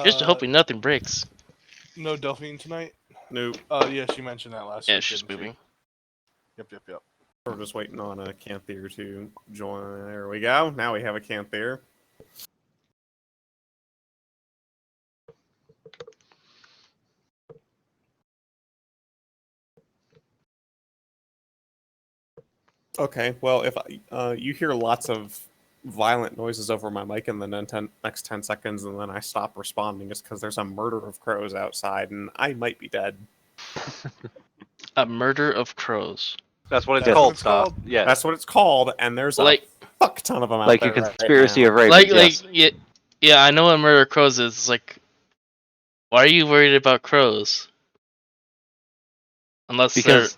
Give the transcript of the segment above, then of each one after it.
Just hoping nothing breaks. No Delphine tonight? Nope. Yeah, she mentioned that last Yeah, week. she's didn't she? moving. Yep. We're just waiting on a Kanthier to join. There we go. Now we have a Kanthier. Okay, well, if you hear lots of violent noises over my mic in the next 10 seconds and then I stop responding, it's because there's a murder of crows outside and I might be dead. A murder of crows. That's what it's That's called, what it's Star. called. Yeah. That's what it's called, and there's Like- a fuck ton of them out Like there a conspiracy right of now. ravens. Yes. Yeah, I know what murder of crows is. It's like, why are you worried about crows? Unless Because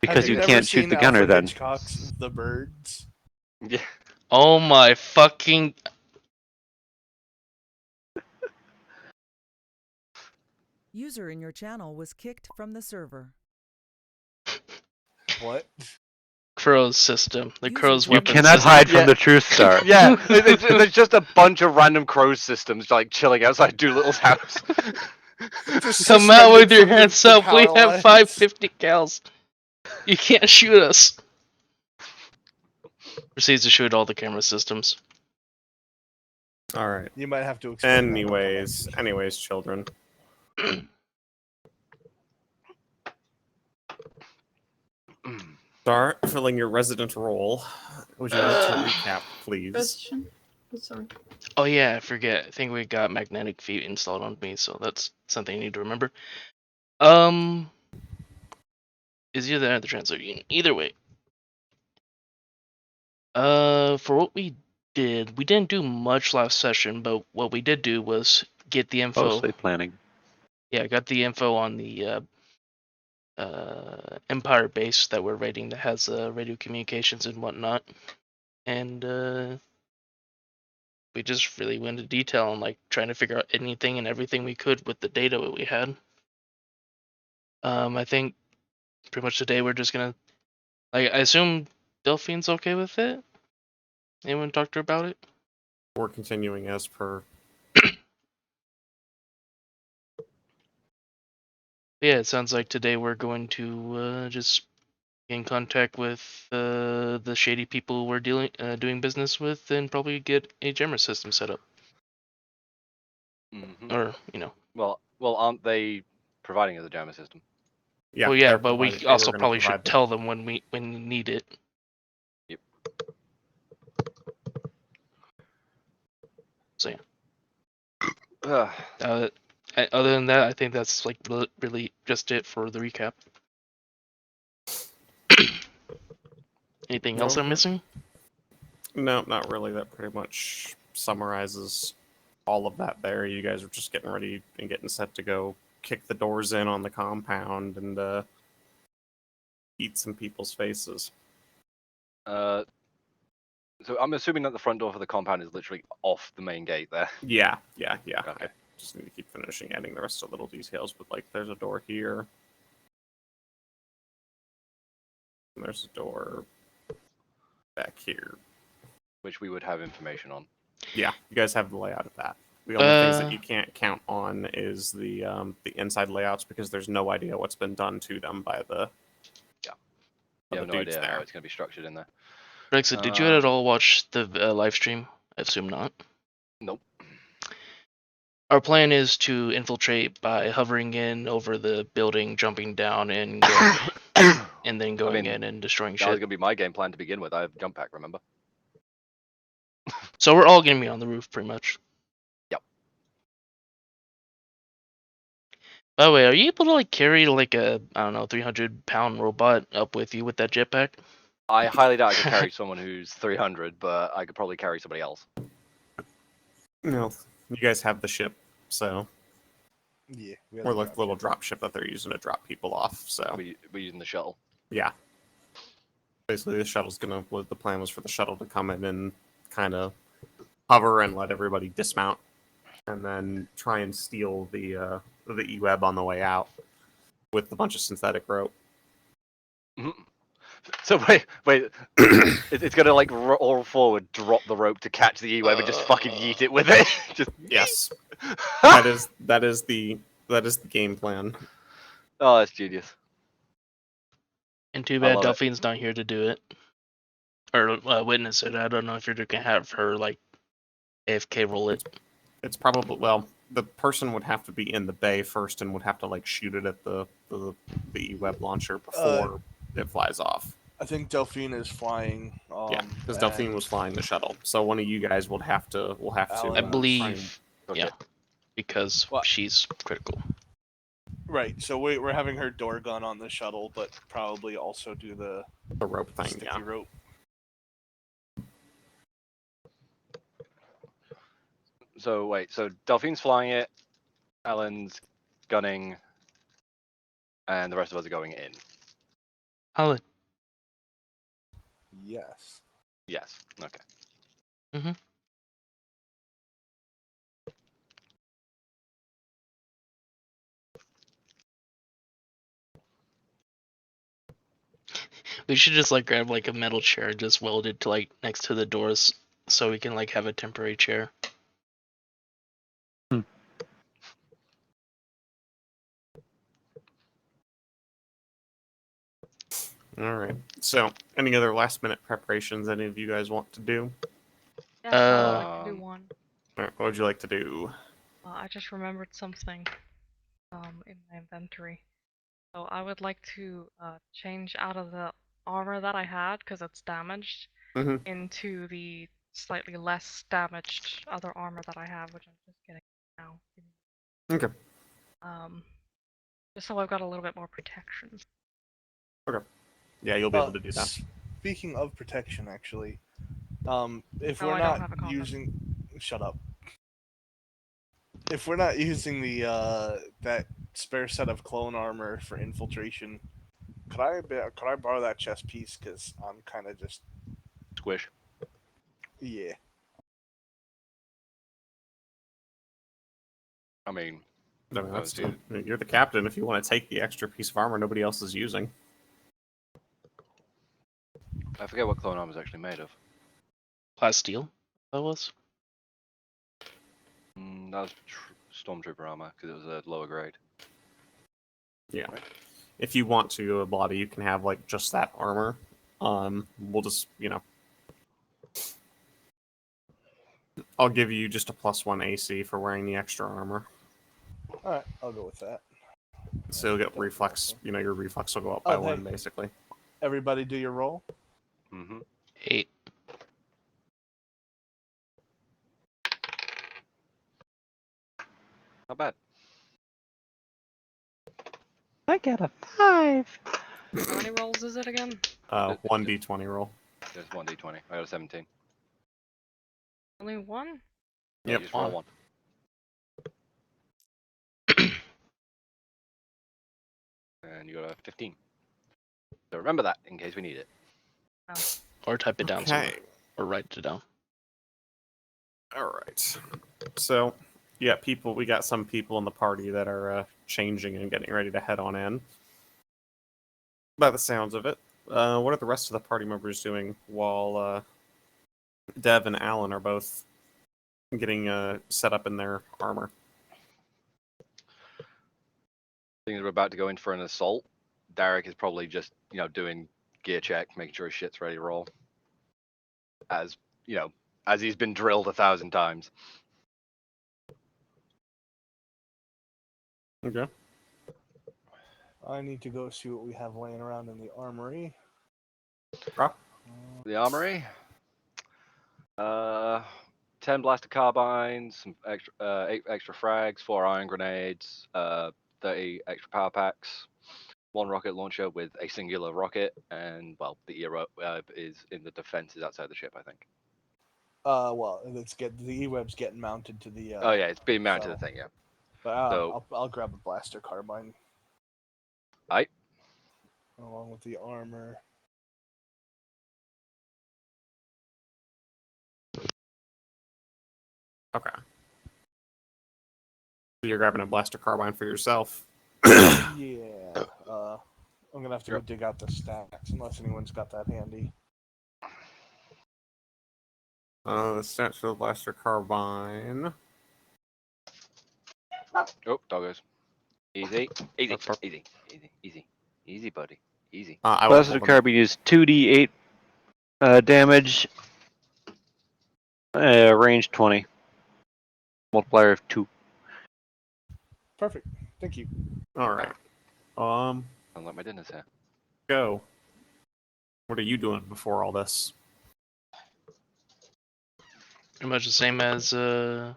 Have you never can't shoot seen the gunner Alfred then. Hitchcock's The Birds? Yeah. oh my fucking. User in your channel was kicked from the server. What? Crows system. The User crows You You weapon cannot system. hide from Yeah. the truth, Star. Yeah, there's just a bunch of random crow systems like chilling outside Doolittle's house. Just Come out with suspended your from the hands up. We power have lines. 550 cals. You can't shoot us. Proceeds to shoot all the camera systems. All right. You might have to explain that. Anyways, children. Start filling your resident role. Would you like to recap, please? Question? Sorry. Oh yeah, I forget. I think we got magnetic feet installed on me, so that's something I need to remember. Is either at the translator unit. Either way. For what we didn't do much last session, but what we did do was get the info. Mostly planning. Yeah, I got the info on the Empire base that we're raiding that has radio communications and whatnot, and we just really went into detail on like trying to figure out anything and everything we could with the data that we had. I think pretty much today we're just gonna, like, I assume Delphine's okay with it. Anyone talk to her about it? We're continuing as per. Yeah, it sounds like today we're going to just get in contact with the shady people we're doing business with, and probably get a jammer system set up. Mhm. Or Well, aren't they providing us a jammer system? Yeah, well, yeah, they're but we provided- they also were gonna probably provide should the- tell them when we need it. Yep. So yeah. Ugh. Other than that, I think that's like really just it for the recap. Anything else I'm Okay. missing? No, not really. That pretty much summarizes all of that there. You guys are just getting ready and getting set to go kick the doors in on the compound and eat some people's faces. So I'm assuming that the front door for the compound is literally off the main gate there. Yeah. Okay. I just need to keep finishing adding the rest of the little details, but like there's a door here. And there's a door back here. Which we would have information on. Yeah, you guys have the layout of that. The only things that you can't count on is the inside layouts because there's no idea what's been done to them by the You have the no dudes idea how there. it's going to be structured in there. Brexit, did you at all watch the live stream? I assume not. Nope. Our plan is to infiltrate by hovering in over the building, jumping down, and going, and then going in and destroying That was shit. going to be my game plan to begin with. I have jump pack, remember? So we're all gonna be on the roof, pretty much. Yep. By the way, are you able to like carry like a 300-pound robot up with you with that jetpack? I highly doubt I could carry someone who's 300, but I could probably carry somebody else. No, you guys have the ship, so Yeah. we're like the little drop ship that they're using to drop people off. So We're using the shuttle. yeah, basically the shuttle's gonna. What the plan was for the shuttle to come in and kind of hover and let everybody dismount, and then try and steal the E-web on the way out with a bunch of synthetic rope. Mm-hmm. So wait. It's gonna like roll forward, drop the rope to catch the E-web, and just fucking yeet it with it. Just Yes, that is the game plan. Oh, that's genius. And too I bad love it. Delphine's not here to do it or witness it. I don't know if you're gonna have her like AFK roll it. It's probably, well, the person would have to be in the bay first and would have to like shoot it at the web launcher before it flies off. I think Delphine is flying. Yeah, because Delphine was flying the shuttle, so one of you guys will have to Alan, I try believe, Okay. yeah, because What? she's critical. Right, so we're having her door gun on the shuttle, but probably also do the rope thing. sticky Yeah. rope. So wait, so Delphine's flying it, Alan's gunning, and the rest of us are going in. Alan. Yes. Yes. Okay. We should just like grab like a metal chair and just weld it to like next to the doors so we can like have a temporary chair. All right. So, any other last minute preparations any of you guys want to do? Yes, I would like to do Um, one. All right, what would you like to do? I just remembered something in my inventory. So I would like to change out of the armor that I had because it's damaged Mhm. into the slightly less damaged other armor that I have, which I'm just getting now. Okay. Just so I've got a little bit more protection. Yeah, you'll be able to do that. Speaking of protection, actually, if No, we're I don't not have a condom. using, shut up. If we're not using the that spare set of clone armor for infiltration, could I borrow that chest piece? Because I'm kind of just squish. yeah. I mean, No, that's see it. you're the captain. If you want to take the extra piece of armor nobody else is using. I forget what clone armor is actually made of. Plasteel, that was. That was Stormtrooper armor because it was a lower grade. Yeah. If you want to, a body, you can have like just that armor. We'll just, I'll give you just a +1 AC for wearing the extra armor. All right, I'll go with that. So you'll get reflex. Your reflex will go up by 1 basically. Everybody, do your roll. Mm-hmm. 8. Not bad. I got a 5. How many rolls is it again? 1d20 roll. There's 1d20. I got a 17. Only one? Yeah, Yep. you just roll one. And you got a 15. So remember that in case we need it. Or type it down somewhere. Okay. Or write it down. All right. So, yeah, we got some people in the party that are changing and getting ready to head on in. By the sounds of it. What are the rest of the party members doing while Dev and Alan are both getting set up in their armor? Things we're about to go in for an assault. Darik is probably just, doing gear check, making sure his shit's ready to roll. As he's been drilled 1,000 times. Okay. I need to go see what we have laying around in the armory. Rock? The armory. 10 blaster carbines, some extra, 8 extra frags, 4 iron grenades, 30 extra power packs, 1 rocket launcher with a singular rocket, and the E-web is in the defenses outside the ship, I think. Well, the E-web's getting mounted to the. Oh yeah, it's being mounted to so- the thing, yeah. But So- I'll grab a blaster carbine. Aight. Along with the armor. Okay. So you're grabbing a blaster carbine for yourself. Yeah. I'm gonna have to go dig out the stats unless anyone's got that handy. The stats for the blaster carbine. Oh, doggos. Easy, easy, Burp, burp. easy, easy, easy, easy, buddy, easy. I will Blaster hold them. carbine is 2d8 damage, range 20, multiplier of 2. Perfect. Thank you. All right. Unlike my dinner's here. Go. What are you doing before all this? Pretty much the same as I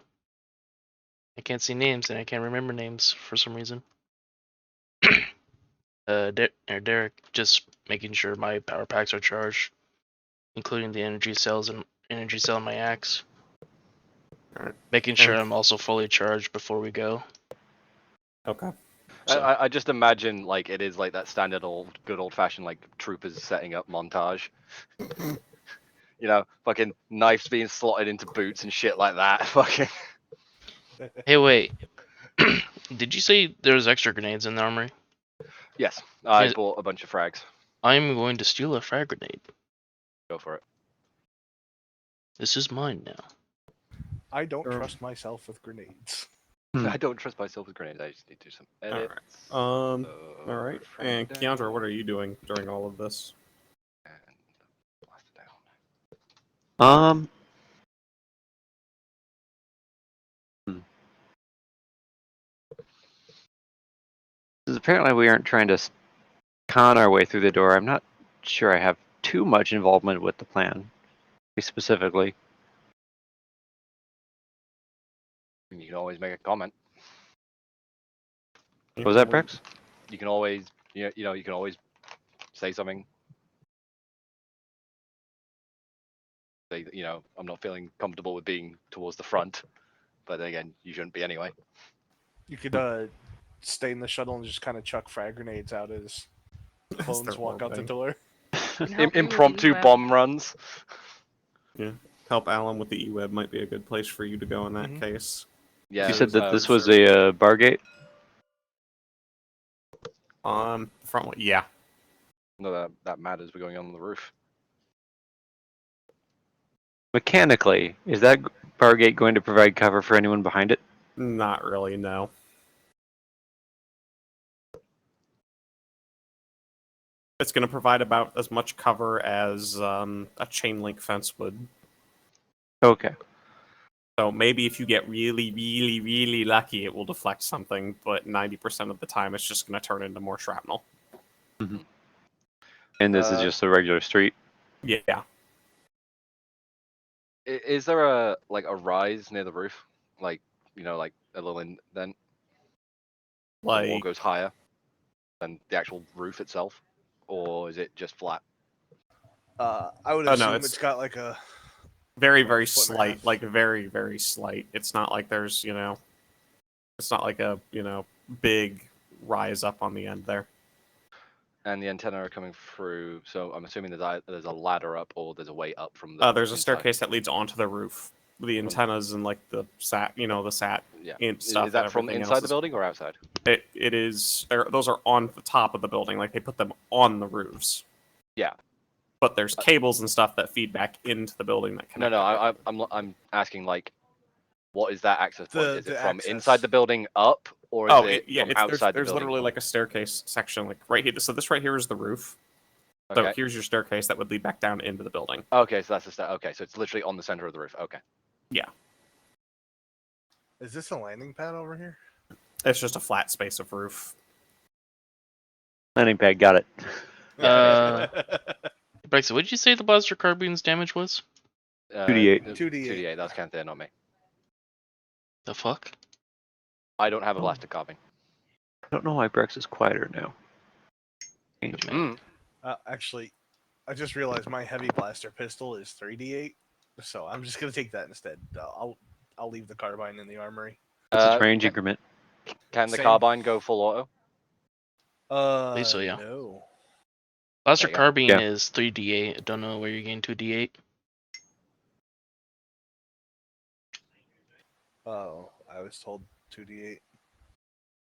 can't see names and I can't remember names for some reason. Derek, just making sure my power packs are charged, including the energy cells and energy cell in my axe. Alright. Making sure I'm also fully charged before we go. Okay. So- I just imagine like it is like that standard good old fashioned like troopers setting up montage. You know, fucking knives being slotted into boots and shit like that. Fucking. Hey, wait. Did you say there's extra grenades in the armory? Yes, I Yes. bought a bunch of frags. I'm going to steal a frag grenade. Go for it. This is mine now. I don't trust myself with grenades. I don't trust myself with grenades. I just need to do some edits. All right. Frag And down Kiendra, what are you doing during all of this? and blast it down. Because apparently we aren't trying to con our way through the door. I'm not sure I have too much involvement with the plan, specifically. You can always make a comment. What was that, Brex? You can always, you know, you can always say something. Say, you know, I'm not feeling comfortable with being towards the front, but then again, you shouldn't be anyway. You could stay in the shuttle and just kind of chuck frag grenades out as clones They're walk out the loading. door. Can help you with Impromptu EWEB. bomb runs. Help Alan with the E-Web might be a good place for you to go in that Mhm. case. Yeah. You said that uh, this was a bar gate? Front one, yeah. No, that matters. We're going on the roof. Mechanically, is that bar gate going to provide cover for anyone behind it? Not really, no. It's going to provide about as much cover as a chain link fence would. Okay. So maybe if you get really, really, really lucky, it will deflect something, but 90% of the time it's just going to turn into more shrapnel. And this is just a regular street? Yeah. Is there a rise near the roof, like you know, like a little indent? The wall Like, goes higher than the actual roof itself, or is it just flat? I would Oh, no, assume it's- it's got like a very, Like very a foot and a slight. half. Like, very, very slight. It's not like there's, it's not like a, big rise up on the end there. And the antenna are coming through, so I'm assuming there's a ladder up, or there's a way up from the. There's a inside. staircase that leads onto the roof. The antennas and, like, the sat, the sat Yeah. stuff. Is that and from everything inside else the is- building or outside? It is. Those are on the top of the building. Like, they put them on the roofs. Yeah. But there's cables and stuff that feed back into the building that connect. No. I'm asking like, what is that access point? Is The it from access. inside the building up, or is it from there's outside the building? literally like a staircase section, like right here. So this right here is the roof. So Okay. here's your staircase that would lead back down into the building. Okay, so that's the start. Okay, so it's literally on the center of the roof. Okay. Is this a landing pad over here? It's just a flat space of roof. Landing pad, got it. Brexit, what did you say the blaster carbine's damage was? 2d8. 2d8. That's Kanthier, not me. The fuck? I don't have a blaster carbine. I don't know why Brex is quieter now. Change it. Mm. Actually, I just realized my heavy blaster pistol is 3d8, so I'm just gonna take that instead. I'll leave the carbine in the armory. What's its range Can, increment? can the Same. carbine go full auto? believe so, yeah. No. Blaster There you go. carbine Yeah. is 3d8. I don't know where you're getting 2d8. Oh, I was told 2d8.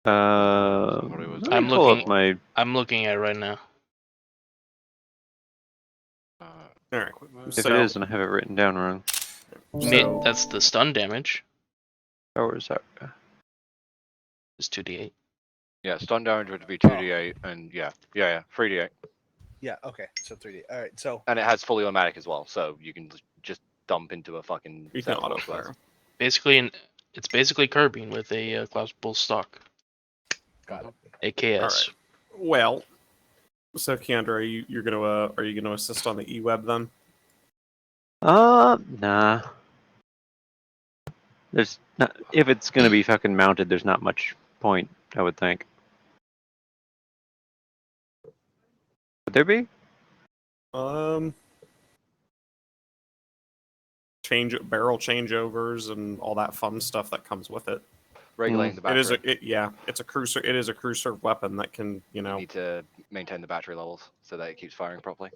Somebody was Let me I'm pull looking- up my. I'm looking at it right now. All right. If So, it is, then I have it written down wrong. so That's the stun damage. Oh, where's that? It's 2d8. Yeah, stun damage would be 2d8, and yeah, 3d8. Yeah. Okay. So 3D. All right. So And it has fully automatic as well, so you can just dump into a fucking. you set can of auto crossbows. fire. It's basically Carbine with a collapsible stock. got it. AKS. All right. Well, so Kiendra, are you gonna assist on the E-web then? Nah. There's not. If it's gonna be fucking mounted, there's not much point, I would think. Would there be? Barrel changeovers and all that fun stuff that comes with it. Regulating the battery. It's a crew serve weapon that can, You need to maintain the battery levels so that it keeps firing properly.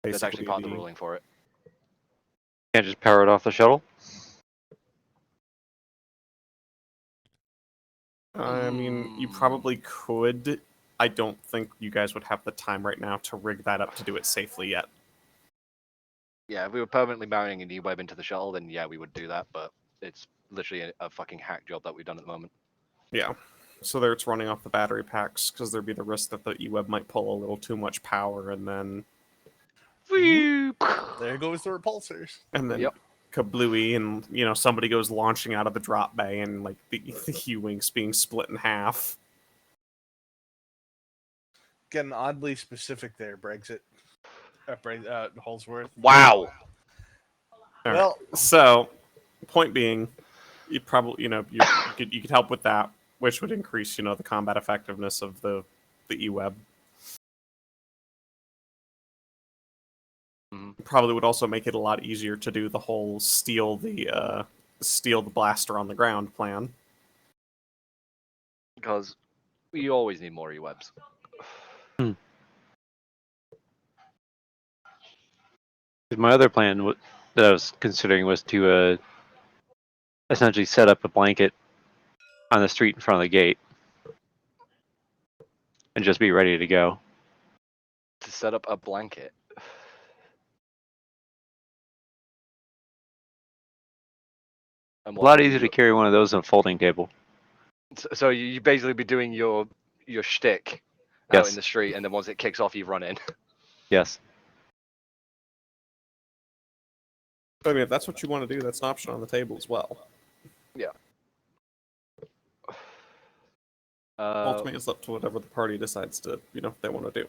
That's actually part of the ruling for it. Can't just power it off the shuttle? I mean, you probably could. I don't think you guys would have the time right now to rig that up to do it safely yet. Yeah, if we were permanently mounting an E-web into the shuttle, then yeah, we would do that, but it's literally a fucking hack job that we've done at the moment. Yeah. So there it's running off the battery packs, because there'd be the risk that the E-web might pull a little too much power, and then There goes the repulsors. Yep. kablooey, and somebody goes launching out of the drop bay, and like the U-wings being split in half. Getting oddly specific there, Brexit. Holsworth. Wow. All Well, right. So, point being, you probably you could help with that, which would increase the combat effectiveness of the E-web. Probably would also make it a lot easier to do the whole steal the blaster on the ground plan. Because we always need more E-webs. My other plan that I was considering was to essentially set up a blanket on the street in front of the gate and just be ready to go. To set up a blanket. A lot easier to carry one of those on a folding table. So you basically be doing your shtick out Yes. in the street, and then once it kicks off, you run in. Yes. I mean, if that's what you want to do, that's an option on the table as well. Yeah. Ultimately, it's up to whatever the party decides to, they want to do.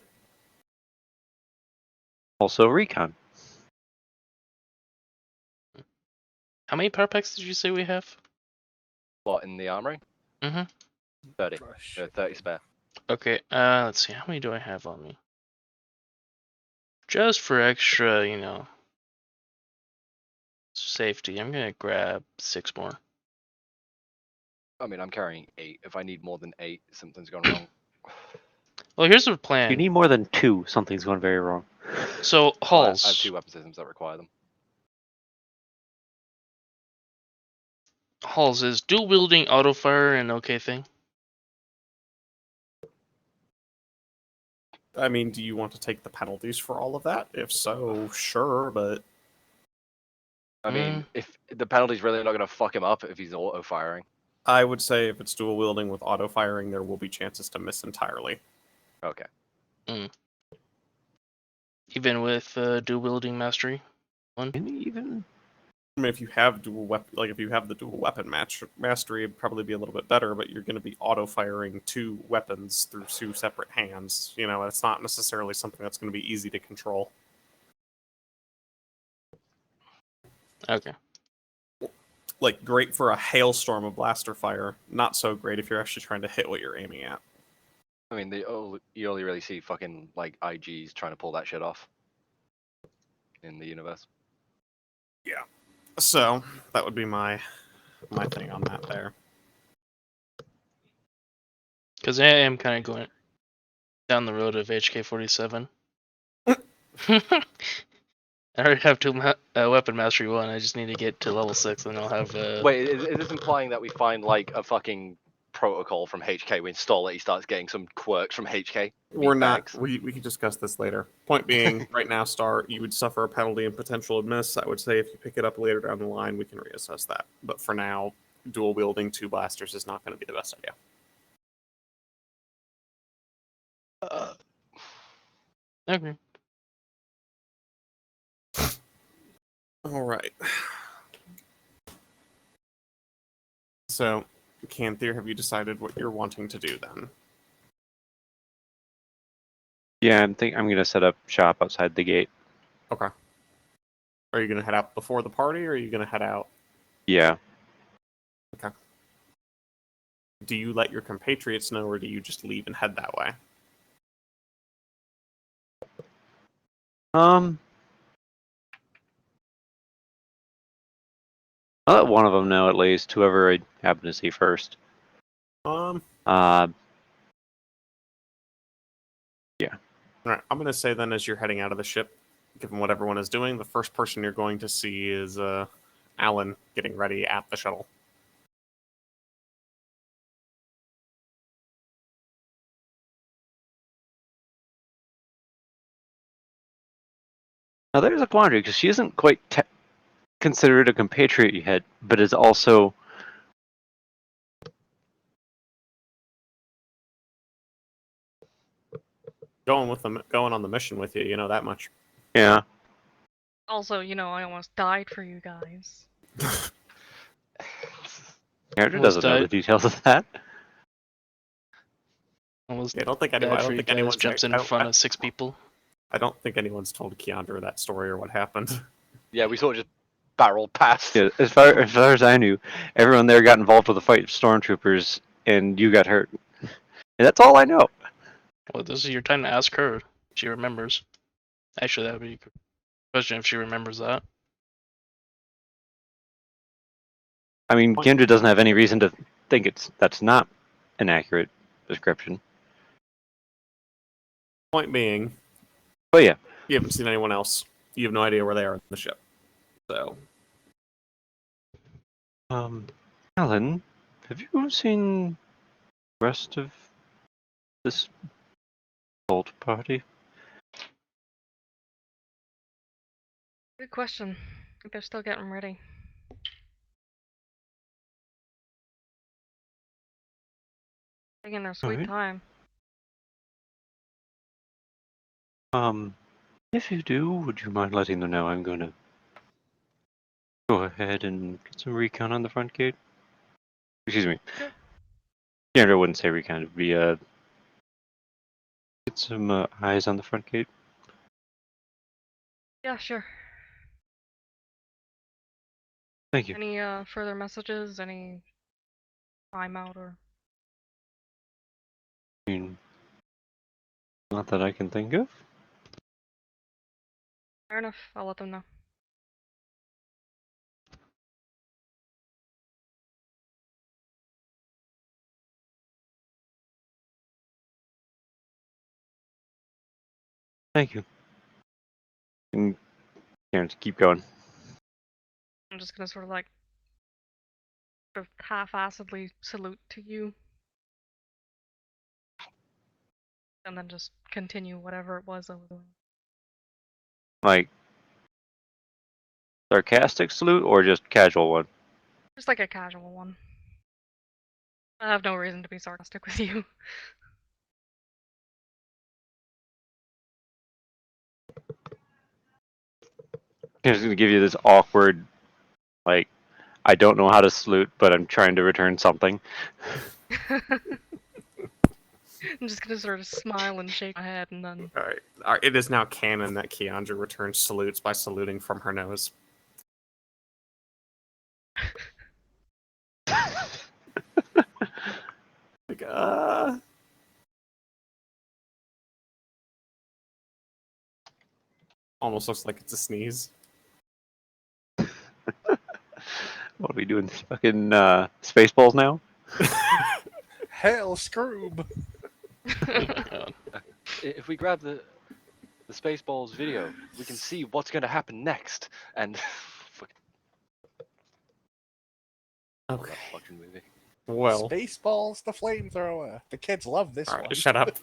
Also recon. How many power packs did you say we have? What, in the armory? Mm-hmm. 30. Rush. 30 spare. Okay, let's see. How many do I have on me? Just for extra, safety, I'm gonna grab 6 more. I mean, I'm carrying 8. If I need more than 8, something's gone wrong. Well, here's the If plan. you need more than 2, something's going very wrong. So, Well, Halls. I have 2 weapon systems that require them. Halls, is dual wielding auto fire an okay thing? I mean, do you want to take the penalties for all of that? If so, sure, but I mean, if the penalty's really not going to fuck him up if he's auto firing. I would say if it's dual wielding with auto firing, there will be chances to miss entirely. Okay. Even with dual wielding mastery? Even I mean, if you have if you have the dual weapon mastery, it'd probably be a little bit better. But you're going to be auto firing 2 weapons through 2 separate hands. It's not necessarily something that's going to be easy to control. Okay. Like, great for a hailstorm of blaster fire. Not so great if you're actually trying to hit what you're aiming at. I mean, you only really see fucking, like, IGs trying to pull that shit off in the universe. Yeah. So, that would be my thing on that there. Because I am kind of going down the road of HK-47. I already have weapon mastery 1. I just need to get to level 6, and I'll have. Wait, is this implying that we find like a fucking protocol from HK, we install it, he starts getting some quirks from HK? We're not. Meatbags. We can discuss this later. Point being, right now, Star, you would suffer a penalty and potential miss. I would say if you pick it up later down the line, we can reassess that. But for now, dual wielding 2 blasters is not going to be the best idea. Okay. All right. So, Kanthier, have you decided what you're wanting to do then? Yeah, I'm going to set up shop outside the gate. Okay. Are you going to head out before the party, or are you going to head out? Yeah. Okay. Do you let your compatriots know, or do you just leave and head that way? I'll let one of them know at least, whoever I happen to see first. Yeah. All right. I'm going to say then, as you're heading out of the ship, given what everyone is doing, the first person you're going to see is Alan getting ready at the shuttle. Now there's a quandary, because she isn't quite considered a compatriot yet, but is also... Going on the mission with you, you know that much. Yeah. Also, I almost died for you guys. Character Almost doesn't know the died. details of that. Almost Yeah, I don't think died for you guys, anyone's jumps in front of 6 people. I don't think anyone's told Kiendra that story or what happened. Yeah, we sort of just barreled past. Yeah, as far as I knew, everyone there got involved with the fight of stormtroopers, and you got hurt. And that's all I know. Well, this is your time to ask her if she remembers. Actually, that would be a question if she remembers that. I mean, Kiendra doesn't have any reason to think that's not an accurate description. Point being, But yeah. you haven't seen anyone else. You have no idea where they are in the ship. So, Alan, have you seen the rest of this old party? Good question. I think they're still getting ready. Taking their sweet time. If you do, would you mind letting them know I'm gonna go ahead and get some recon on the front gate? Excuse me. Sure. Kiendra wouldn't say recon, it'd be get some eyes on the front gate. Yeah, sure. Thank you. Any further messages? Any timeout or? I mean, not that I can think of. Fair enough. I'll let them know. Thank you. And Kiendra, keep going. I'm just gonna sort of half-assedly salute to you. And then just continue whatever it was I was doing. Like, sarcastic salute or just casual one? Just like a casual one. I have no reason to be sarcastic with you. I'm just gonna give you this awkward, like, I don't know how to salute, but I'm trying to return something. I'm just gonna sort of smile and shake my head and then... Alright. It is now canon that Kiendra returns salutes by saluting from her nose. Like, almost looks like it's a sneeze. What are we doing? Fucking Spaceballs now? Hell, Scroob! If we grab the the Spaceballs video. We can see what's going to happen next. And Okay. that fucking movie. Well, Spaceballs, the flamethrower. The kids love this all one. right, shut up.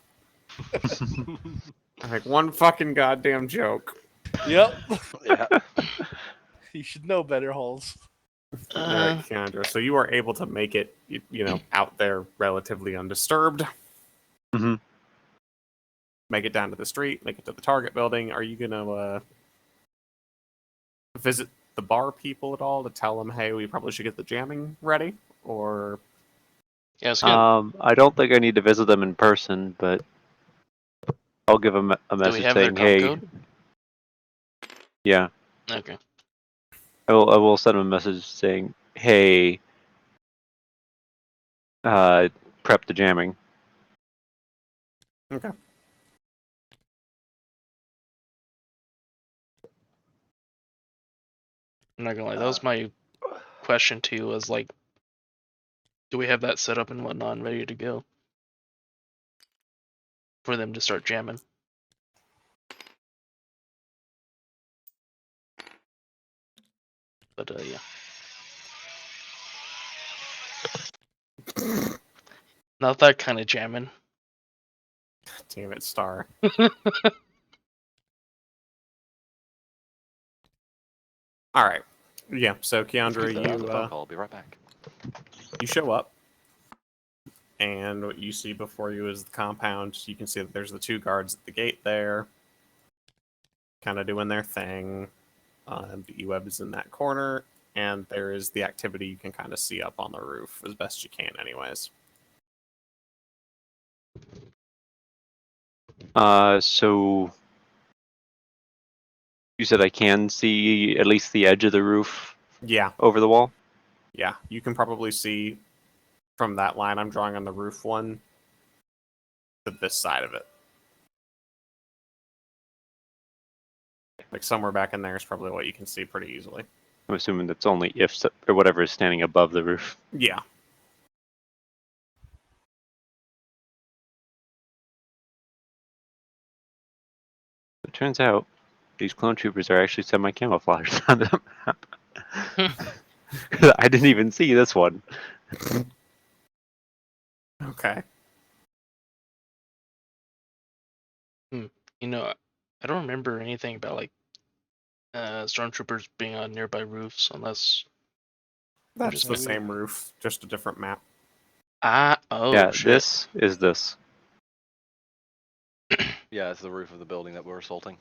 Like one fucking goddamn joke. Yep. Yeah. You should know better, Holes. All right, Kiendra. So you are able to make it, out there relatively undisturbed. Mm-hmm. Make it down to the street. Make it to the target building. Are you gonna visit the bar people at all to tell them, hey, we probably should get the jamming ready? Or Yeah, it's good. I don't think I need to visit them in person, but I'll give them a Do we message have their saying, com "Hey, code? yeah." Okay. I will send them a message saying, "Hey, prep the jamming." okay. I'm not gonna lie, that was my question to you, was like, do we have that set up and whatnot and ready to go for them to start jamming? But yeah. Not that kind of jamming. Damn it, Star. All right. Yeah. So Kiendra, The phone call. I'll be right back. you show up, and what you see before you is the compound. You can see that there's the two guards at the gate there, kind of doing their thing. The E-Web is in that corner, and there is the activity you can kind of see up on the roof as best you can, anyways. So you said I can see at least the edge of the roof Yeah, over the wall? yeah. You can probably see from that line I'm drawing on the roof one to this side of it. Like somewhere back in there is probably what you can see pretty easily. I'm assuming that's only if or whatever is standing above the roof. Yeah. It turns out these clone troopers are actually semi-camouflaged on the map. I didn't even see this one. Okay. You know, I don't remember anything about like stormtroopers being on nearby roofs, unless That's just the maybe- same roof, just a different map. oh yeah, shit. this is this. Yeah, it's the roof of the building that we're assaulting.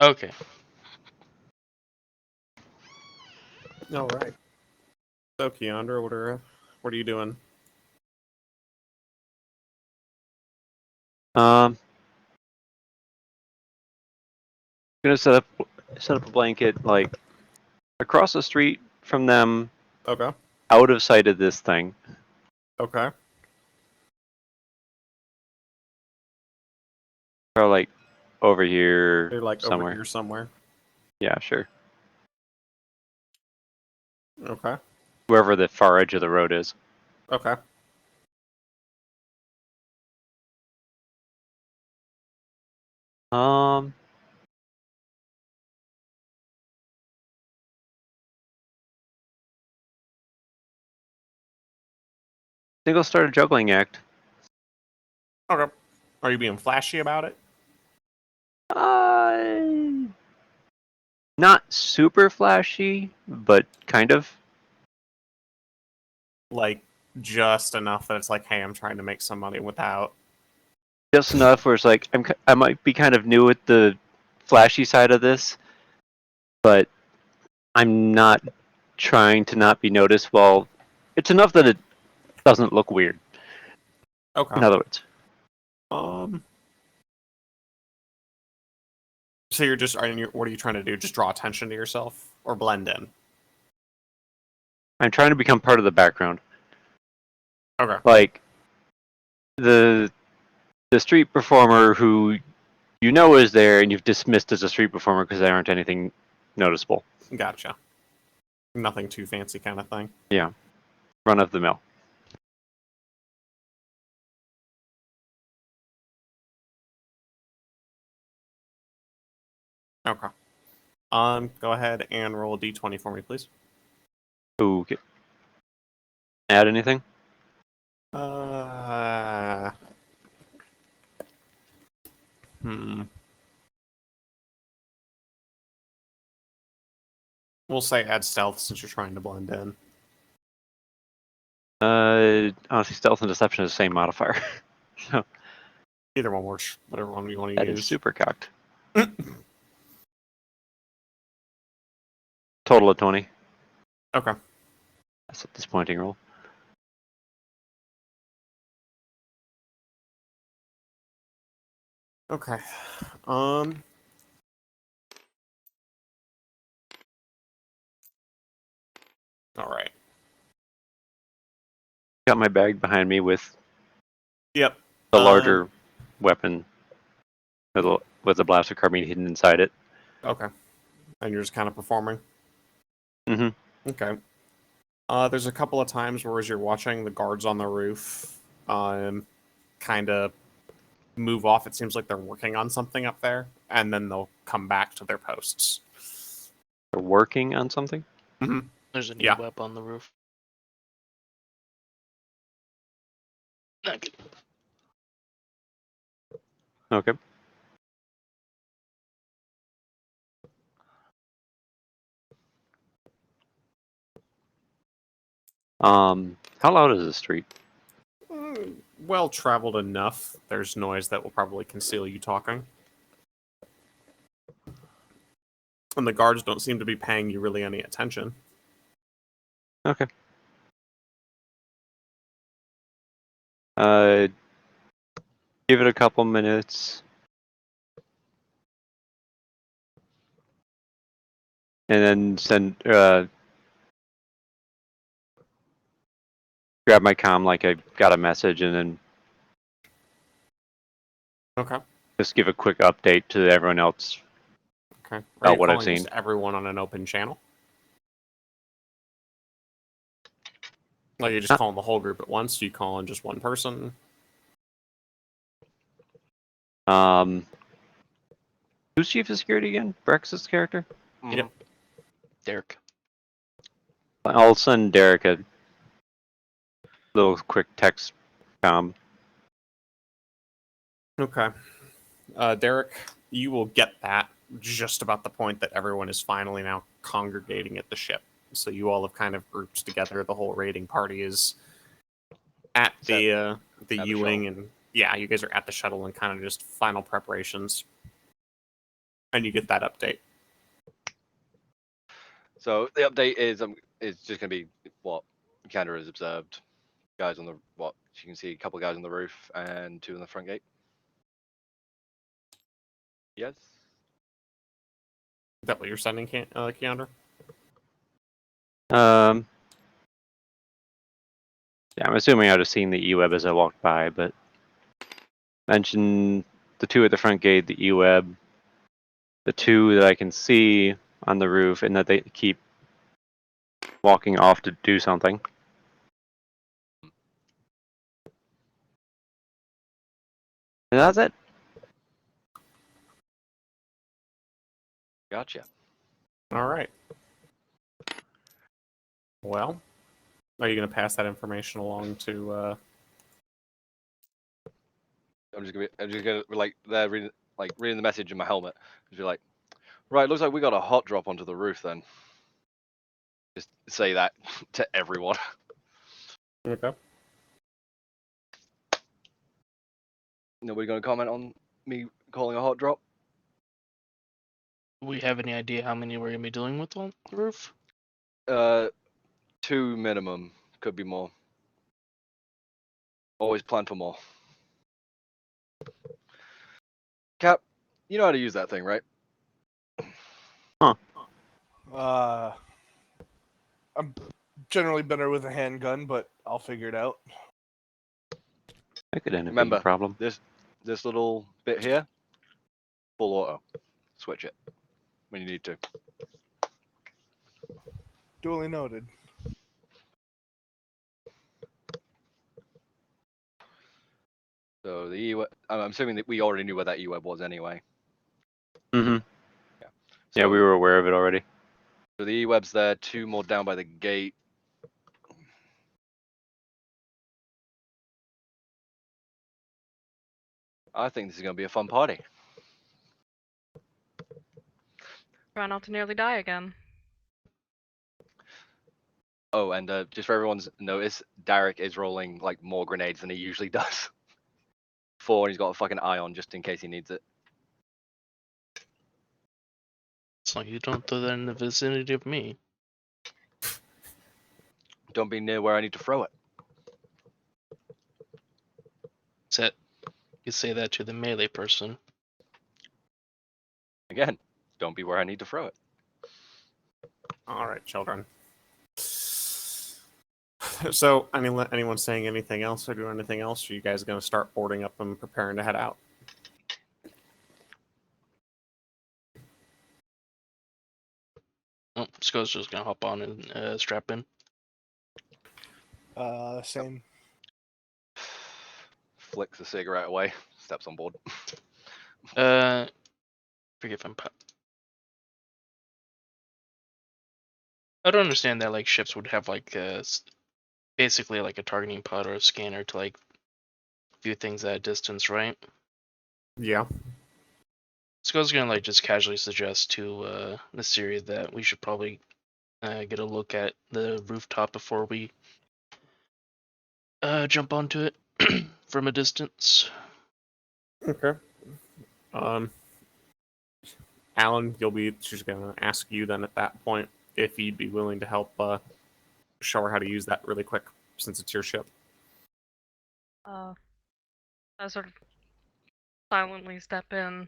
Okay. All right. So Kiendra, what are you doing? Gonna set up a blanket like across the street from them, Okay. out of sight of this thing. Okay. Or like over here They're like somewhere. over here somewhere. Yeah, sure. Okay. Wherever the far edge of the road is. Okay. Um, I think I'll start a juggling act. Okay. Are you being flashy about it? Not super flashy, but kind of. Like just enough that it's like, hey, I'm trying to make some money without. Just enough where it's like I might be kind of new at the flashy side of this, but I'm not trying to not be noticed. Well, it's enough that it doesn't look weird. Okay. In other words, So you're just, what are you trying to do? Just draw attention to yourself or blend in? I'm trying to become part of the background. Okay. Like the street performer who you know is there and you've dismissed as a street performer because they aren't anything noticeable. Gotcha. Nothing too fancy kind of thing. Yeah. Run of the mill. Okay. Go ahead and roll a d20 for me, please. Okay. Add anything? We'll say add stealth since you're trying to blend in. Honestly, stealth and deception is the same modifier. So Either one works, whatever one you want to that use. is super cocked. Total of 20. Okay. That's a disappointing roll. Okay. All right. Got my bag behind me with Yep. the larger weapon with the blaster carbine hidden inside it. Okay. And you're just kind of performing? Mm-hmm. Okay. There's a couple of times where as you're watching the guards on the roof kind of move off. It seems like they're working on something up there, and then they'll come back to their posts. They're working on something? Mm-hmm. There's a new Yeah. web on the roof. Not good. Okay. How loud is the street? Well traveled enough. There's noise that will probably conceal you talking. And the guards don't seem to be paying you really any attention. Okay. Give it a couple minutes. And then send grab my comm like I got a message, and then Okay. just give a quick update to everyone else Okay. Are about you what I've calling seen. just everyone on an open channel? Like you're just calling the whole group at once? You calling just one person? Who's chief of security again? Brexit's character? Yep. Darik. I'll send Darik a little quick text comm. Okay. Darik, you will get that just about the point that everyone is finally now congregating at the ship. So you all have kind of grouped together. The whole raiding party is at the U-wing, and yeah, you guys are at the shuttle and kind of just final preparations. And you get that update. So the update is just gonna be what Kiendra has observed. Guys on the you can see a couple of guys on the roof and 2 on the front gate. Yes. Is that what you're sending, Kiendra? Yeah, I'm assuming I'd have seen the E-Web as I walked by, but mention the 2 at the front gate, the E-Web, the 2 that I can see on the roof, and that they keep walking off to do something. And that's it. Gotcha. All right. Well, are you going to pass that information along to? I'm just gonna like they're reading the message in my helmet. Just be like, right, looks like we got a hot drop onto the roof then. Just say that to everyone. Okay. Nobody gonna comment on me calling a hot drop? Do we have any idea how many we're gonna be dealing with on the roof? 2 minimum. Could be more. Always plan for more. Cap, you know how to use that thing, right? I'm generally better with a handgun, but I'll figure it out. That could end up being a Remember, problem. this little bit here, full auto. Switch it when you need to. Duly noted. So the E-Web, I'm assuming that we already knew where that E-Web was anyway. Mm-hmm. Yeah. Yeah, we were aware of it already. So the E-web's there, 2 more down by the gate. I think this is going to be a fun party. Try not to nearly die again. Oh, and just for everyone's notice, Darik is rolling like more grenades than he usually does. 4, and he's got a fucking eye on just in case he needs it. So you don't throw that in the vicinity of me. Don't be near where I need to throw it. Set. You say that to the melee person. Again, don't be where I need to throw it. All right, children. So, I mean, anyone saying anything else or doing anything else? Are you guys going to start boarding up and preparing to head out? Oh, Skull's just gonna hop on and strap in. Same. Flicks the cigarette away, steps on board. Forget if I'm. I don't understand that like ships would have like basically like a targeting pod or a scanner to like view things at a distance, right? Yeah. Skull's gonna like just casually suggest to Nasiri that we should probably get a look at the rooftop before we jump onto it from a distance. Okay. Alan, she's gonna ask you then at that point if you'd be willing to help show her how to use that really quick since it's your ship. I sort of silently step in.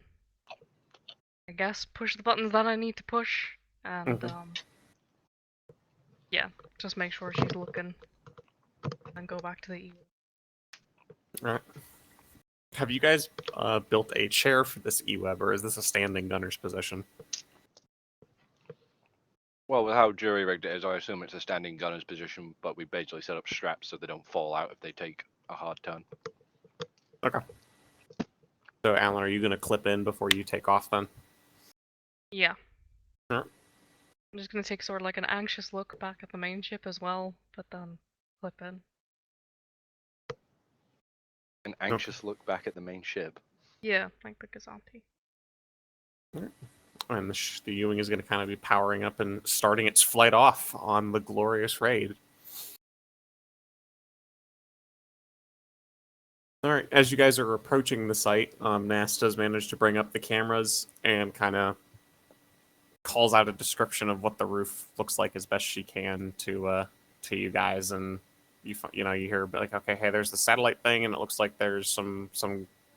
I guess push the buttons that I need to push, and yeah, just make sure she's looking, and go back to the E. Alright. Have you guys built a chair for this E-Web, or is this a standing gunner's position? Well, with how jury rigged it is, I assume it's a standing gunner's position, but we basically set up straps so they don't fall out if they take a hard turn. Okay. So, Alan, are you going to clip in before you take off then? Yeah. Sure. I'm just gonna take sort of like an anxious look back at the main ship as well, but then flip in. An anxious look back at the main ship. Yeah, like the Gazanti. And the Ewing is going to kind of be powering up and starting its flight off on the glorious raid. All right, as you guys are approaching the site, Nasta's managed to bring up the cameras and kind of calls out a description of what the roof looks like as best she can to you guys, and you hear like, okay, hey, there's the satellite thing, and it looks like there's some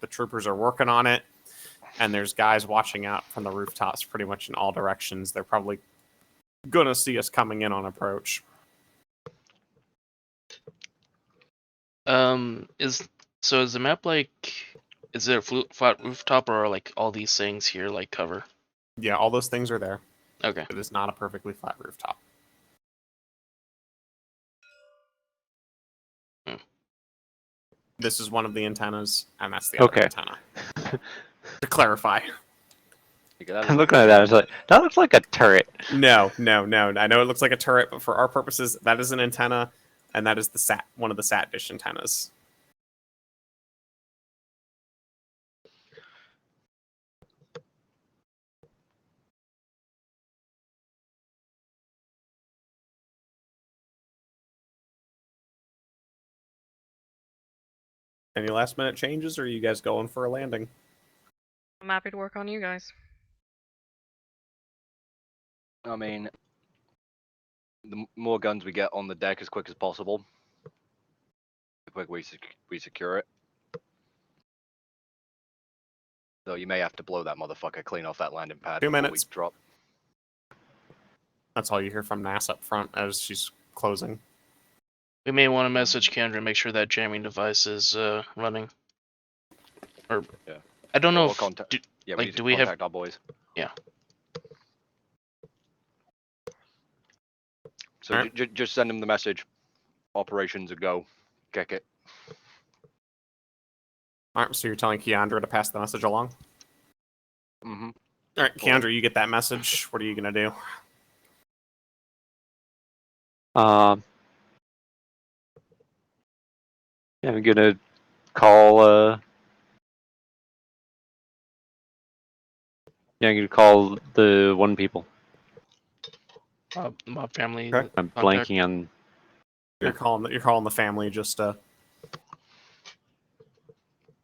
the troopers are working on it, and there's guys watching out from the rooftops pretty much in all directions. They're probably gonna see us coming in on approach. Is the map like, is it a flat rooftop, or are like all these things here like cover? Yeah, all those things are there. Okay. It is not a perfectly flat rooftop. This is one of the antennas, and that's the other antenna. To clarify. I'm looking at that, I was like, that looks like a turret. No. I know it looks like a turret, but for our purposes, that is an antenna, and that is one of the sat dish antennas. Any last minute changes, or are you guys going for a landing? I'm happy to work on you guys. I mean, the more guns we get on the deck as quick as possible, the quicker we secure it. Though you may have to blow that motherfucker clean off that landing pad 2 before minutes. we drop. That's all you hear from Nas up front as she's closing. We may want to message Kiendra and make sure that jamming device is running. Or yeah. I don't know We'll if contact, yeah, we like need do to we contact have our boys. Yeah. So Alright. just send them the message. Operations a go. Kick it. Alright, so you're telling Kiendra to pass the message along? Mm-hmm. All right, Kiendra, you get that message. What are you gonna do? Yeah, I'm gonna call. Yeah, I'm gonna call the one people. Mob family. Okay. I'm contact. blanking on. You're calling the family just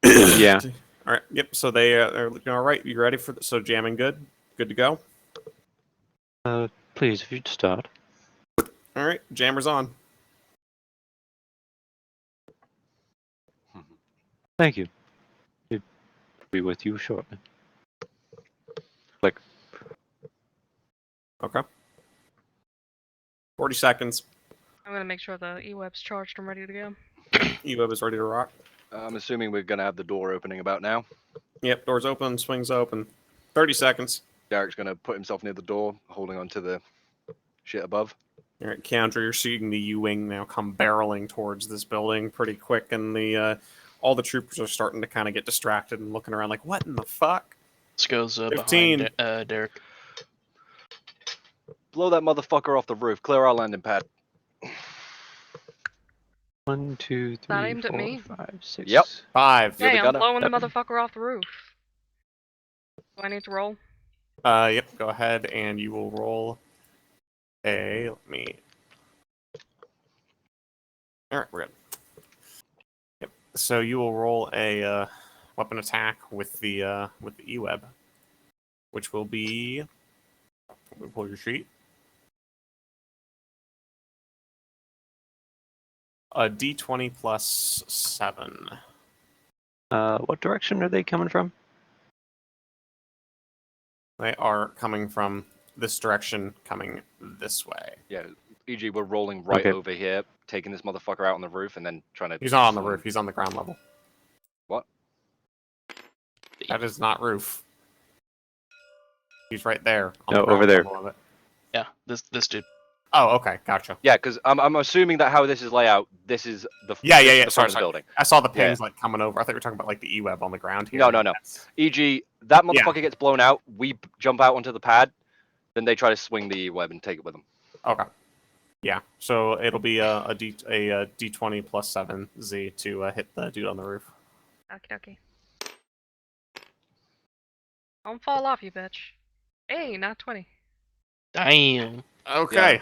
Yeah. All right. Yep. So they are looking all right. You ready for so jamming good? Good to go. Please, if you'd start. All right. Jammer's on. Thank you. He'll be with you shortly. Click. Okay. 40 seconds. I'm gonna make sure the E-web's charged and ready to go. E-web is ready to rock. I'm assuming we're gonna have the door opening about now. Yep. Doors open. Swings open. 30 seconds. Darik's gonna put himself near the door, holding onto the shit above. All right, Kiendra, you're seeing the U-wing now come barreling towards this building pretty quick, and the all the troopers are starting to kind of get distracted and looking around like, what in the fuck? This goes 15. behind Darik. Blow that motherfucker off the roof. Clear our landing pad. 1, 2, That 3, aimed at 4, me? 5, 6. Yep. 5. You're the Hey, I'm gunner. blowing the Yep. motherfucker off the roof. Do I need to roll? Yep. Go ahead, and you will roll a. Let me. All right, we're good. Yep. So you will roll a weapon attack with the E-web, which will be. Let me pull your sheet. A D20 plus 7. What direction are they coming from? They are coming from this direction, coming this way. Yeah, e.g., we're rolling right Okay. over here, taking this motherfucker out on the roof, and then trying to. He's not on the swing. roof. He's on the ground level. What? That is not roof. He's right there. On No, the ground over there. level of it. Yeah, this dude. Oh, okay, gotcha. Yeah, because I'm assuming that how this is laid out, this is the Yeah, this is yeah. the front Sorry, of the sorry. building. I saw the pings like coming over. I thought you were talking about like the E-web on the ground here. No. That's- E.g., that Yeah. motherfucker gets blown out. We jump out onto the pad, then they try to swing the web and take it with them. Okay. Yeah. So it'll be a D20 plus 7 Z to hit the dude on the roof. Okie dokie. Don't fall off, you bitch. Hey, not 20. Damn. Okay.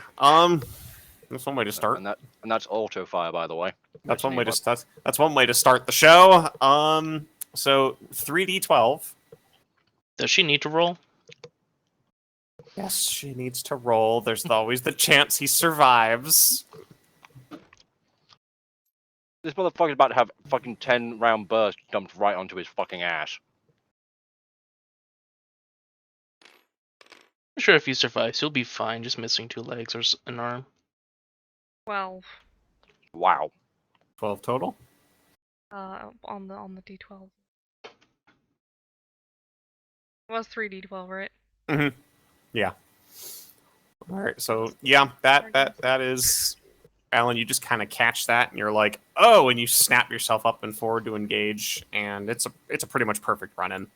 That's one way to start. And that's auto fire, by the way. That's one Which way means to that's one way to start the show. So 3D12. Does she need to roll? Yes, she needs to roll. There's always the chance he survives. This motherfucker's about to have fucking 10-round burst dumped right onto his fucking ass. I'm sure if he survives, he'll be fine. Just missing 2 legs or an arm. 12. Wow. 12 total. On the D12. It was 3D12, right? Mm-hmm. Yeah. All right. So yeah, that is. Alan, you just kind of catch that, and you're like, "Oh!" and you snap yourself up and forward to engage, and it's a pretty much perfect run-in.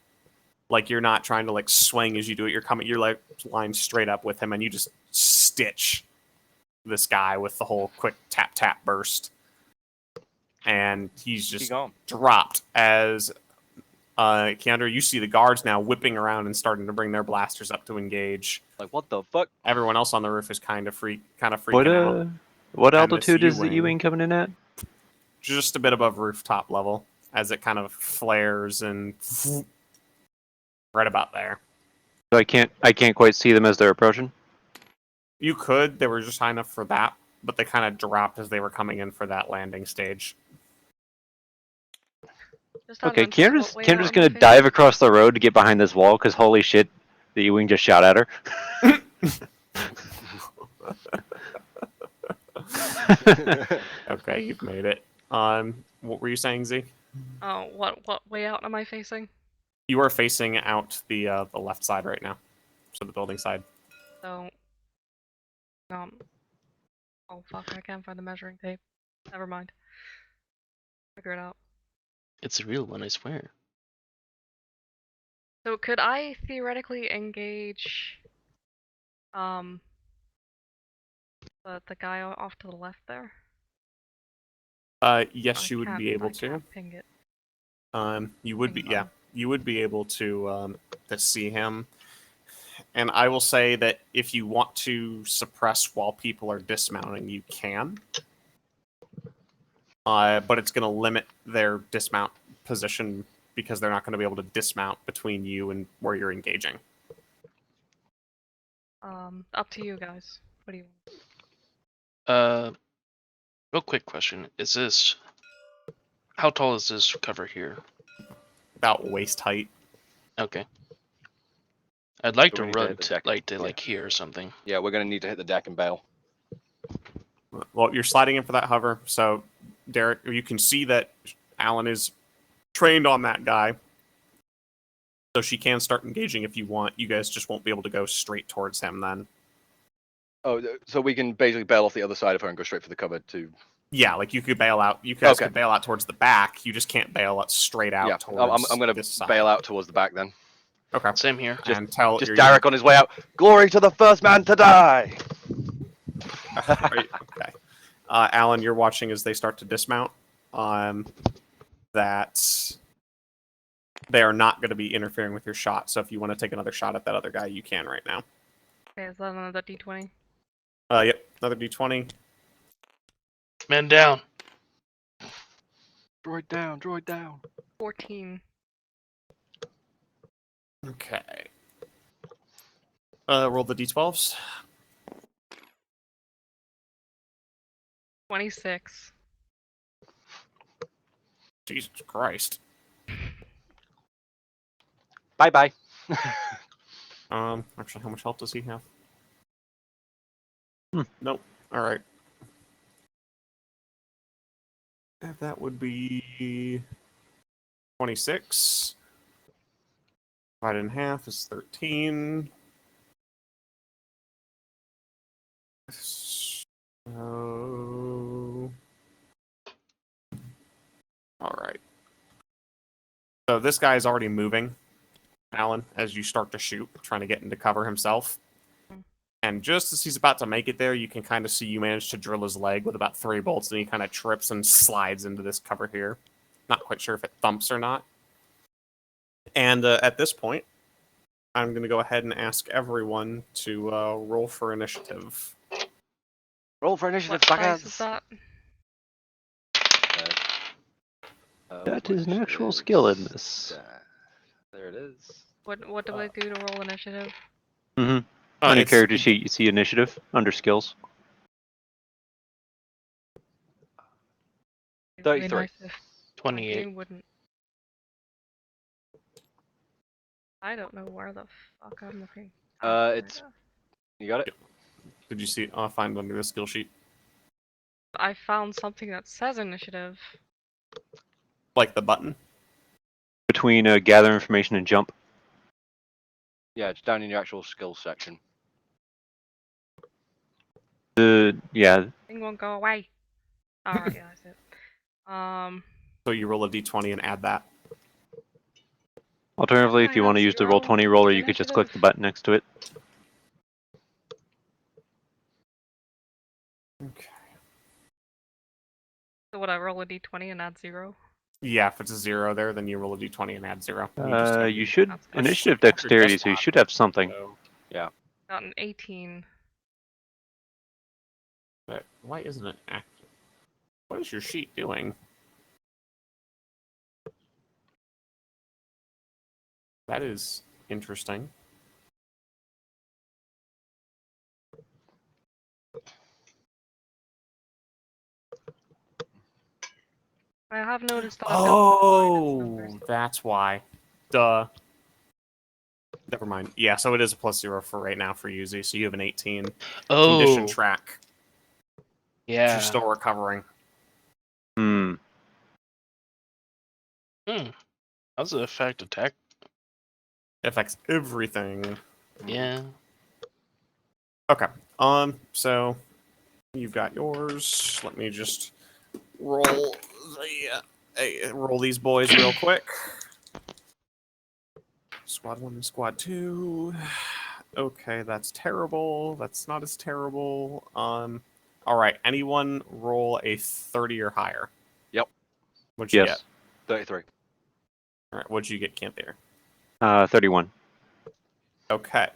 Like you're not trying to like swing as you do it. You're like lined straight up with him, and you just stitch this guy with the whole quick tap tap burst, and he's just dropped as. Kiendra, you see the guards now whipping around and starting to bring their blasters up to engage. Like, what the fuck? Everyone else on the roof is kind of freaking out. What And this altitude is the U-wing. U-wing coming in at? Just a bit above rooftop level as it kind of flares and right about there. So I can't quite see them as they're approaching. You could. They were just high enough for that, but they kind of dropped as they were coming in for that landing stage. Okay, Kiendra's gonna dive across the road to get behind this wall because holy shit, the U-wing just shot at her. Okay, you've made it. What were you saying, Z? Oh, what way out am I facing? You are facing out the left side right now, so the building side. So, oh fuck, I can't find the measuring tape. Never mind. Figure it out. It's a real one, I swear. So could I theoretically engage the guy off to the left there? Yes, I you would can't, be able I to. can't ping it. You would be, Ping yeah, button. you would be able to see him. And I will say that if you want to suppress while people are dismounting, you can. But it's going to limit their dismount position because they're not going to be able to dismount between you and where you're engaging. Up to you guys. What do you want? Real quick question: is this how tall is this cover here? About waist height. Okay. I'd like So to we need to run hit the to, deck. like to Yeah. like here or something. Yeah, we're gonna need to hit the deck and bail. Well, you're sliding in for that hover, so Darik, you can see that Alan is trained on that guy. So she can start engaging if you want. You guys just won't be able to go straight towards him then. Oh, so we can basically bail off the other side of her and go straight for the cover to. Yeah, like you could bail out. You guys Okay. could bail out towards the back. You just can't bail out straight out Yeah, towards I'm gonna this side. bail out towards the back then. Okay. Same here. Just- And tell Just you're Darik on his way out. Glory to the first man to die. okay. Alan, you're watching as they start to dismount. That they are not going to be interfering with your shot. So if you want to take another shot at that other guy, you can right now. Okay, is that another D20? Yep, another d20. Men down. Droid down, droid down. 14. Okay. Roll the d12s. 26. Jesus Christ. Bye bye. Actually, how much health does he have? Nope. All right. That would be 26. Divided in half is 13. So... All right. So this guy is already moving, Alan, as you start to shoot, trying to get into cover himself. And just as he's about to make it there, you can kind of see you manage to drill his leg with about 3 bolts, and he kind of trips and slides into this cover here. Not quite sure if it thumps or not. And at this point, I'm going to go ahead and ask everyone to roll for initiative. Roll for initiative, What dice is suckers. that? That is an actual skill in this. There it is. What do I do to roll initiative? Mm-hmm. On your It's- character sheet, you see initiative under skills. It'd be 33. nice if my 28. game wouldn't. I don't know where the fuck I'm looking. There we It's- go. You got it? Did you see? I'll find under the skill sheet. I found something that says initiative. Like the button? Between gather information and jump. Yeah, it's down in your actual skills section. Yeah, Thing won't go away. Alright, yeah, I see it. So you roll a d20 and add that. alternatively, if you want to use the Roll20 roller, you could just click the button next to it. Okay. So would I roll a d20 and add 0? Yeah, if it's a 0 there, then you roll a d20 and add 0. You should That's good. initiative Your dexterity, so you desktop. should have something. So, Got an 18. but why isn't it active? What is your sheet doing? That is interesting. I have noticed that I've got minus numbers. Oh, that's why. Duh. Never mind. Yeah, so it is a +0 for right now for Yuzi, so you have an 18. Condition Oh, track. yeah. You're still recovering. Hmm. How's the effect attack? Affects everything. Yeah. Okay. So you've got yours. Let me just roll roll these boys real quick. Squad 1 and Squad 2. Okay, that's terrible. That's not as terrible. Alright, anyone roll a 30 or higher? Yep. What'd you Yes. 33. get? Alright, what'd you get, Kanthier? 31. Okay.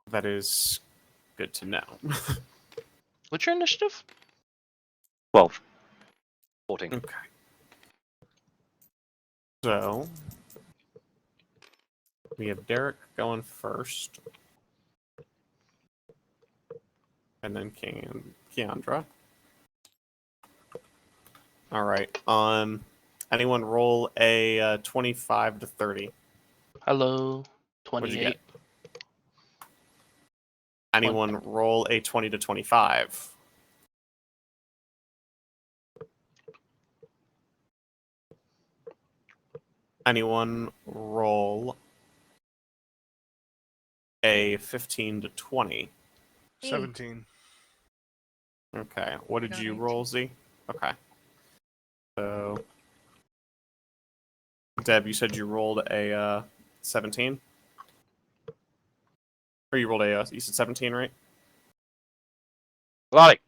That is good to know. What's your initiative? 12. 14. Okay. So, we have Darik going first. And then Kiendra. Alright, anyone roll a 25 to 30? Hello. What'd you 28. get? Anyone roll a 20 to 25? Anyone roll a 15 to 20? 17. Okay. What did got you 18. roll, Z? Okay. So, Deb, you said you rolled a 17? Or you rolled you said 17, right? Belotti.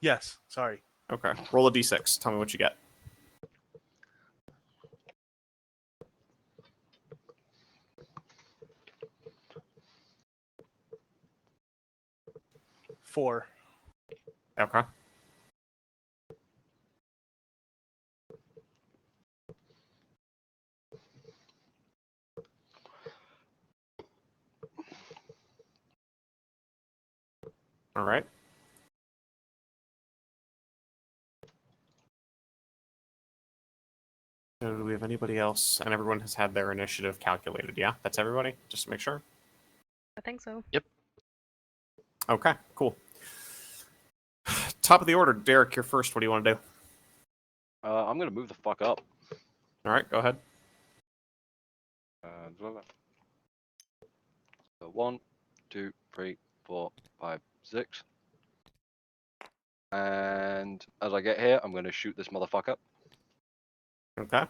Yes, sorry. Okay. Roll a d6. Tell me what you get. 4. Okay. All right. So do we have anybody else? And everyone has had their initiative calculated, yeah? That's everybody? Just to make sure? I think so. Okay, cool. Top of the order, Darik, you're first. What do you want to do? I'm going to move the fuck up. All right, go ahead. So 1, 2, 3, 4, 5, 6. And as I get here, I'm going to shoot this motherfucker. Okay.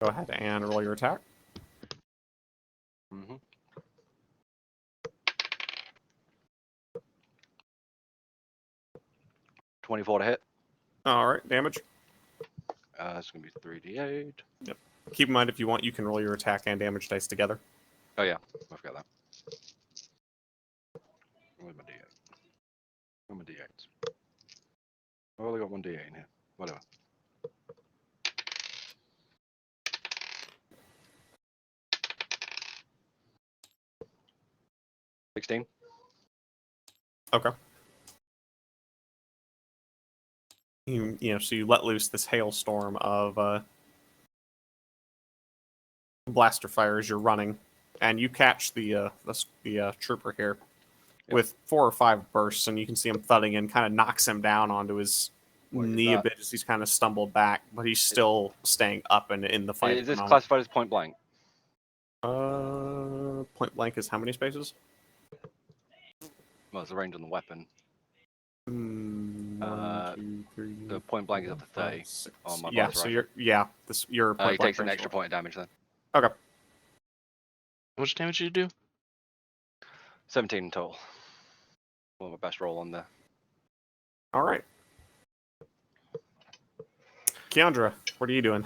Go ahead and roll your attack. Mm-hmm. $24 to hit. All right, damage. It's going to be 3d8. Keep in mind, if you want, you can roll your attack and damage dice together. Oh, yeah. I forgot that. Where's my d8? Where's my d8s? I've only got one d8 in here. Whatever. $16. Okay. So you let loose this hailstorm of blaster fire as you're running, and you catch the trooper here with 4 or 5 bursts, and you can see him thudding and kind of knocks him down onto his knee a bit as he's kind of stumbled back, but he's still staying up and in the fight. Is this classified as point blank? Point blank is how many spaces? Well, it's the range on the weapon. 1, 2, 3. The point blank is up to 30 6. on my Yeah, blaster so rifle. you're point He blank takes an range. extra point of damage then. Okay. How much damage did you do? 17 in total. Well, my best roll on there. All right. Kiendra, what are you doing?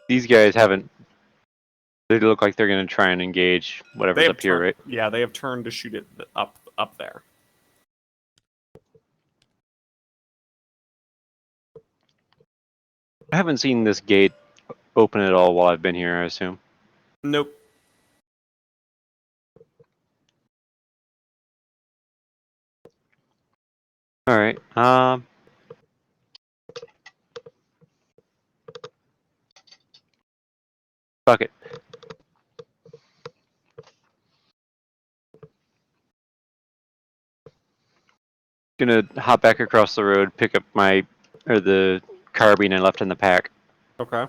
These guys haven't. They look like they're going to try and engage whatever's up here, right? Yeah, they have turned to shoot it up there. I haven't seen this gate open at all while I've been here, I assume. Nope. All right. Fuck it. Gonna hop back across the road, pick up the carbine I left in the pack. Okay.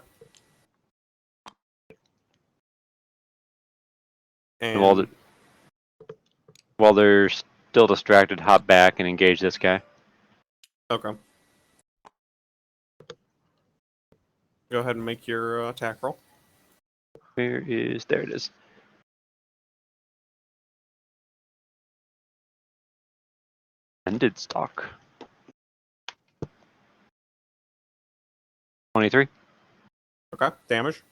And While they're still distracted, hop back and engage this guy. Okay. Go ahead and make your attack roll. There it is. Ended stock. 23. Okay, damage.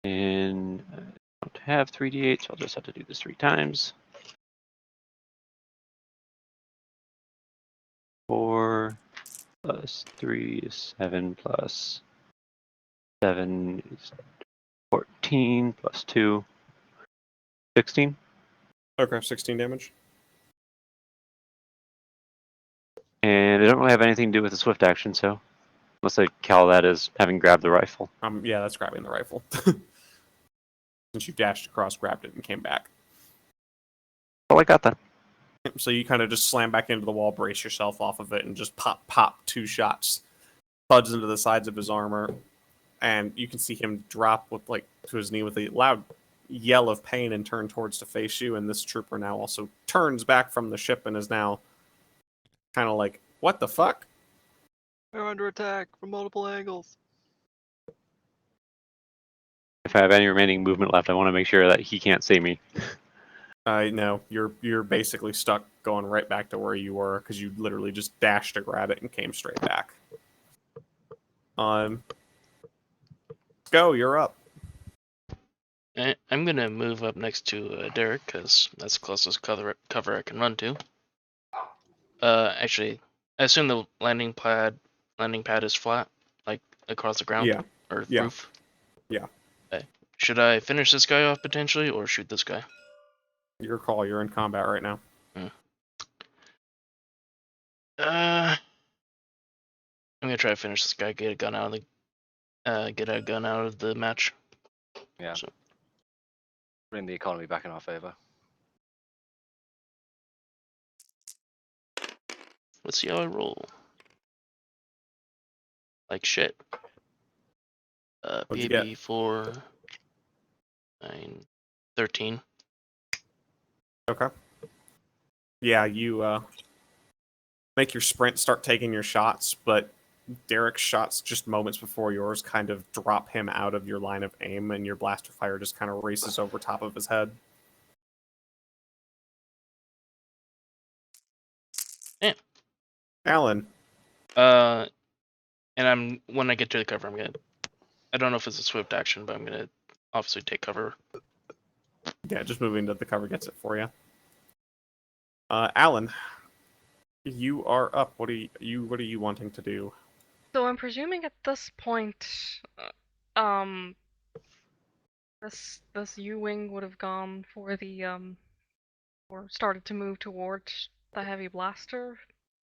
And I don't have 3d8, so I'll just have to do this 3 times. 4 plus 3 is 7 plus 7 is 14 plus 2. 16. Okay, 16 damage. And I don't really have anything to do with the swift action, so unless I call that as having grabbed the rifle. Yeah, that's grabbing the rifle. Since you dashed across, grabbed it, and came back. Oh, I got that. So you kind of just slam back into the wall, brace yourself off of it, and just pop 2 shots. Thuds into the sides of his armor, and you can see him drop to his knee with a loud yell of pain and turn towards to face you. And this trooper now also turns back from the ship and is now kind of like, "What the fuck?" We're under attack from multiple angles. If I have any remaining movement left, I want to make sure that he can't see me. No, you're basically stuck going right back to where you were because you literally just dashed to grab it and came straight back. Go, you're up. I'm gonna move up next to Darik because that's the closest cover I can run to. Actually, I assume the landing pad is flat, like across the ground. Yeah. Or Yeah. roof. Yeah. Okay. Should I finish this guy off potentially, or shoot this guy? Your call. You're in combat right now. I'm gonna try to finish this guy. Get a gun out of the match. Yeah. So. Bring the economy back in our favor. Let's see how I roll. Like shit. What'd you PAB get? 4, 9, 13. Okay. Yeah, you make your sprint, start taking your shots, but Darik's shots just moments before yours kind of drop him out of your line of aim, and your blaster fire just kind of races over top of his head. Yeah. Alan. And when I get to the cover, I don't know if it's a swift action, but I'm gonna obviously take cover. Yeah, just moving to the cover gets it for you. Alan, you are up. What are you wanting to do? So I'm presuming at this point, this U-wing would have gone for the or started to move towards the heavy blaster.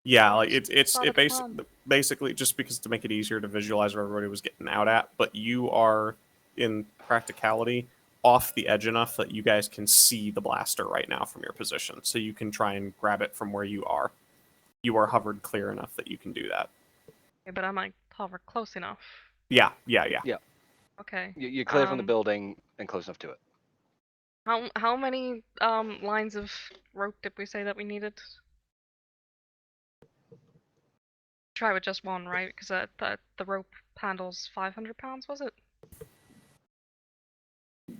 Yeah, like it's Not a basically just because to make it easier to visualize where everybody was getting out at, but you are in practicality off the edge enough that you guys can see the blaster right now from your position, so you can try and grab it from where you are. You are hovered clear enough that you can do that. Okay, but I might hover close enough. Yeah. Okay. You're clear from the building and close enough to it. How many lines of rope did we say that we needed? Try with just one, right? Because the rope handles 500 pounds, was it?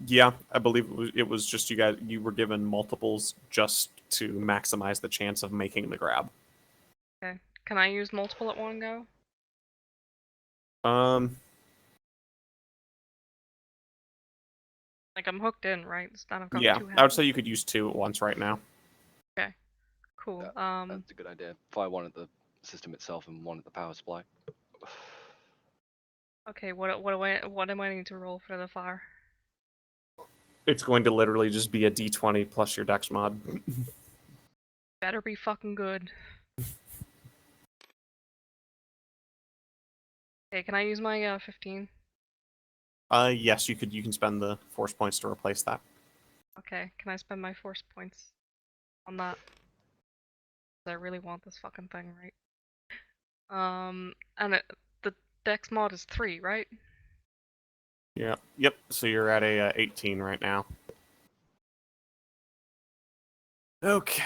Yeah, I believe it was just you guys. You were given multiples just to maximize the chance of making the grab. Okay. Can I use multiple at one go? Like I'm hooked in, right? I've got Yeah, two I would say you could use 2 at once right now. Okay. Cool. That's a good idea. Fire one at the system itself and one at the power supply. Okay. What am I need to roll for the fire? It's going to literally just be a D20 plus your Dex mod. Better be fucking good. Okay. Can I use my 15? Yes, you can spend the force points to replace that. Okay. Can I spend my force points on that? I really want this fucking thing, right? And the Dex mod is 3, right? Yeah. Yep. So you're at a 18 right now. Okay.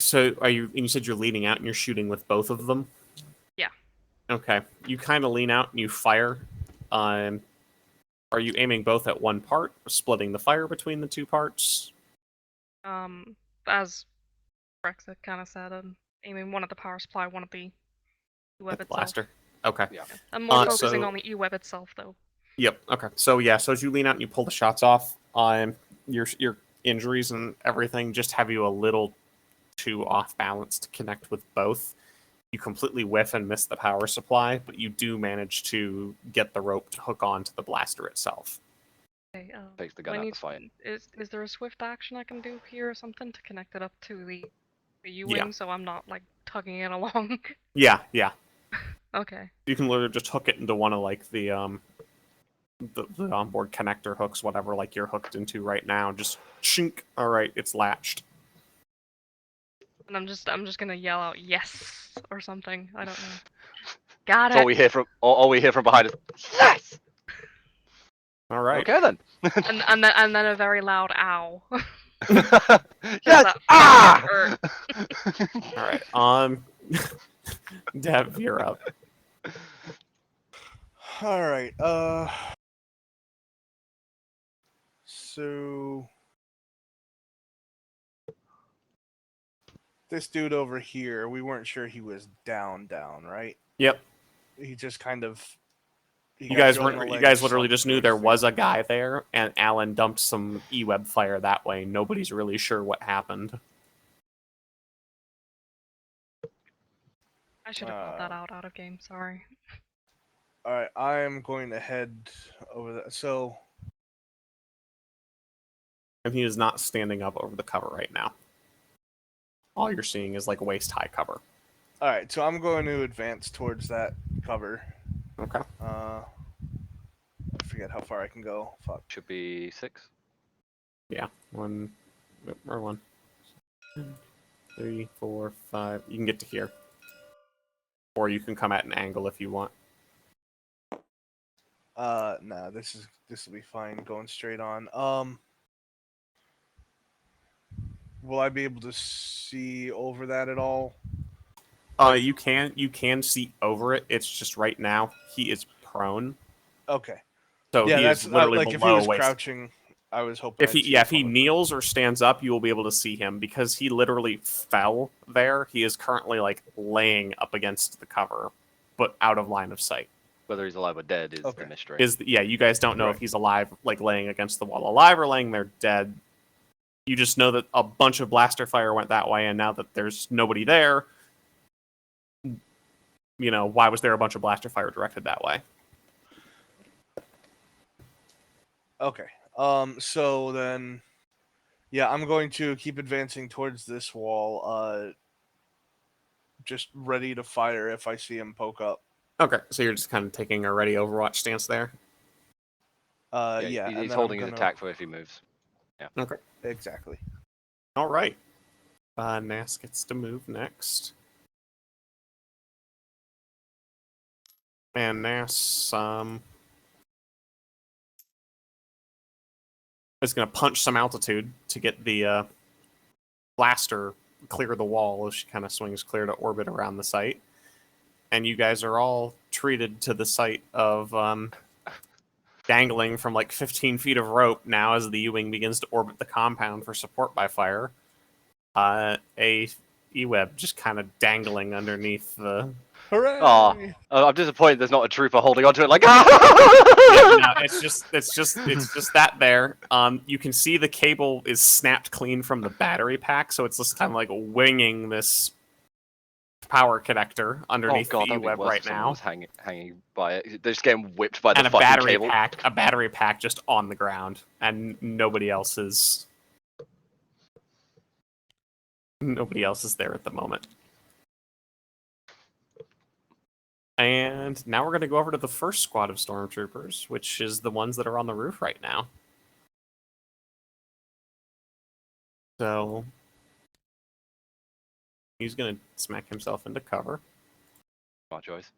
So are you? And you said you're leaning out and you're shooting with both of them. Yeah. Okay. You kind of lean out and you fire. Are you aiming both at one part, or splitting the fire between the two parts? As Brexit kind of said, aiming one at the power supply, one at the E-web At the itself. blaster. Okay. Yeah. I'm more So- focusing on the E-web itself, though. Yep. Okay. So yeah. So as you lean out and you pull the shots off, your injuries and everything just have you a little too off balance to connect with both. You completely whiff and miss the power supply, but you do manage to get the rope to hook onto the blaster itself. Okay, Takes the do I gun out need the fight. Is there a swift action I can do here or something to connect it up to the U-wing Yeah. so I'm not like tugging it along? Yeah. Yeah. Okay. You can literally just hook it into one of like the onboard connector hooks, whatever like you're hooked into right now. Just shink. All right, it's latched. And I'm just gonna yell out yes or something. I don't know. Got That's all it. we hear from all we hear from behind is yes. All right. Okay then. And then a very loud ow. Yes. Ah. All right. Dev, you're up. All right. So this dude over here, we weren't sure he was down, right? Yep. He just kind of. You guys literally just knew there was a guy there, and Alan dumped some E-web fire that way. Nobody's really sure what happened. I should have called that out of game. Sorry. All right, I am going to head over there. So And he is not standing up over the cover right now. All you're seeing is like waist-high cover. all right, so I'm going to advance towards that cover. Okay. I forget how far I can go. Fuck. Should be 6. Yeah. 1, or 1, 3, 4, 5. You can get to here. Or you can come at an angle if you want. Nah, this will be fine going straight on. Will I be able to see over that at all? You can see over it. It's just right now he is prone. Okay. So Yeah, he that's is literally like if he below was waist. crouching, I was hoping. If he kneels or stands up, you will be able to see him because he literally fell there. He is currently like laying up against the cover, but out of line of sight. Whether he's alive or dead is Okay. the mystery. You guys don't know if Right. he's alive, like laying against the wall alive, or laying there dead. You just know that a bunch of blaster fire went that way, and now that there's nobody there, you know, why was there a bunch of blaster fire directed that way? Okay. So then, yeah, I'm going to keep advancing towards this wall. Just ready to fire if I see him poke up. Okay, so you're just kind of taking a ready Overwatch stance there. Yeah. and he's then holding I'm his gonna... attack for if he moves. Okay. Exactly. All right. Nas gets to move next. And Nas is going to punch some altitude to get the blaster clear the wall as she kind of swings clear to orbit around the site. And you guys are all treated to the sight of dangling from like 15 feet of rope now as the U-wing begins to orbit the compound for support by fire. A E-web just kind of dangling underneath the... Hooray! Aw. I'm disappointed there's not a trooper holding onto it like Yeah, ah! no, it's just that there. You can see the cable is snapped clean from the battery pack, so it's just kind of like winging this power connector Oh underneath god, the that'd be E-web worse right if someone now. was hanging by it. They're just getting whipped by the And a fucking cable. battery pack just on the ground, and nobody else is there at the moment. And now we're going to go over to the first squad of stormtroopers, which is the ones that are on the roof right now. So he's going to smack himself into cover. Smart choice.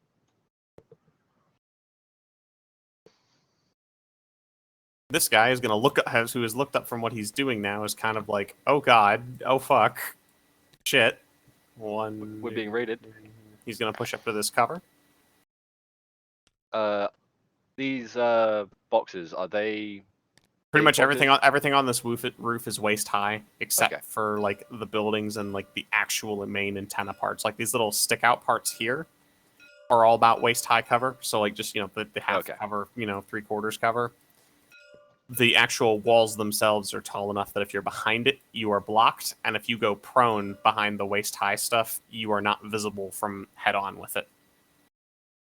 This guy is going to look up, who has looked up from what he's doing now, is kind of like, oh god, oh fuck, shit. We're being raided. He's going to push up to this cover. These boxes, are they Pretty big much boxes? everything on this roof is waist high, except Okay. for like the buildings and like the actual main antenna parts. Like these little stick out parts here are all about waist high cover. So like just the half Okay. cover, 3/4 cover. The actual walls themselves are tall enough that if you're behind it, you are blocked, and if you go prone behind the waist high stuff, you are not visible from head on with it.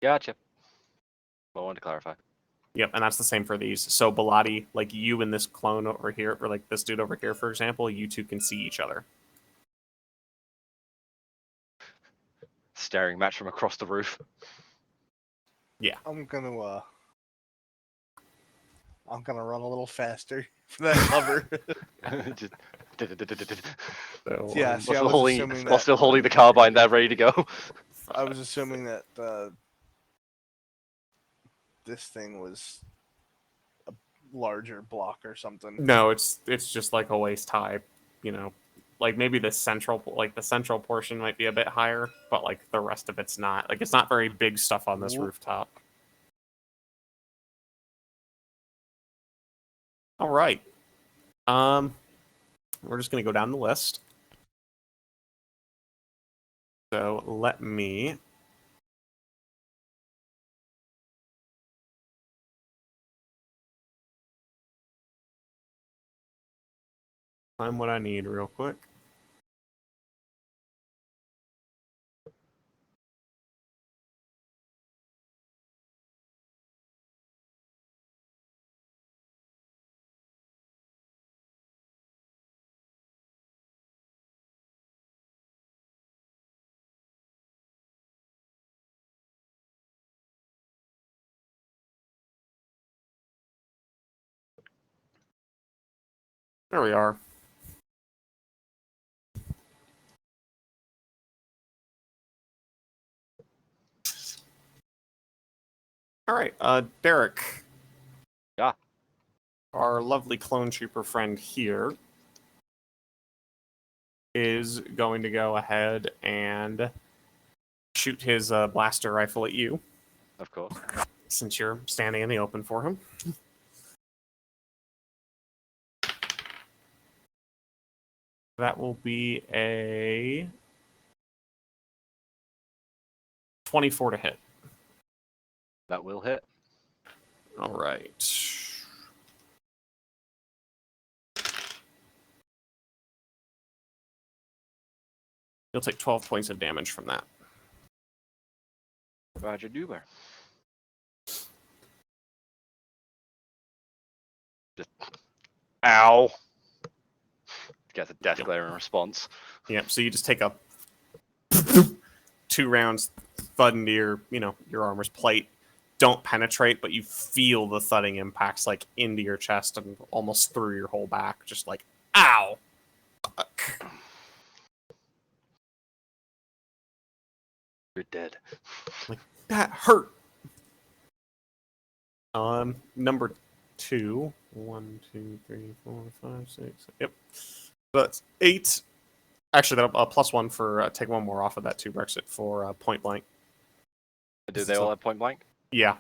Gotcha. I wanted to clarify. Yep, and that's the same for these. So Belotti, like you and this clone over here, or like this dude over here, for example, you two can see each other. Staring match from across the roof. I'm gonna run a little faster for that cover. Just So, Yeah, see, I was while assuming while that still holding the carbine there, ready to go. I was assuming that this thing was a larger block or something. no, it's just like a waist high, like maybe the central portion might be a bit higher, but like the rest of it's not. Like it's not very big stuff on this Whoop. rooftop. All right. We're just gonna go down the list. So let me find what I need real quick. There we are. All right, Darik. Yeah. Our lovely clone trooper friend here is going to go ahead and shoot his blaster rifle at you, Of course. since you're standing in the open for him. That will be a 24 to hit. That will hit. All right. You'll take 12 points of damage from that. Roger Duber. Just ow. Gets a death glare in response. Yep, so you just take a 2 rounds thud into your armor's plate. Don't penetrate, but you feel the thudding impacts like into your chest and almost through your whole back. Just like, ow! Fuck. You're dead. That hurt! Number 2. 1, 2, 3, 4, 5, 6. Yep. That's 8. Actually, that'll +1 for take one more off of that 2 Brexit for point blank. Do they all have point blank? Yeah.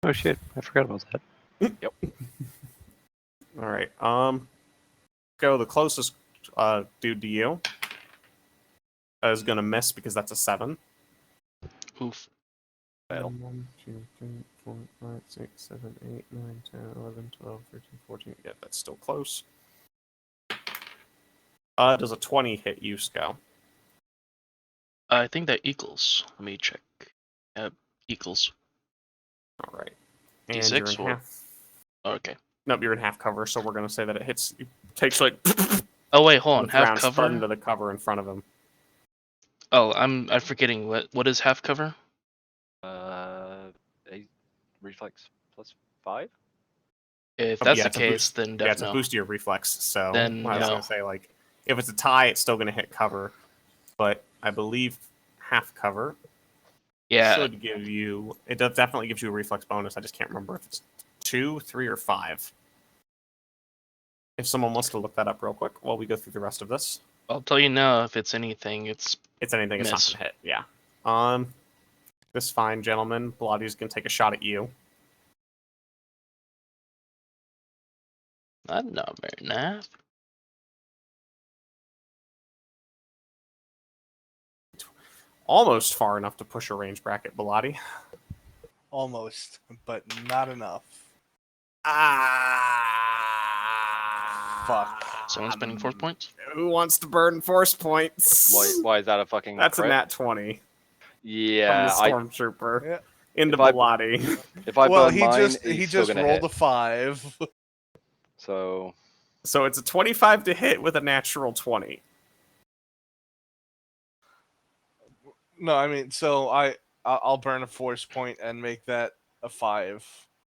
Oh shit, I forgot about that. Yep. All right. Go the closest dude to you is gonna miss because that's a 7. Oof. Fail. 1, 2, 3, 4, 5, 6, 7, 8, 9, 10, 11, 12, 13, 14. Yeah, that's still close. Does a 20 hit you, Scow? I think that equals. Let me check. Equals. All right. And D6 you're in or- half. Okay. Nope, you're in half cover, so we're gonna say that it hits. It takes like Oh wait, hold on. with Half rounds thud cover. into the cover in front of him. Oh, I'm forgetting what is half cover. A reflex +5. If that's yeah, the it's a case, boost. then Yeah, it's definitely a boost to your reflex. So Then I was no. gonna say like, if it's a tie, it's still gonna hit cover, but I believe half cover. Yeah. should give you. It does definitely gives you a reflex bonus. I just can't remember if it's 2, 3, or 5. If someone wants to look that up real quick while we go through the rest of this. I'll tell you now, if it's anything, it's Anything, it's not miss. gonna hit. Yeah. This fine gentleman, Belotti's gonna take a shot at you. That's not very nice. Almost far enough to push a range bracket, Belotti. Almost, but not enough. Fuck. Someone spending force points? Who wants to burn force points? Why is that a fucking That's crit? a nat 20 from Yeah, the stormtrooper Yeah. into If I- Belotti. if I Well, burn he mine, just he's he still just gonna rolled hit. a 5. So So it's a 25 to hit with a natural 20. No, I mean, so I'll burn a force point and make that a 5.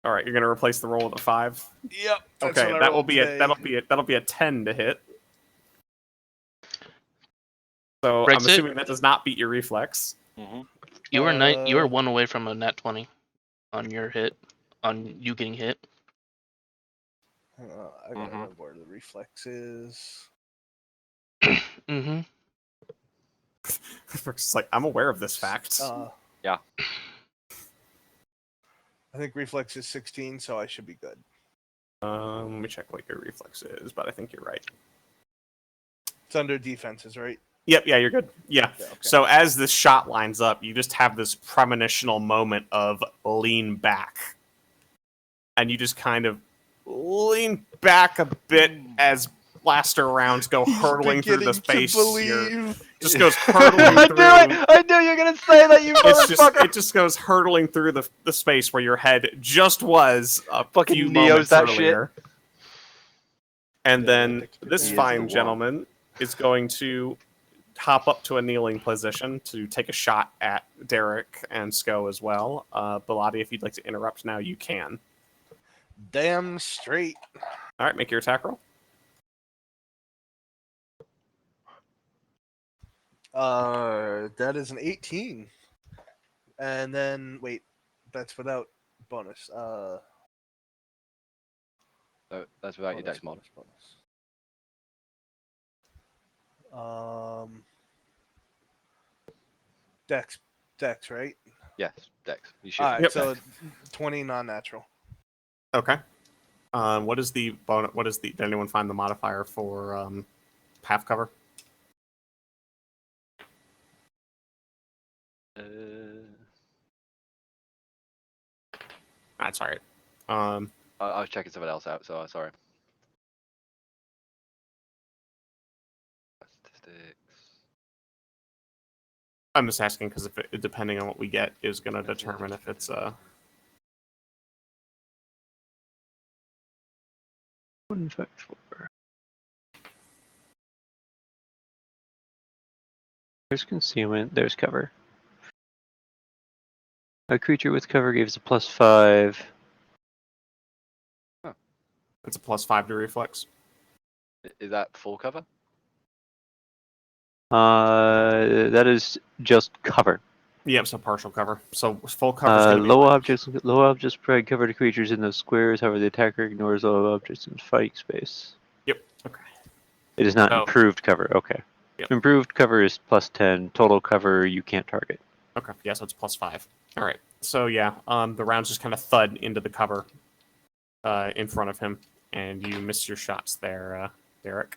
All right, you're gonna replace the roll with a 5. Yep. That's Okay, what I that will rolled be today. that'll be a 10 to hit. So I'm Brexit? assuming that does not beat your reflex. You were you were Uh, 1 away from a nat 20 on your hit, on you getting hit. I gotta remember where the reflex is. Mm-hmm. It's like, I'm aware of this fact. Yeah. I think reflex is 16, so I should be good. Let me check what your reflex is, but I think you're right. It's under defenses, right? Yep, yeah, you're good. Yeah. Yeah, okay. So as this shot lines up, you just have this premonitional moment of lean back. And you just kind of lean back a bit as blaster rounds go hurtling through the space. Just goes hurtling through. I knew you were gonna say that, you It just goes hurtling through the space where your head just was a Fucking few Neo's moments that shit. earlier. And then this He is fine the one. gentleman is going to hop up to a kneeling position to take a shot at Darik and Sko as well. Belotti, if you'd like to interrupt now, you can. Damn straight. All right, make your attack roll. That is an 18. And then wait, that's without bonus. that's without your dex mod. Dex, right? Yes, dex. You should. All right, Yep. so 20 non-natural. Okay. What is the bonus? Did anyone find the modifier for half cover? That's all right. I was checking something else out, so sorry. Statistics. I'm just asking because depending on what we get is going to determine if it's There's concealment. There's cover. A creature with cover gives a +5. It's a +5 to reflex. Is that full cover? That is just cover. Yep, so partial cover. So full cover is going to be Low objects provide cover to creatures in those squares. However, the attacker ignores low objects in fighting space. Yep. Okay. It is not Oh. improved cover. Okay. Yep. Improved cover is +10. Total cover you can't target. Okay. Yeah, so it's +5. All right. So yeah, the rounds just kind of thud into the cover in front of him, and you miss your shots there, Darik.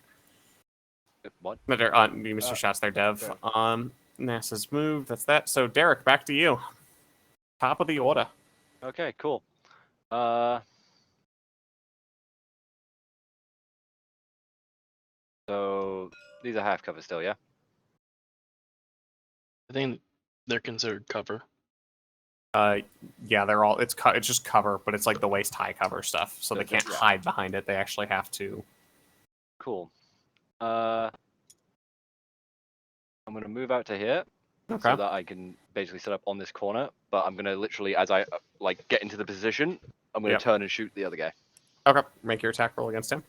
What? No, you missed your shots there, Dev. okay. NASA's move. That's that. So Darik, back to you. Top of the order. Okay, cool. So these are half cover still, yeah? I think they're considered cover. Yeah, they're all. It's just cover, but it's like the waist high cover stuff, so they Yeah, can't yeah. hide behind it. They actually have to. Cool. I'm gonna move out to here Okay. so that I can basically set up on this corner. But I'm gonna literally, as I like get into the position, I'm gonna Yep. turn and shoot the other guy. Okay. Make your attack roll against him.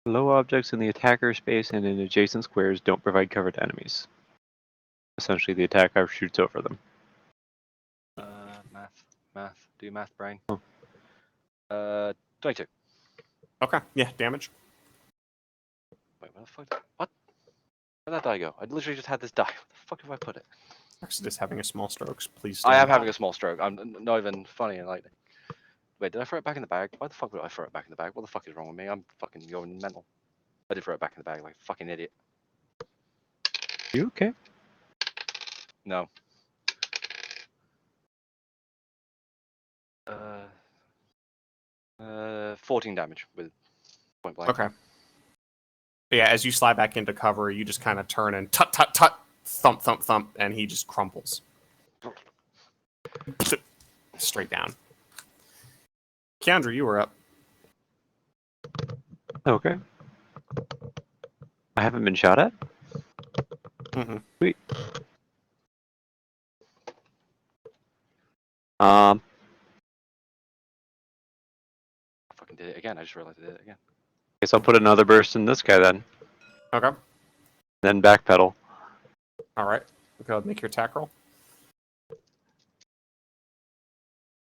Low objects in the attacker space and in adjacent squares don't provide cover to enemies. Essentially, the attacker shoots over them. Math. Do your math, brain. Oh. 22. Okay, yeah, damage. Wait, where the fuck? What? Where'd that die go? I literally just had this die. Where the fuck have I put it? Exodus having a small stroke. Please. I am stand by. having a small stroke. I'm not even funny and like. Wait, did I throw it back in the bag? Why the fuck would I throw it back in the bag? What the fuck is wrong with me? I'm fucking going mental. I did throw it back in the bag like a fucking idiot. You okay? No. 14 damage with point blank. Okay. Yeah, as you slide back into cover, you just kind of turn and tut tut tut, thump thump thump, and he just crumples straight down. Kiendra, you were up. Okay. I haven't been shot at? Mm-hmm. Sweet. I fucking did it again. I just realized I did it again. Guess I'll put another burst in this guy then. Okay. Then backpedal. All right. Go ahead and make your attack roll.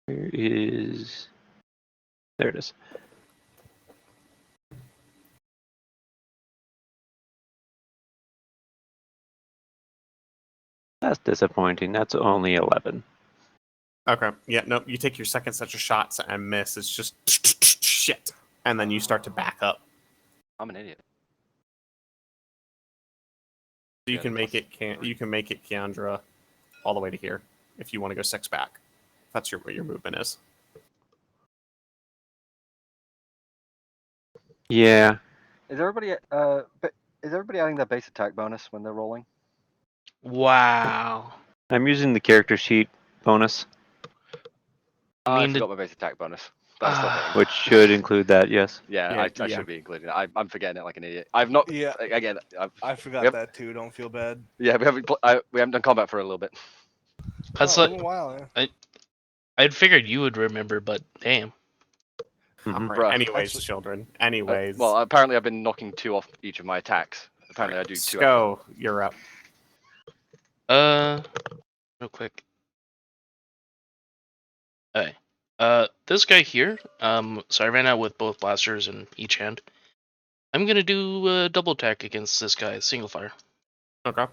Where is... There it is. That's disappointing. That's only 11. Okay. Yeah, no, you take your second set of shots and miss. It's just shit. And then you start to back up. I'm an idiot. So you Yeah, can make plus- it you can make it Kiendra all the way to here if you want to go 6 back. That's what your movement is. Yeah. Is everybody adding their base attack bonus when they're rolling? Wow. I'm using the character sheet bonus, I I mean, forgot my base attack bonus. But I still hit him. which should include that, yes. Yeah, Yeah, I yeah. should be including it. I'm forgetting it like an idiot. I've not. Yeah. Again, I forgot Yep. that too. Don't feel bad. yeah, we haven't done combat for a little bit. That's Oh, like, been a while. Yeah. I'd figured you would remember, but damn. Mhm. All right. Bruh. Anyways, That's- children. Anyways. Well, apparently I've been knocking 2 off each of my attacks. Apparently I do 2. Go. You're up. Real quick. Okay. This guy here. So I ran out with both blasters in each hand. I'm gonna do a double attack against this guy, single fire. Okay.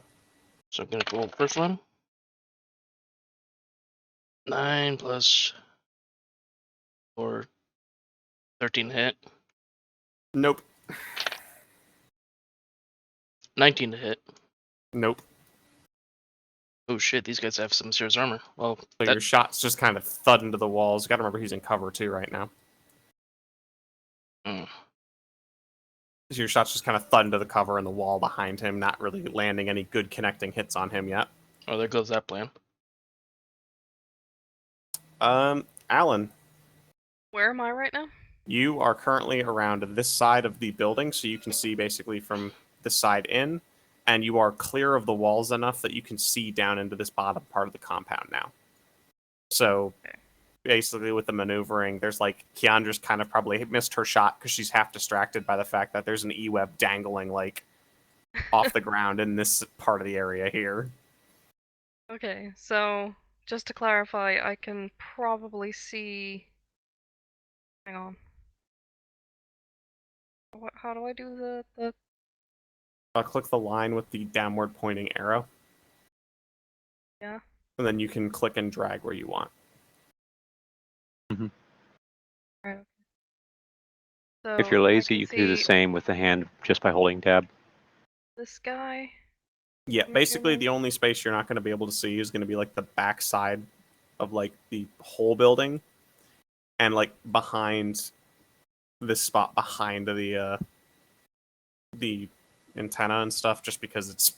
So I'm gonna roll the first one. 9 plus 4, 13 to hit. Nope. 19 to hit. Nope. Oh shit, these guys have some serious armor. Well, So that, your shots just kind of thud into the walls. You gotta remember he's in cover too right now. mm, So your shots just kind of thud into the cover and the wall behind him, not really landing any good connecting hits on him yet. oh, there goes that plan. Alan, Where am I right now? you are currently around this side of the building, so you can see basically from this side in, and you are clear of the walls enough that you can see down into this bottom part of the compound now. So basically with the maneuvering, there's like Kiendra's kind of probably missed her shot because she's half distracted by the fact that there's an E-web dangling like off the ground in this part of the area here. Okay, so just to clarify, I can probably see. Hang on. How do I do the? I'll click the line with the downward pointing arrow. Yeah. And then you can click and drag where you want. Right. So If you're I lazy, you can do the see same with the hand just by holding tab. this guy. Yeah, Okay. basically the only space you're not going to be able to see is going to be like the back side of like the whole building, and like behind this spot behind the antenna and stuff, just because it's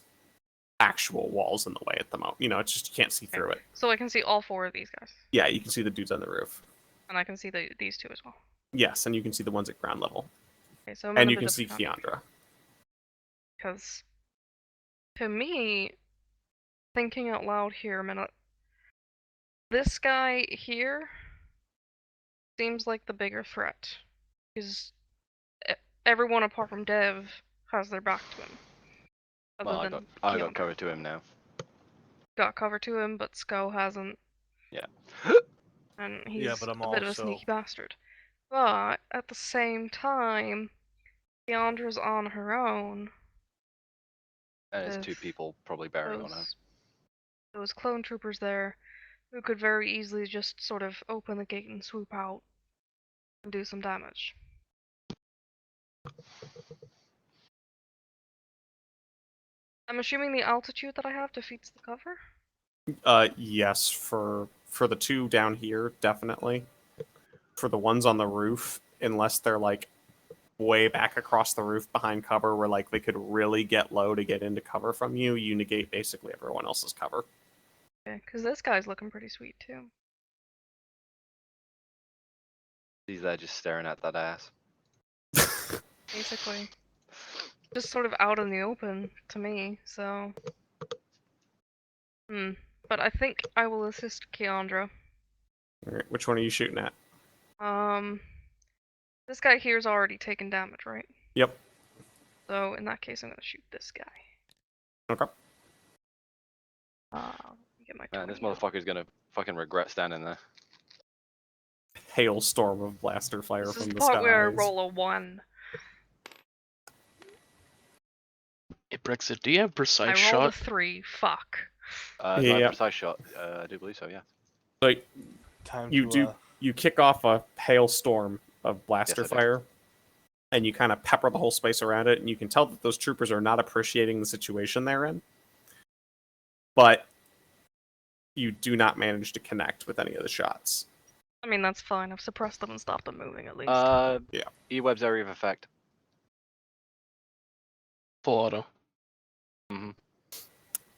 actual walls in the way at the moment. You know, it's just you can't see through it. So I can see all 4 of these guys, Yeah, you can see the dudes on the roof. and I can see these 2 as well. Yes, and you can see the ones at ground level, Okay, so and you can see Kiendra. Because to me, thinking out loud here a minute, this guy here seems like the bigger threat. Because everyone apart from Dev has their back to him. Other Well, than I got Kiendra. cover to him now. Got cover to him, but Sko hasn't. Yeah. And he's Yeah, but I'm a bit of a also- sneaky bastard. But at the same time, Kiendra's on her own. And there's 2 with people probably bearing on her. those clone troopers there, who could very easily just sort of open the gate and swoop out and do some damage. I'm assuming the altitude that I have defeats the cover? Yes, for the 2 down here, definitely. For the ones on the roof, unless they're like way back across the roof behind cover where like they could really get low to get into cover from you, you negate basically everyone else's cover. Okay, because this guy's looking pretty sweet too. He's there just staring at that ass. Basically. Just sort of out in the open to me, so. But I think I will assist Kiendra. Alright, which one are you shooting at? This guy here's already taken damage, right? Yep. So in that case, I'm gonna shoot this guy. Okay. Get my Man, this 20 out. motherfucker's gonna fucking regret standing there. Hailstorm of blaster fire This from is the the part where I skies. roll a 1. Hey, Brexit, do you have I precise rolled a shot? 3. Fuck. Do I have Yeah. a precise shot? I do believe so, yeah. Like Time you to, you kick off a hailstorm of blaster Yes, I do. fire, and you kind of pepper the whole space around it, and you can tell that those troopers are not appreciating the situation they're in. But you do not manage to connect with any of the shots. I mean, that's fine. I've suppressed them and stopped them moving at least. Yeah. E-Web's area of effect. Full auto.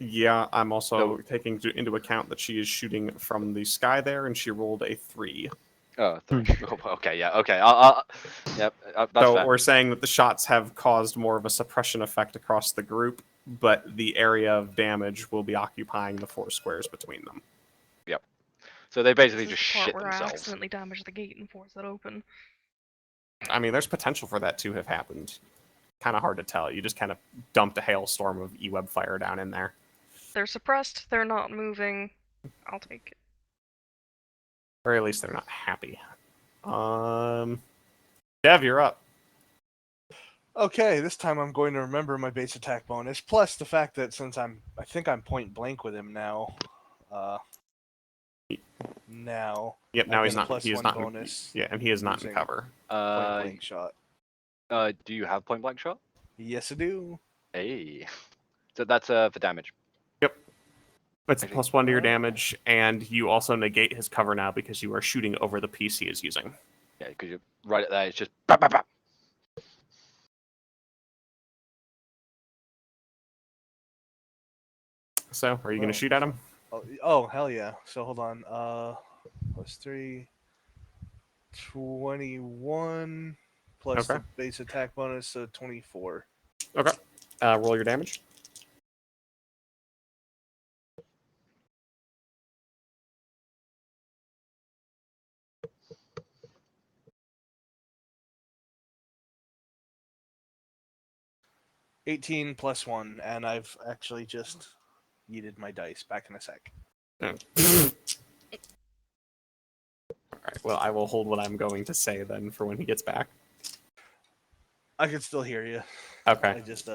Yeah, I'm also So- taking into account that she is shooting from the sky there, and she rolled a 3. Oh, 3. Okay, yeah, okay. Yep, that's So fair. we're saying that the shots have caused more of a suppression effect across the group, but the area of damage will be occupying the 4 squares between them. So they basically This is just the part shit where I themselves. accidentally damaged the gate and forced it open. I mean, there's potential for that to have happened. Kind of hard to tell. You just kind of dumped a hailstorm of E-Web fire down in there. They're suppressed, they're not moving. I'll take it. Or at least they're not happy. Dev, you're up. Okay, this time I'm going to remember my base attack bonus, plus the fact that since I think I'm point blank with him now. Now. Yep, I now get he's a not. plus He is 1 not. bonus. Yeah, and he is not in using cover. Point blank shot. Do you have point blank shot? Yes, I do. Hey. So that's for damage. Yep. It's a Actually, +1 to your damage, and you also negate his cover now because you are shooting over the piece he is using. Yeah, because you're right at there. It's just bap, bap, bap. So, are you going Oh. to shoot at him? Oh, hell yeah. So hold on. Plus 3. 21 plus Okay. the base attack bonus, so 24. Okay. Roll your damage. +18 +1, and I've actually just yeeted my dice back in a sec. Alright, well, I will hold what I'm going to say then for when he gets back. I can still hear you. Okay. I just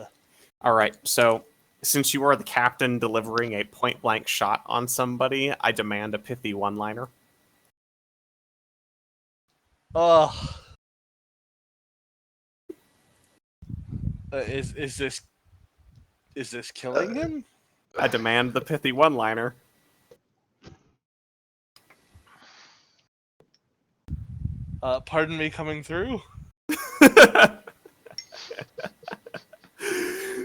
Alright, so since you are the captain delivering a point-blank shot on somebody, I demand a pithy one-liner. Oh. Is this killing him? I demand the pithy one-liner. Pardon me coming through?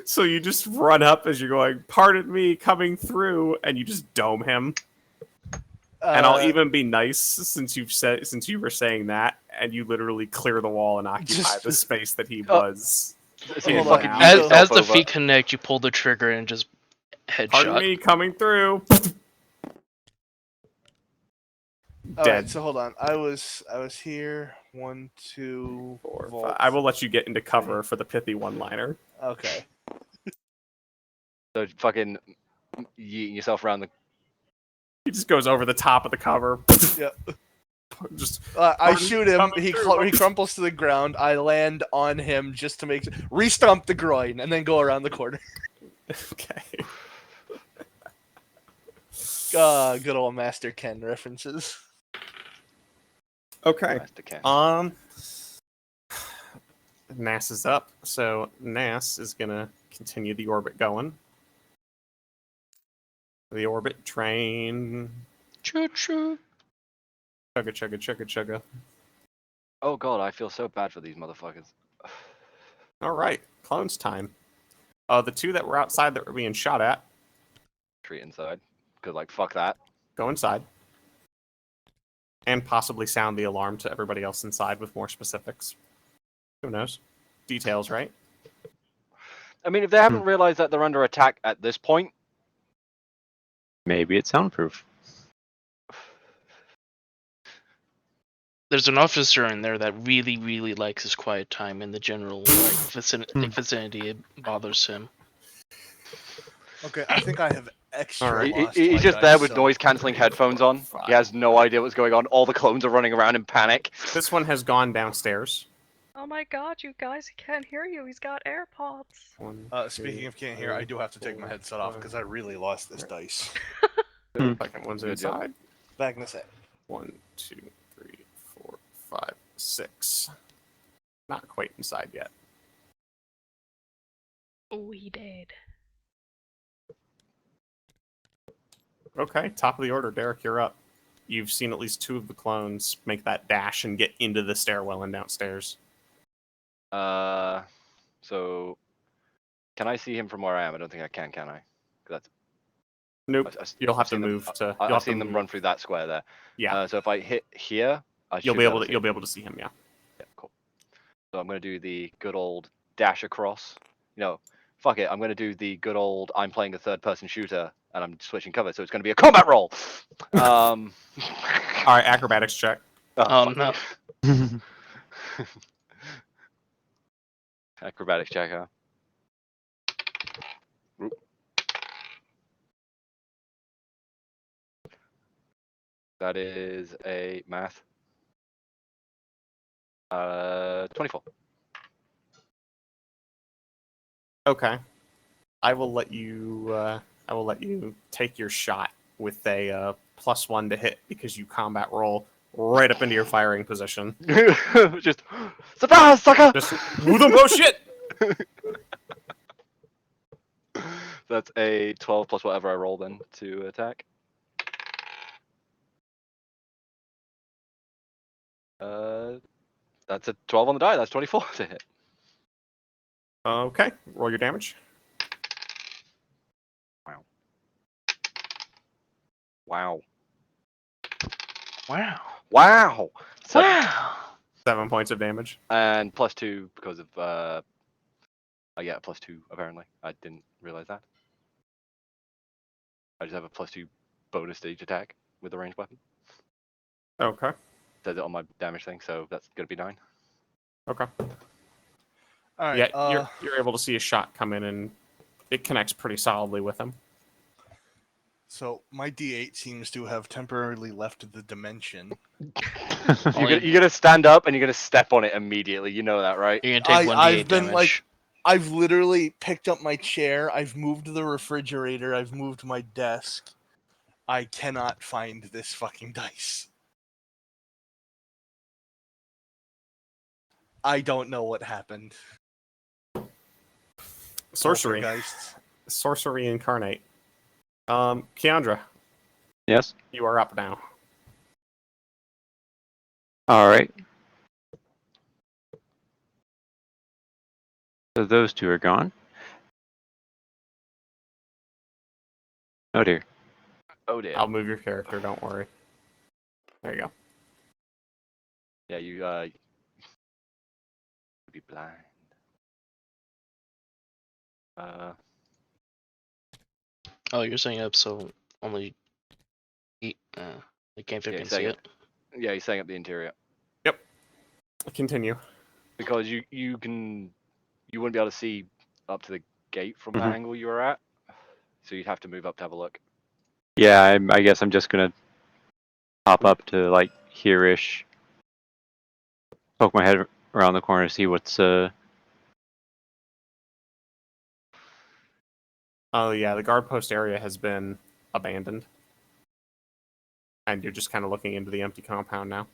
So you just run up as you're going, pardon me, coming through, and you just dome him. And I'll even be nice since you were saying that, and you literally clear the wall and occupy the space that he was. So you Hold on. fucking As- yeet As yourself the over. feet connect, you pull the trigger and just Pardon headshot. me, coming through. All dead. right, so hold on. I was here. 1, 2, 4, vault. 5. I will let you get into cover for the pithy one-liner. Okay. So fucking yeeting yourself around the. He just goes over the top of the cover. Yep. Just I Carn shoot him. coming He through. he crumples to the ground. I land on him just to make re-stomp the groin and then go around the corner. Okay. Good old Master Ken references. Okay. Master Ken. Nas is up, so Nas is gonna continue the orbit going. The orbit train. Choo choo. Chugga chugga chugga chugga. Oh god, I feel so bad for these motherfuckers. Alright, clones time. The two that were outside that were being shot at, Retreat inside. Cause like fuck that. go inside. And possibly sound the alarm to everybody else inside with more specifics. Who knows? Details, right? I mean, if they haven't realized that they're under attack at this point, Maybe it's soundproof. There's an officer in there that really, really likes his quiet time in the general vicinity. It bothers him. Okay, I think I have extra. Alright. lost he's my just dice, there with so- noise cancelling headphones on. He has no idea what's going on. All the clones are running around in panic. This one has gone downstairs. Oh my god, you guys, he can't hear you. He's got AirPods. One, Speaking two, of can't hear, I do have to take my four, headset off five. because I really lost this dice. Second one's Good job. inside. Back in a sec. 1, 2, 3, 4, 5, 6. Not quite inside yet. Oh, he did. Okay, top of the order, Darik, you're up. You've seen at least 2 of the clones make that dash and get into the stairwell and downstairs. So can I see him from where I am? I don't think I can I? 'Cause Nope. You'll I've have to seen them- move to. I've You'll have seen to them move. run through that square there. Yeah, So if I hit here, I you'll should be able to. see You'll him. be able to see him. Yeah. Yeah, cool. So I'm gonna do the good old dash across. Fuck it. I'm gonna do the good old. I'm playing a third-person shooter and I'm switching cover, so it's gonna be a combat roll. All right, acrobatics check. Oh fuck. no. Acrobatics check, huh? Oop. That is a math. 24. Okay. I will let you. I will let you take your shot with a +1 to hit because you combat roll right up into your firing position. Just surprise, sucker! Just who them? Oh shit! That's a 12 plus whatever I roll then to attack. That's a 12 on the die. That's 24 to hit. Okay, roll your damage. Wow. Wow. Wow. 7. Wow. 7 points of damage. And +2 because of I get a +2 apparently. I didn't realize that. I just have a +2 bonus to each attack with a ranged weapon. Okay. Says it on my damage thing, so that's gonna be 9. Okay. All right. Yeah, you're able to see a shot come in and it connects pretty solidly with him. So my D8 seems to have temporarily left the dimension. You're gonna stand up and you're gonna step on it immediately. You know that, right? You're gonna take 1d8 I've been damage. like, I've literally picked up my chair. I've moved the refrigerator. I've moved my desk. I cannot find this fucking dice. I don't know what happened. Sorcery. Poltergeists. Sorcery incarnate. Kiendra, Yes. you are up now. All right. So those 2 are gone. Oh dear. Oh dear. I'll move your character, don't worry. There you go. Yeah, you be blind. Oh, you're setting up so only they can't 15 see second. it. Yeah, he's setting up the interior. Yep. Continue. Because you wouldn't be able to see up to the gate from the Mhm. angle you were at, so you'd have to move up to have a look. Yeah, I guess I'm just gonna pop up to like here-ish, poke my head around the corner to see what's Oh yeah, the guard post area has been abandoned, and you're just kind of looking into the empty compound now.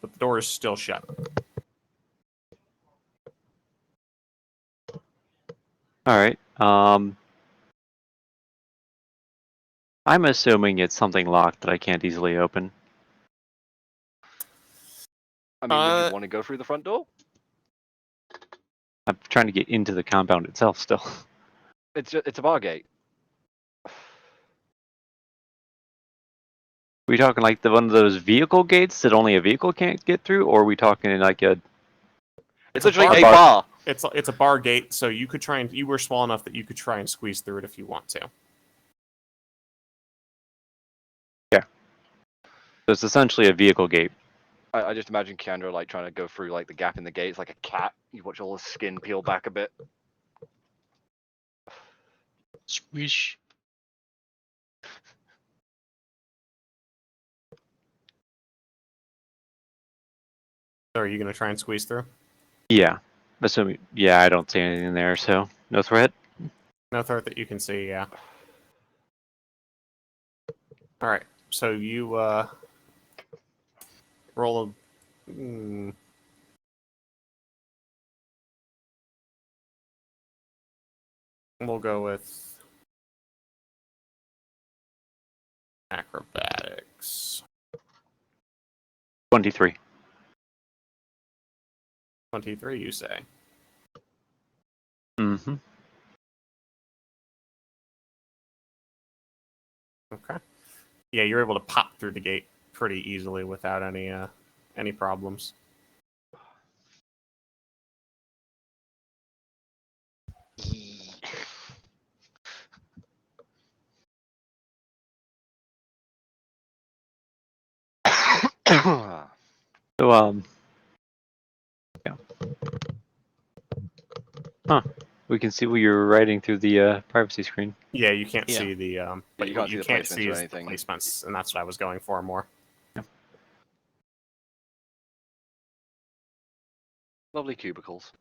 But the door is still shut. All right. I'm assuming it's something locked that I can't easily open. I mean, would you want to go through the front door? I'm trying to get into the compound itself still. It's a bar gate. We talking like one of those vehicle gates that only a vehicle can't get through, or are we talking like a? It's literally a bar. bar. It's a bar gate, so you could try and you were small enough that you could try and squeeze through it if you want to. Yeah. So it's essentially a vehicle gate. I just imagine Kiendra like trying to go through like the gap in the gate. It's like a cat. You watch all the skin peel back a bit. Swish. So are you going to try and squeeze through? Yeah. Assuming. Yeah, I don't see anything there, so no threat. No threat that you can see, yeah. Alright, so you roll a... We'll go with acrobatics. 23. 23, you say? Mm-hmm. Okay. Yeah, you're able to pop through the gate pretty easily without any problems. So yeah. Huh. We can see what you're writing through the privacy screen. Yeah, you can't Yeah. see the but you what can't see you the can't placements see or is the anything. placements, and that's what I was going for more. Lovely cubicles.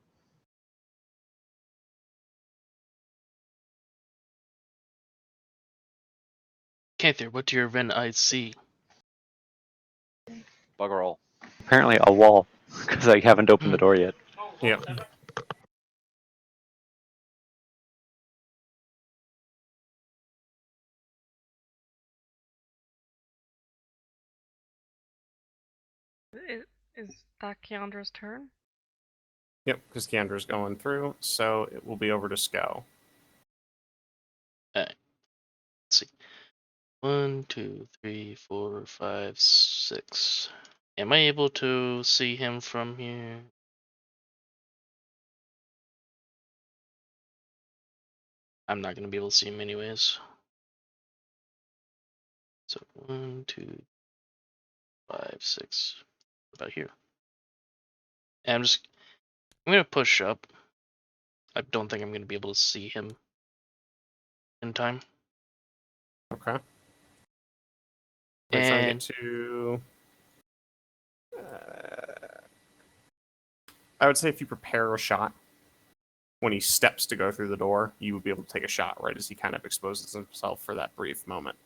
Kanthier, what do your red eyes see? Bugger all. Apparently a wall, because I haven't opened the door yet. Yep. Is that Kiendra's turn? Yep, because Kiendra's going through, so it will be over to Sko. Let's see. 1, 2, 3, 4, 5, 6. Am I able to see him from here? I'm not gonna be able to see him anyways. So 1, 2, 5, 6. About here. And I'm gonna push up. I don't think I'm gonna be able to see him in time. Okay. We're trying to And get to... I would say if you prepare a shot, when he steps to go through the door, you would be able to take a shot right as he kind of exposes himself for that brief moment.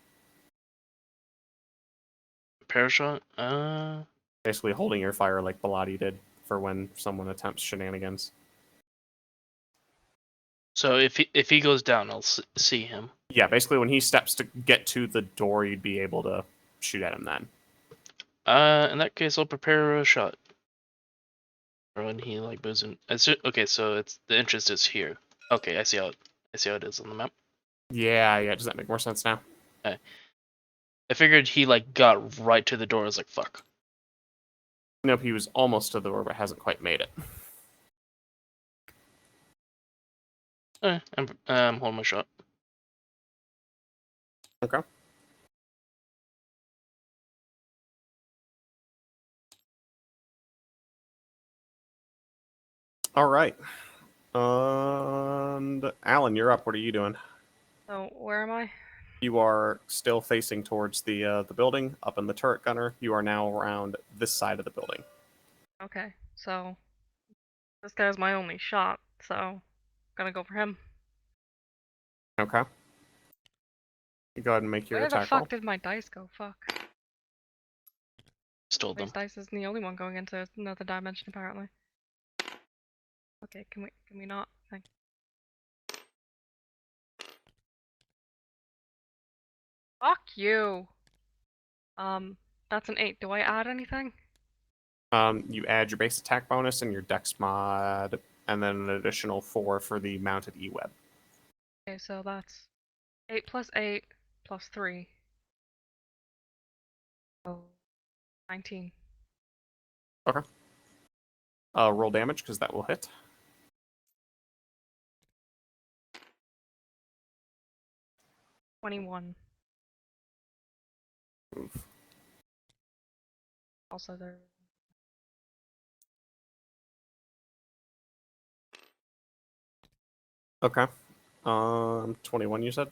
parashot? Basically holding your fire like Belotti did for when someone attempts shenanigans. So if he goes down, I'll see him. Yeah, basically when he steps to get to the door, you'd be able to shoot at him then. In that case, I'll prepare a shot. Or when he like moves in. Okay, so it's the entrance is here. Okay, I see how it is on the map. Yeah. Does that make more sense now? I figured he like got right to the door. I was like, fuck. Nope, he was almost to the door, but hasn't quite made it. I'm holding my shot. Okay. All right. And Alan, you're up. What are you doing? So where am I? You are still facing towards the building, up in the turret gunner. You are now around this side of the building. Okay, so this guy's my only shot, so gonna go for him. Okay. You go ahead and make your Where the attack fuck roll. did my dice go? Fuck. Stole them. These dice isn't the only one going into another dimension apparently. Okay, can we not? Thank. Fuck you. That's an 8. Do I add anything? You add your base attack bonus and your dex mod, and then an additional 4 for the mounted E-web. Okay, so that's 8 plus 8 plus 3. Oh, 19. Okay. Roll damage, because that will hit. $21. Oof. Also there. Okay. 21 you said?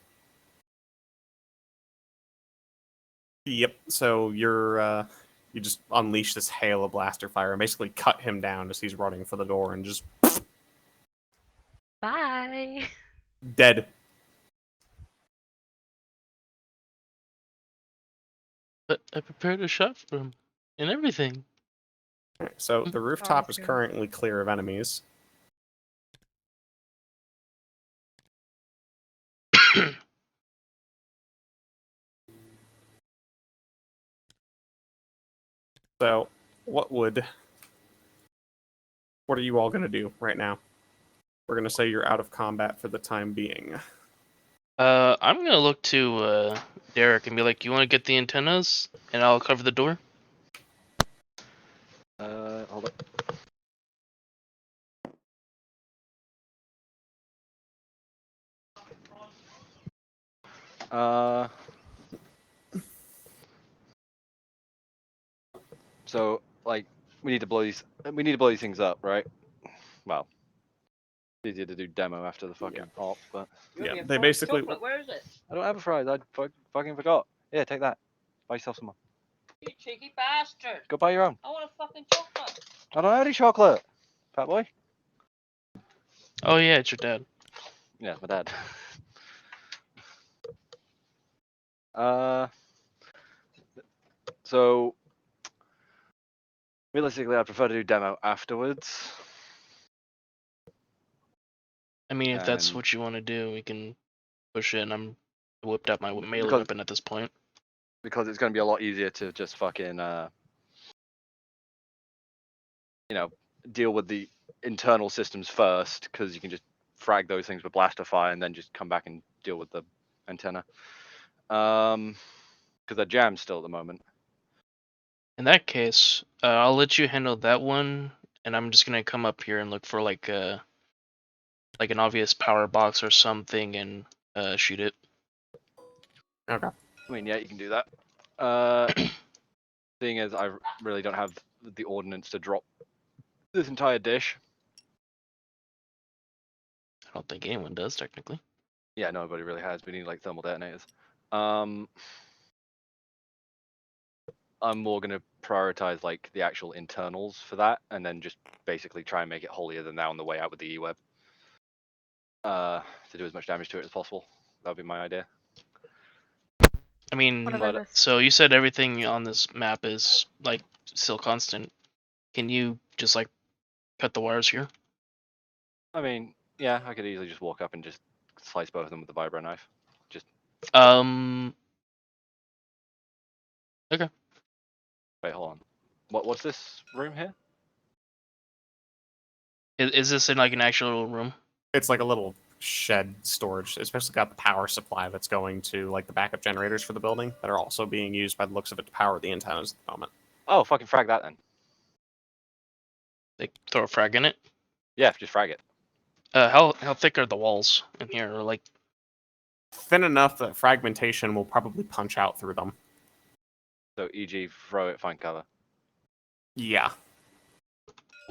Yep. So you just unleash this hail of blaster fire and basically cut him down as he's running for the door and just Bye. dead. But I prepared a shot for him and everything. Alright, so the rooftop is good. currently clear of enemies. So what are you all going to do right now? We're going to say you're out of combat for the time being. I'm gonna look to Darik and be like, "You want to get the antennas, and I'll cover the door." Hold up. So like we need to blow these things up, right? Well, it's easier to do demo after the fucking op, but Yeah, they basically. Where is it? I don't have a fries. I fucking forgot. Yeah, take that. Buy yourself some more. You cheeky bastard! Go buy your own. I want a fucking chocolate. I don't have any chocolate. Fat boy. Oh yeah, it's your dad. Yeah, my dad. So realistically, I'd prefer to do demo afterwards. I mean, if that's And- what you want to do, we can push it. I'm whipped out my melee Because- weapon at this point. Because it's going to be a lot easier to just fucking, deal with the internal systems first, because you can just frag those things with blaster fire and then just come back and deal with the antenna. Because they're jammed still at the moment. In that case, I'll let you handle that one, and I'm just gonna come up here and look for like an obvious power box or something and shoot it. Okay. I mean, yeah, you can do that. Seeing as I really don't have the ordnance to drop this entire dish. I don't think anyone does technically. Yeah, nobody really has. We need like thermal detonators. I'm more gonna prioritize like the actual internals for that, and then just basically try and make it holier than thou on the way out with the E-web. To do as much damage to it as possible. That would be my idea. I mean, What did I miss? so you said everything on this map is like still constant. Can you just like cut the wires here? I mean, yeah, I could easily just walk up and just slice both of them with the vibro knife. Okay. Wait, hold on. What's this room here? Is this in like an actual room? It's like a little shed storage. It's basically got the power supply that's going to like the backup generators for the building that are also being used by the looks of it to power the antennas at the moment. Oh, fucking frag that then. They throw a frag in it. Yeah, just frag it. How thick are the walls in here? Or like Thin enough that fragmentation will probably punch out through them. So, e.g., throw it, find cover. Yeah.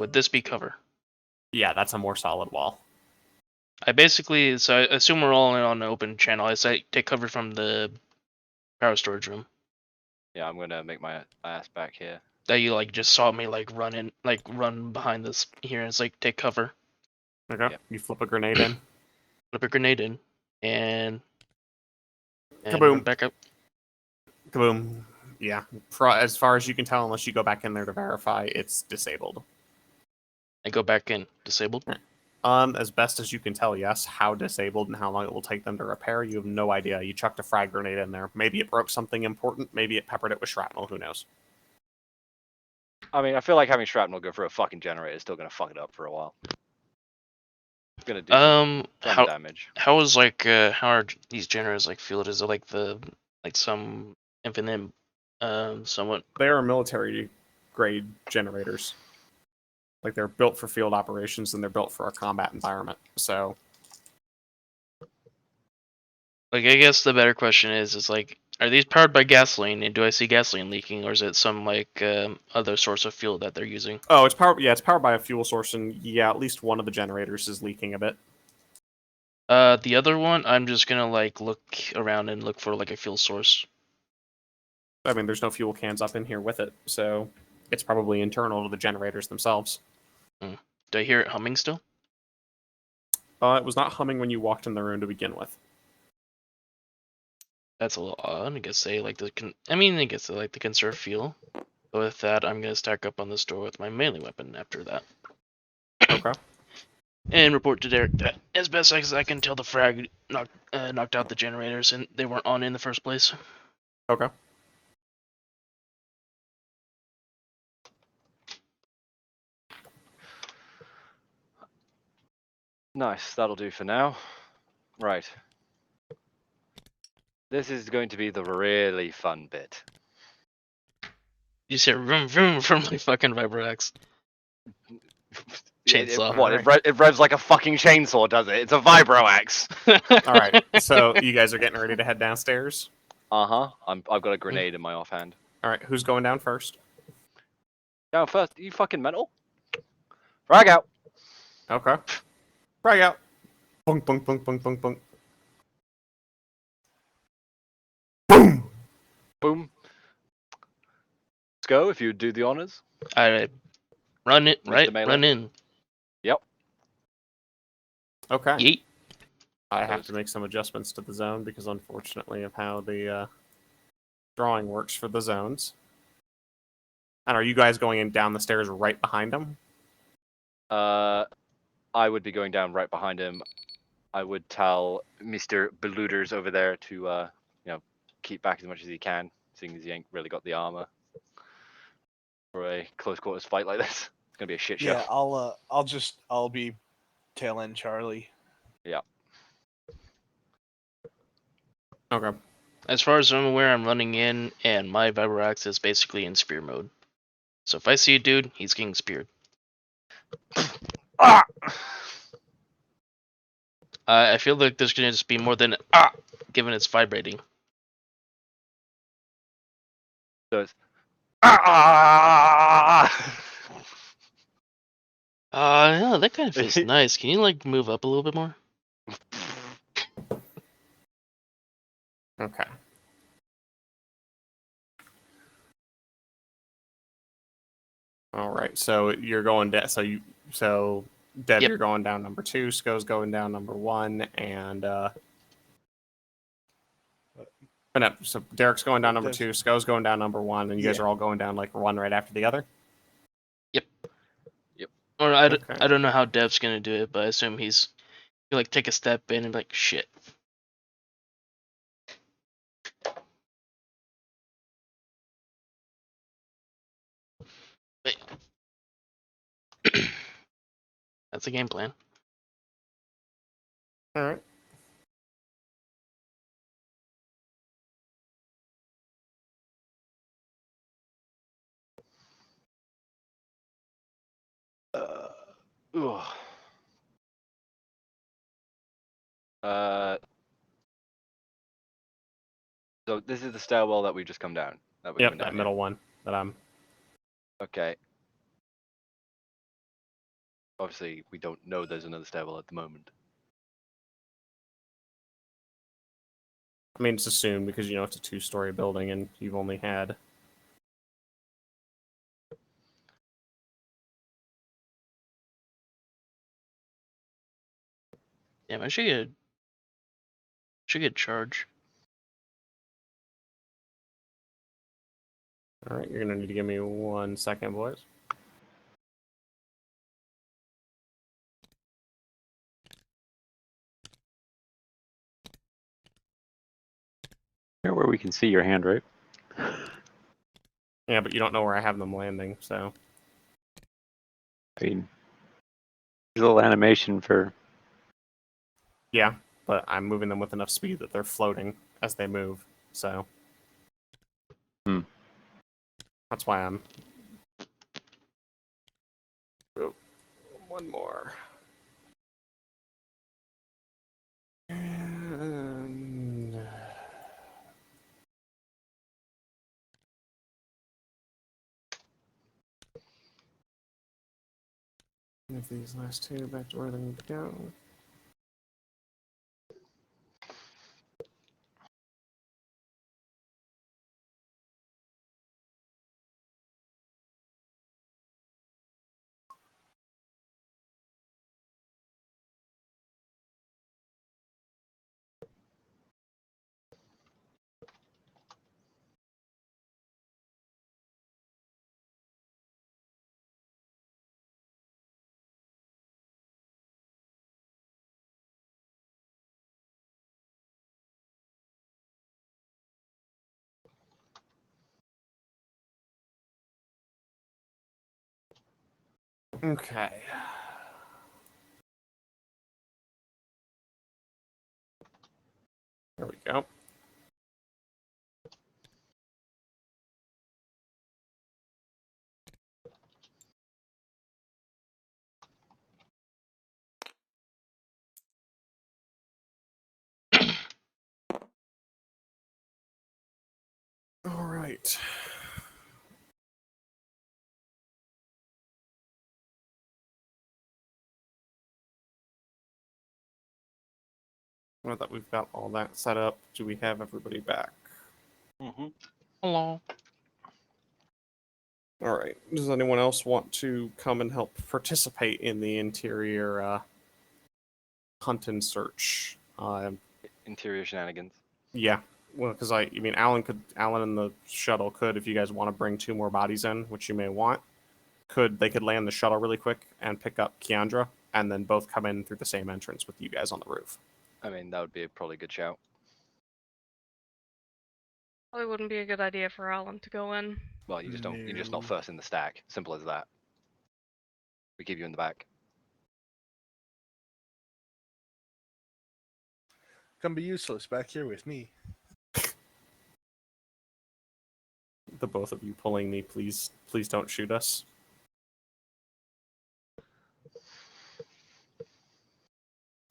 would this be cover? Yeah, that's a more solid wall. I basically, so I assume we're all on an open channel. I say take cover from the power storage room. Yeah, I'm gonna make my ass back here. That you like just saw me like run behind this here. And it's like take cover, Okay. Yep. You flip a grenade in. flip a grenade in, and Kaboom. run back up. Kaboom. Yeah. As far as you can tell, unless you go back in there to verify, it's disabled. And go back in, disabled. As best as you can tell, yes. How disabled and how long it will take them to repair, you have no idea. You chucked a frag grenade in there. Maybe it broke something important. Maybe it peppered it with shrapnel. Who knows? I mean, I feel like having shrapnel go for a fucking generator is still gonna fuck it up for a while. It's gonna do some damage. How is like how are these generators like fueled? Is it like some infinite somewhat? They are military grade generators. Like they're built for field operations and they're built for a combat environment. So Like I guess the better question is like, are these powered by gasoline, and do I see gasoline leaking, or is it some like other source of fuel that they're using? oh, it's powered. Yeah, it's powered by a fuel source, and yeah, at least one of the generators is leaking a bit. The other one, I'm just gonna like look around and look for like a fuel source. I mean, there's no fuel cans up in here with it, so it's probably internal to the generators themselves. Do I hear it humming still? It was not humming when you walked in the room to begin with. That's a little odd. I guess they like I guess they like to conserve fuel. But with that, I'm gonna stack up on this door with my melee weapon after that. Okay. And report to Darik that, as best as I can tell, the frag knocked out the generators and they weren't on in the first place. Okay. Nice, that'll do for now. Right. This is going to be the really fun bit. You see vroom vroom from my fucking Vibrax. Chainsaw. What? It revs like a fucking chainsaw, does it? It's a vibro axe. All right. So you guys are getting ready to head downstairs. I've got a grenade in my offhand. All right. Who's going down first? Down first. You fucking mental. Frag out. Okay. Frag out. Bunk, bunk, bunk, bunk, bunk, bunk. Boom! Boom. Let's go, if you do the honors. Alright. Run it, Mr. right? Melee. Run in. Yep. Okay. Yeet. I have to make some adjustments to the zone because, unfortunately, of how the drawing works for the zones. And are you guys going in down the stairs right behind him? I would be going down right behind him. I would tell Mr. Beluders over there to, keep back as much as he can, seeing as he ain't really got the armor for a close quarters fight like this. It's gonna be a shit show. Yeah, I'll be tail end Charlie. Yeah. Okay. As far as I'm aware, I'm running in, and my Vibrax is basically in spear mode. So if I see a dude, he's getting speared. Ah! I feel like there's gonna just be more than given it's vibrating. So it's ah! Yeah, that kind of feels nice. Can you like move up a little bit more? Okay. All right. So you're going down. So Dev, Yep. you're going down number 2. Sko's going down number 1, and no, so Derek's going down number 2. Sko's going down number 1, and you guys are all going down like one right after the other. Yep. Or I Okay. don't know how Dev's gonna do it, but I assume he'll like take a step in and be like shit. Wait. That's a game plan. All right. Ugh. So this is the stairwell that we just come down. That we're Yep, coming that down middle one that I'm. here. Okay. obviously we don't know there's another stairwell at the moment. I mean, it's assumed because it's a 2-story building and you've only had. Damn, I should get charge. All right, you're gonna need to give me 1 second, boys. Here where we can see your hand, right? Yeah, but you don't know where I have them landing, so. I mean, there's a little animation for. Yeah, but I'm moving them with enough speed that they're floating as they move, so. Hmm. That's why I'm. Oh, one more. And... Move these last 2 back to where they need to go. Okay. There we go. All right. Now that we've got all that set up, do we have everybody back? Mm-hmm. Hello. All right. Does anyone else want to come and help participate in the interior hunt and search? Interior shenanigans. Yeah. Well, because Alan and the shuttle could, if you guys want to bring 2 more bodies in, which you may want, they could land the shuttle really quick and pick up Kiendra, and then both come in through the same entrance with you guys on the roof. I mean, that would be a probably good shout. Probably wouldn't be a good idea for Alan to go in. Well, you just don't. You're just not No. first in the stack. Simple as that. We keep you in the back. Can be useless back here with me. The both of you pulling me, please don't shoot us.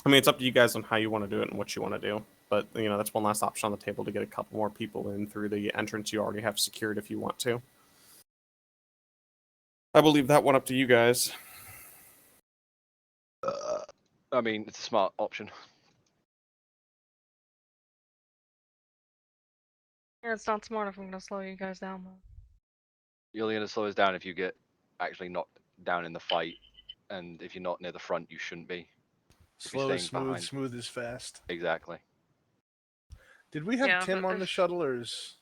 I mean, it's up to you guys on how you want to do it and what you want to do. But, that's one last option on the table to get a couple more people in through the entrance you already have secured if you want to. I will leave that one up to you guys. I mean, it's a smart option. Yeah, it's not smart if I'm gonna slow you guys down though. You're only going to slow us down if you get actually knocked down in the fight, and if you're not near the front, you shouldn't be. Slow is staying smooth, behind. smooth is fast. Exactly. Did we have Yeah, Tim but on the if- shuttle, or is?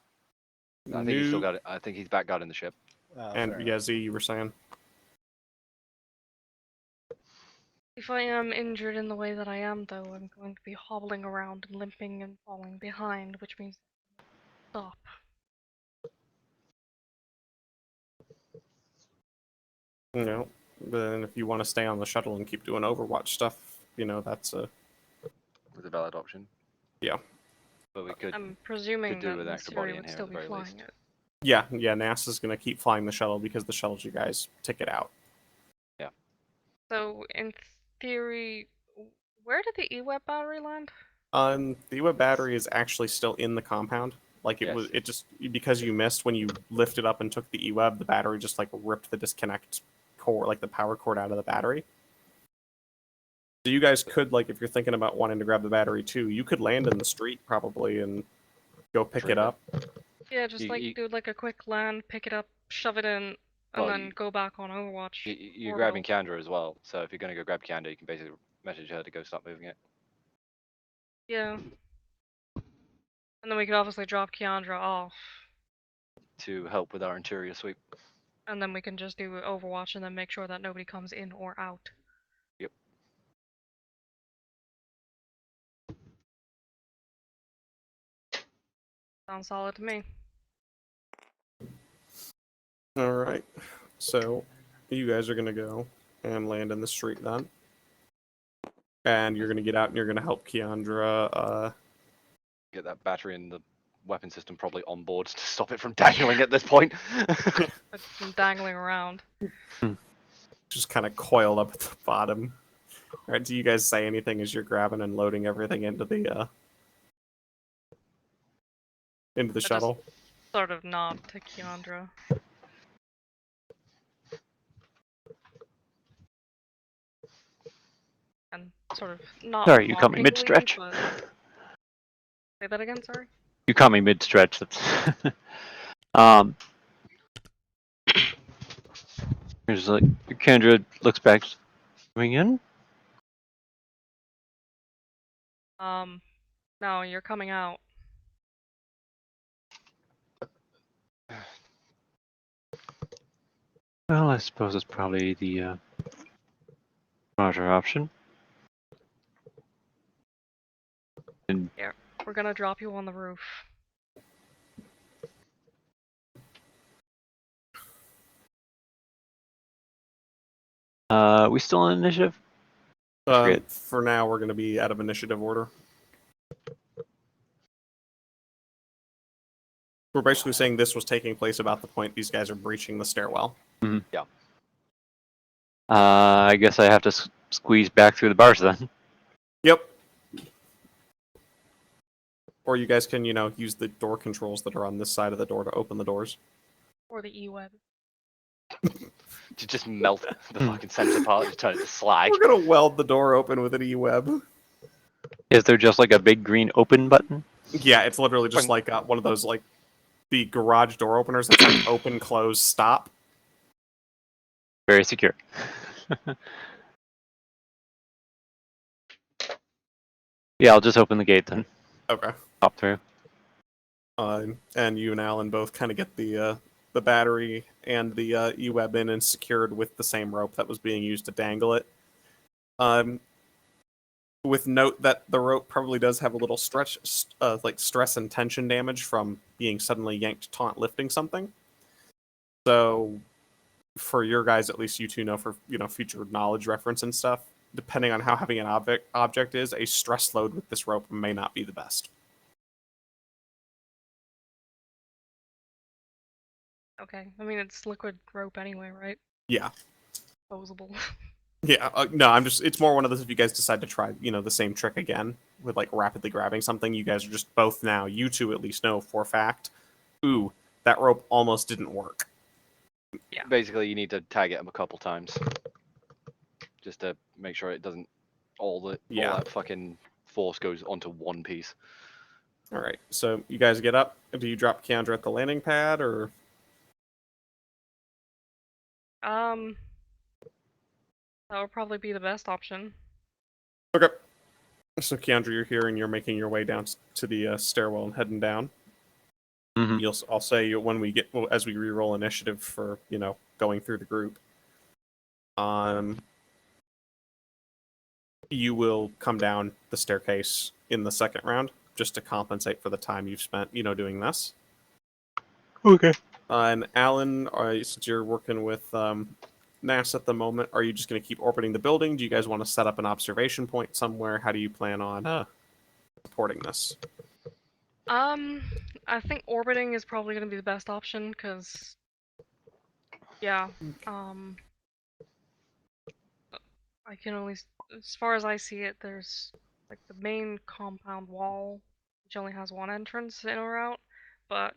I think he's still got it. I think he's back guarding the ship. And fair yeah, enough. Z, you were saying? If I am injured in the way that I am, though, I'm going to be hobbling around and limping and falling behind, which means stop. Then if you want to stay on the shuttle and keep doing Overwatch stuff, that's a... With a valid option. Yeah. But we could. I'm presuming could do that with an extra body Nasiri in would here still at the be very flying least. it. Yeah, NASA's going to keep flying the shuttle because the shuttle's you guys' ticket out. Yeah. So, in theory, where did the E-Web battery land? The UAV battery is actually still in the compound. Like it just because you missed when you lifted up and took the E-Web, the battery just like ripped the disconnect cord, like the power cord out of the battery. So you guys could, like, if you're thinking about wanting to grab the battery too, you could land in the street probably and go pick it True. up. Yeah, just You- do like a quick land, pick it up, shove it in, and Well, then go back on Overwatch. You're Or grabbing go. Kiendra as well, so if you're going to go grab Kiendra, you can basically message her to go start moving it. Yeah. And then we could obviously drop Kiendra off, To help with our interior sweep. and then we can just do Overwatch and then make sure that nobody comes in or out. Yep. Sounds solid to me. All right. So you guys are going to go and land in the street then. And you're going to get out and you're going to help Kiendra. Get that battery and the weapon system probably on board to stop it from dangling at this point. It's been dangling around. Just kind of coiled up at the bottom. All right. Do you guys say anything as you're grabbing and loading everything into the shuttle? Sort of nod to Kiendra. And sort of not. Sorry, you caught me mockingly, mid-stretch. but- Say that again, sorry? You caught me mid-stretch. That's um. Here's like Kendra looks back, coming in. No, you're coming out. Well, I suppose it's probably the smarter option. And Yeah, we're gonna drop you on the roof. we still on initiative? For now, we're going to be out of initiative order. We're basically saying this was taking place about the point these guys are breaching the stairwell. Mm-hmm. Yeah. I guess I have to squeeze back through the bars then. Yep. Or you guys can, use the door controls that are on this side of the door to open the doors. Or the E-web. To just melt the fucking sensor part and turn it to slag. We're going to weld the door open with an E-web. Is there just like a big green open button? Yeah, it's literally just like one of those, like, the garage door openers that's like open, close, stop. Very secure. Yeah, I'll just open the gate then. Okay. Hop through. And you and Alan both kind of get the battery and the E-web in and secured with the same rope that was being used to dangle it. With note that the rope probably does have a little like stress and tension damage from being suddenly yanked taunt lifting something. So, for your guys, at least you two know for future knowledge reference and stuff, depending on how heavy an object is, a stress load with this rope may not be the best. Okay, I mean it's liquid rope anyway, right? Yeah. Disposable. Yeah, no, it's more one of those if you guys decide to try, the same trick again with like rapidly grabbing something, you guys are just both now, you two at least know for a fact, ooh, that rope almost didn't work. Yeah. Basically, you need to tag it a couple times. Just to make sure it doesn't, all that fucking force goes onto one piece. Alright, so you guys get up, do you drop Kiendra at the landing pad, or? That would probably be the best option. Okay. So Kiendra, you're here and you're making your way down to the stairwell and heading down. Mm-hmm. I'll say when we get as we re-roll initiative for going through the group. You will come down the staircase in the second round just to compensate for the time you've spent doing this. Okay. And Alan, since you're working with NASA at the moment, are you just going to keep orbiting the building? Do you guys want to set up an observation point somewhere? How do you plan on supporting this? I think orbiting is probably going to be the best option, because, yeah, I can only, as far as I see it, there's, like, the main compound wall, which only has one entrance in or out, but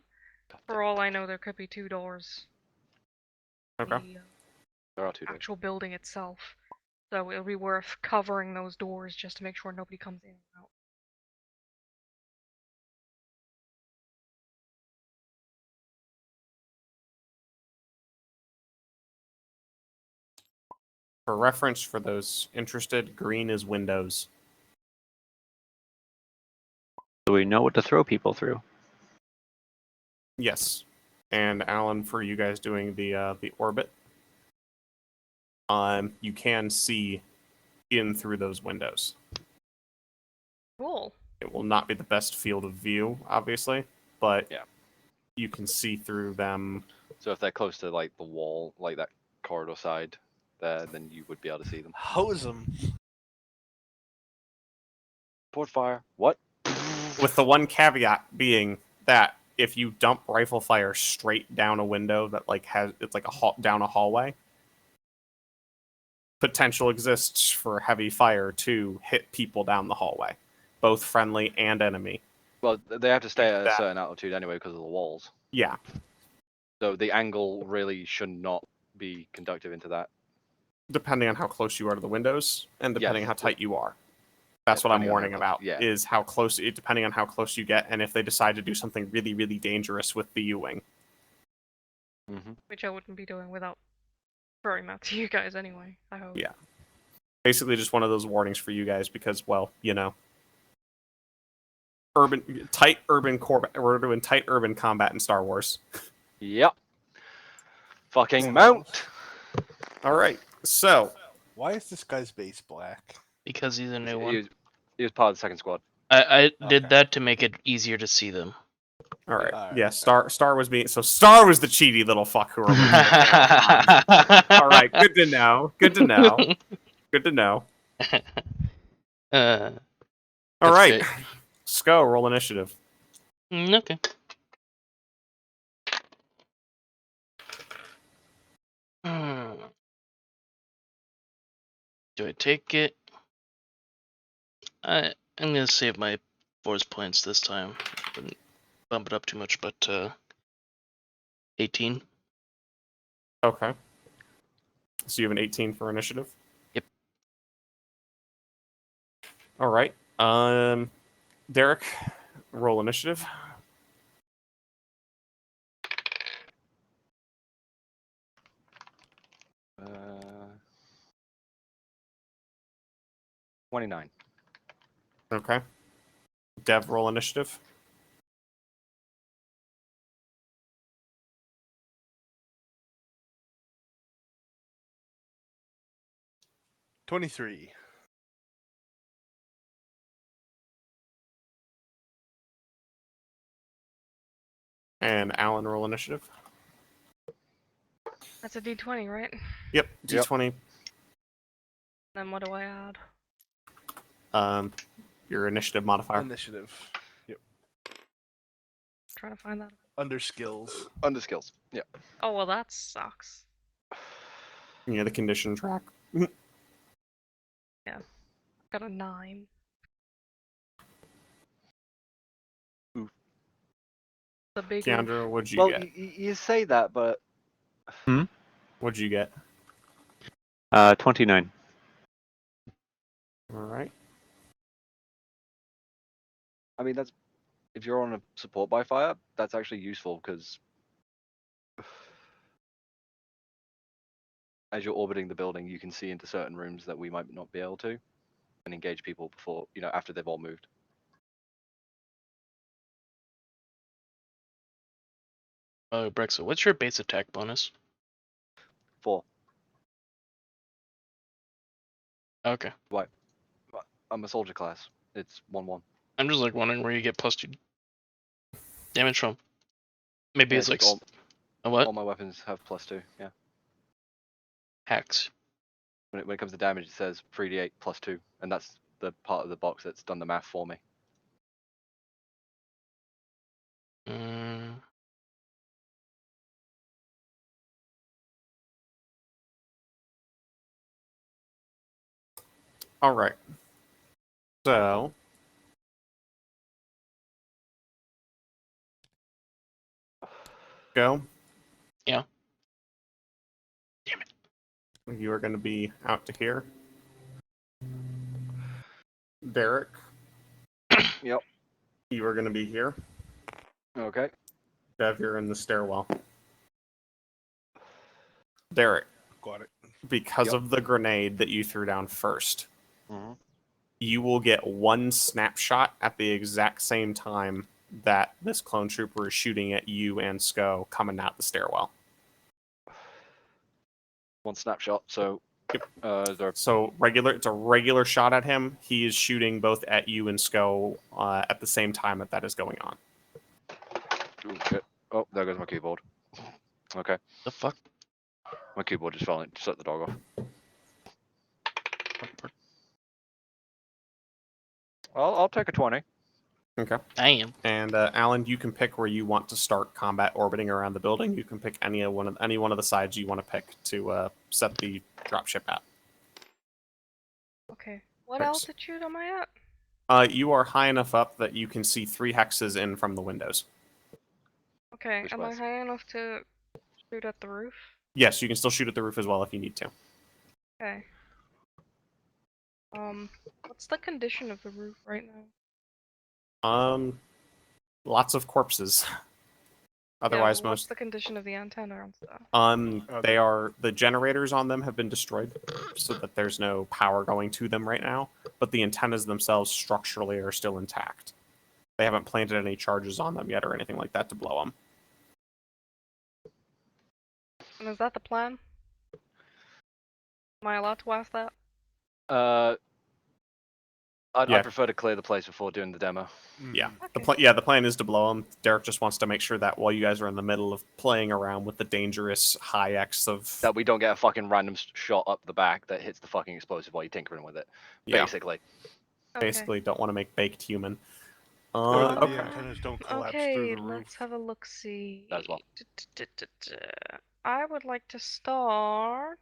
for all I know, there could be 2 doors. Okay. The There are 2 doors. actual building itself. So it'll be worth covering those doors just to make sure nobody comes in and out. For reference, for those interested, green is windows. So we know what to throw people through. Yes. And Alan, for you guys doing the orbit, you can see in through those windows. Cool. It will not be the best field of view, obviously, but Yeah. you can see through them. So if they're close to like the wall, like that corridor side there, then you would be able to see them. Hose them. Port fire. What? With the one caveat being that if you dump rifle fire straight down a window that it's like down a hallway, potential exists for heavy fire to hit people down the hallway, both friendly and enemy. Well, they have to stay at a That- certain altitude anyway because of the walls. Yeah, So the angle really should not be conductive into that. depending on how close you are to the windows and depending Yes. how tight you are. That's what I'm Depending on how warning close- about, yeah. is how close, depending on how close you get, and if they decide to do something really, really dangerous with the U-wing. Mm-hmm. Which I wouldn't be doing without throwing that to you guys anyway, I hope. Yeah. Basically just one of those warnings for you guys because, well, you know, we're doing tight urban combat in Star Wars. Yep. Fucking Damn. mount. All right, so Why is this guy's base black? Because he's a new one. He was part of the second squad. I did Okay. that to make it easier to see them. all right, All right, yeah, okay. Star was the cheaty little fuck who. All right, good to know. Good to know. Good to know. That's All right, great. Sko, roll initiative. Okay. Do I take it? I'm gonna save my force points this time. Wouldn't bump it up too much, but 18. Okay. So you have an 18 for initiative? Yep. All right. Darik, roll initiative. Uh, 29. Okay. Dev, roll initiative. $23. And Alan, roll initiative. That's a d20, right? Yep, D20. Then what do I add? Your initiative modifier. Initiative. Yep. Trying to find that. Under skills. Under skills. Yeah. Oh, well, that sucks. Yeah, the condition track. Got a 9. Oof. The big oof. Kiendra, what'd you Well, get? you say that, but What'd you get? 29. All right. I mean that's if you're on a support by fire, that's actually useful because as you're orbiting the building, you can see into certain rooms that we might not be able to, and engage people before after they've all moved. Oh, Brexit, what's your base attack bonus? 4. Okay. Why? I'm a soldier class. It's 1/1. I'm just like wondering where you get +2 damage from. Maybe Yeah, it's like all, a what? all my weapons have +2. Yeah. Hacks. When it comes to damage, it says 3d8 +2, and that's the part of the box that's done the math for me. All right. So. Go. Yeah. Damn it. You are going to be out to here. Darik, Yep. you are going to be here. Okay. Dev, you're in the stairwell. Darik, Got it. because Yep. of the grenade that you threw down first, Mhm. you will get one snapshot at the exact same time that this clone trooper is shooting at you and Sko coming out the stairwell. One snapshot. So, there. So it's a regular shot at him. He is shooting both at you and Sko at the same time that is going on. Ooh, shit. Oh, there goes my keyboard. Okay. The fuck? My keyboard just fell and shut the dog off. I'll take a 20. Okay. Damn. And Alan, you can pick where you want to start combat orbiting around the building. You can pick any one of the sides you want to pick to set the dropship at. Okay. What Thanks. altitude am I at? You are high enough up that you can see 3 hexes in from the windows. Okay, Which am I was? high enough to shoot at the roof? Yes, you can still shoot at the roof as well if you need to. Okay. What's the condition of the roof right now? Lots of corpses. Otherwise, yeah, what's most the condition of the antenna and stuff? the generators on them have been destroyed, so that there's no power going to them right now. But the antennas themselves structurally are still intact. They haven't planted any charges on them yet or anything like that to blow them. And is that the plan? Am I allowed to ask that? Yeah. I prefer to clear the place before doing the demo. Yeah, Okay. the plan is to blow them. Derek just wants to make sure that while you guys are in the middle of playing around with the dangerous high X of That we don't get a fucking random shot up the back that hits the fucking explosive while you're tinkering with it. Yeah. Basically. Basically, don't want to make baked human. Or that Okay. the antennas don't collapse Okay, through the let's roof. have a look-see. That as well. I would like to start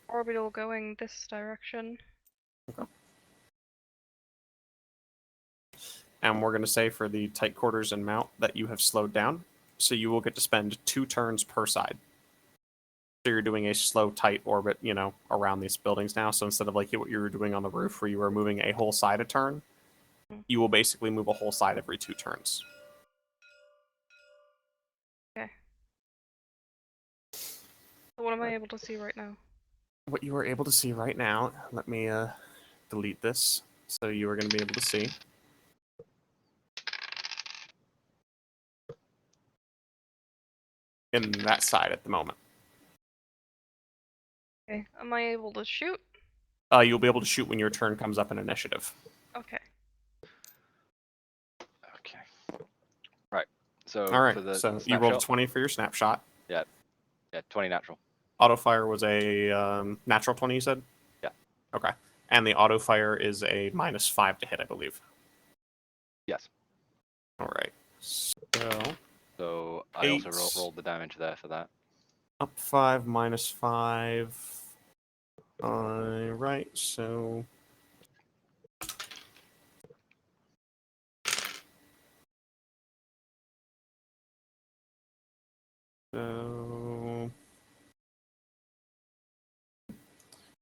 orbital going this direction. And we're going to say for the tight quarters and mount that you have slowed down, so you will get to spend 2 turns per side. So you're doing a slow, tight orbit, around these buildings now. So instead of like what you were doing on the roof, where you were moving a whole side a turn, you will basically move a whole side every 2 turns. Okay. So what am I able to see right now? What you are able to see right now, let me delete this. So you are going to be able to see. In that side at the moment. Okay, am I able to shoot? You'll be able to shoot when your turn comes up in initiative. Okay. Okay. Right. So All right, for the so you snapshot, rolled a 20 for your snapshot. Yeah, 20 natural. Auto fire was a natural 20, you said? Yeah. Okay. And the auto fire is a -5 to hit, I believe. Yes. All right. So I also rolled the damage there for that. Up 5, -5. All right, so...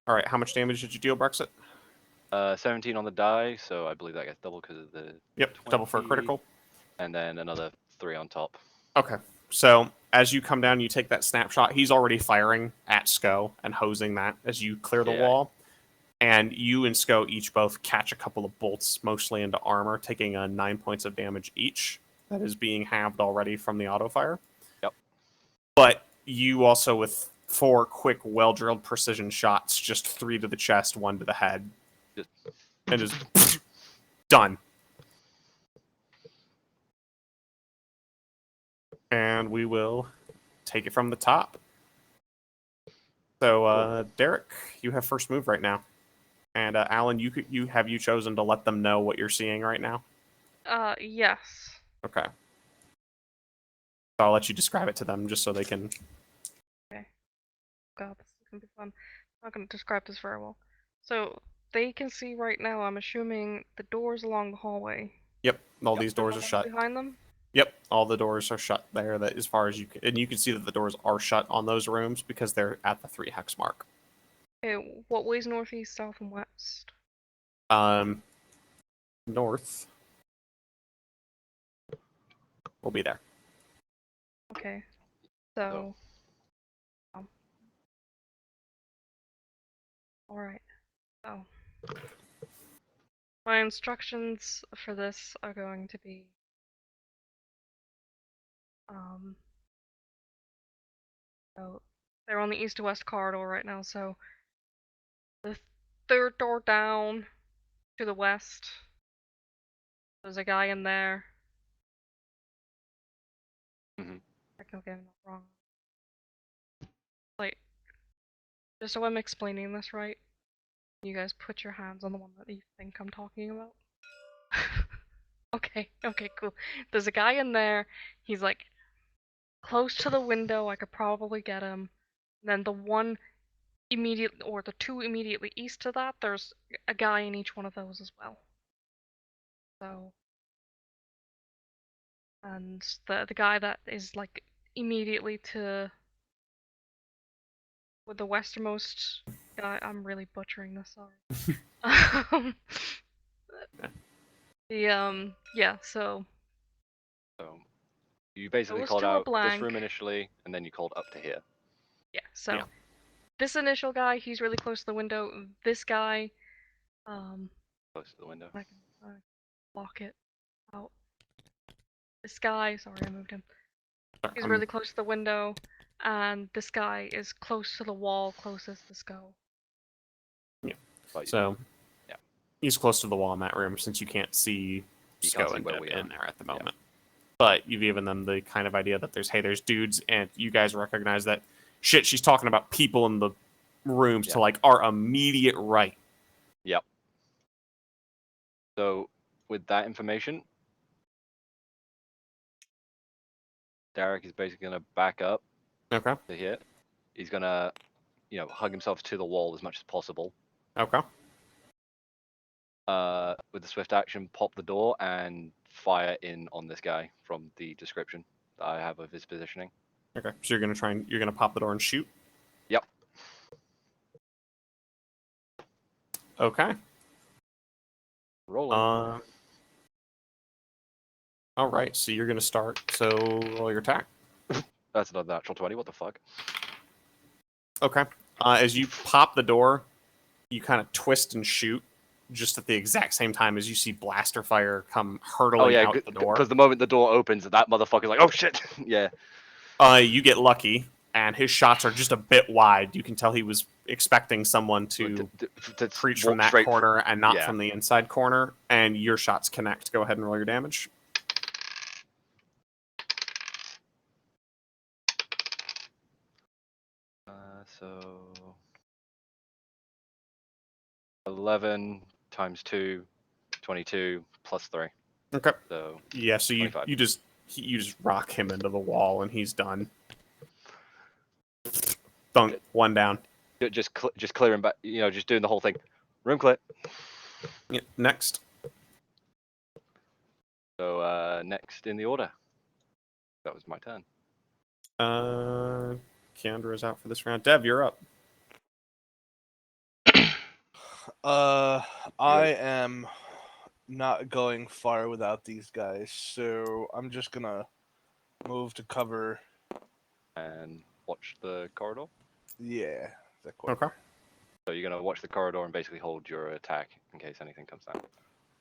All right, how much damage did you deal, Brexit? 17 on the die, so I believe that gets double because of the. Yep, 20, double for a critical. And then another 3 on top. Okay, so as you come down, you take that snapshot. He's already firing at Sko and hosing that as you clear the wall. And you and Sko each both catch a couple of bolts, mostly into armor, taking 9 points of damage each. That is being halved already from the auto fire. Yep. But you also, with 4 quick, well-drilled precision shots, just 3 to the chest, 1 to the head. And just done. And we will take it from the top. So, Darik, you have first move right now. And Alan, you chosen to let them know what you're seeing right now? Yes. Okay. So I'll let you describe it to them just so they can... Okay. God, this is gonna be fun. I'm not gonna describe this very well. So, they can see right now, I'm assuming, the doors along the hallway. Yep, all these doors are shut. Behind them? Yep, all the doors are shut there, that as far as you can... And you can see that the doors are shut on those rooms because they're at the 3 hex mark. Okay, what way's northeast, south, and west? North. We'll be there. Okay. So. Alright. So. My instructions for this are going to be. So they're on the east to west corridor right now, so the third door down to the west. There's a guy in there. Mhm. I can get it wrong. Like, just so I'm explaining this right, you guys put your hands on the one that you think I'm talking about. Okay, cool. There's a guy in there. He's like close to the window. I could probably get him. And then the one the two immediately east to that, there's a guy in each one of those as well. So, and the guy that is like immediately to with the westernmost guy, I'm really butchering this, sorry. Yeah, so You basically goes called to a out this blank. room initially, and then you called up to here. Yeah, so Yeah. this initial guy, he's really close to the window. This guy, Close to the window. I can block it out. This guy, sorry, I moved him. He's really close to the window, and this guy is close to the wall, closest to Sko. Yeah. But So, yeah. He's close to the wall in that room since you can't see You can't Sko see and where Deb we in are. there at the Yeah. moment. But you've given them the kind of idea that there's dudes, and you guys recognize that shit. She's talking about people in the rooms to like our immediate right. Yep. So with that information, Darik is basically gonna back up. Okay. To here. He's gonna, hug himself to the wall as much as possible. Okay. With the swift action, pop the door and fire in on this guy from the description that I have of his positioning. Okay. So you're gonna pop the door and shoot. Yep. Okay. Rolling. All right. So you're gonna start. So roll your attack. That's another natural 20. What the fuck? Okay. As you pop the door, you kind of twist and shoot just at the exact same time as you see blaster fire come hurtling out the door. Because the moment the door opens, that motherfucker's like, oh shit! Yeah. You get lucky, and his shots are just a bit wide. You can tell he was expecting someone to preach from that corner and not from the inside corner, and your shots connect. Go ahead and roll your damage. So 11 times 2, 22 plus 3. Okay. So yeah, so you just rock him into the wall and he's done. Thunk, one down. Just clearing back, just doing the whole thing. Room clear. Yeah, next. So next in the order. That was my turn. Kiendra is out for this round. Dev, you're up. I am not going far without these guys, so I'm just gonna move to cover and watch the corridor. Yeah. Okay. So you're gonna watch the corridor and basically hold your attack in case anything comes down.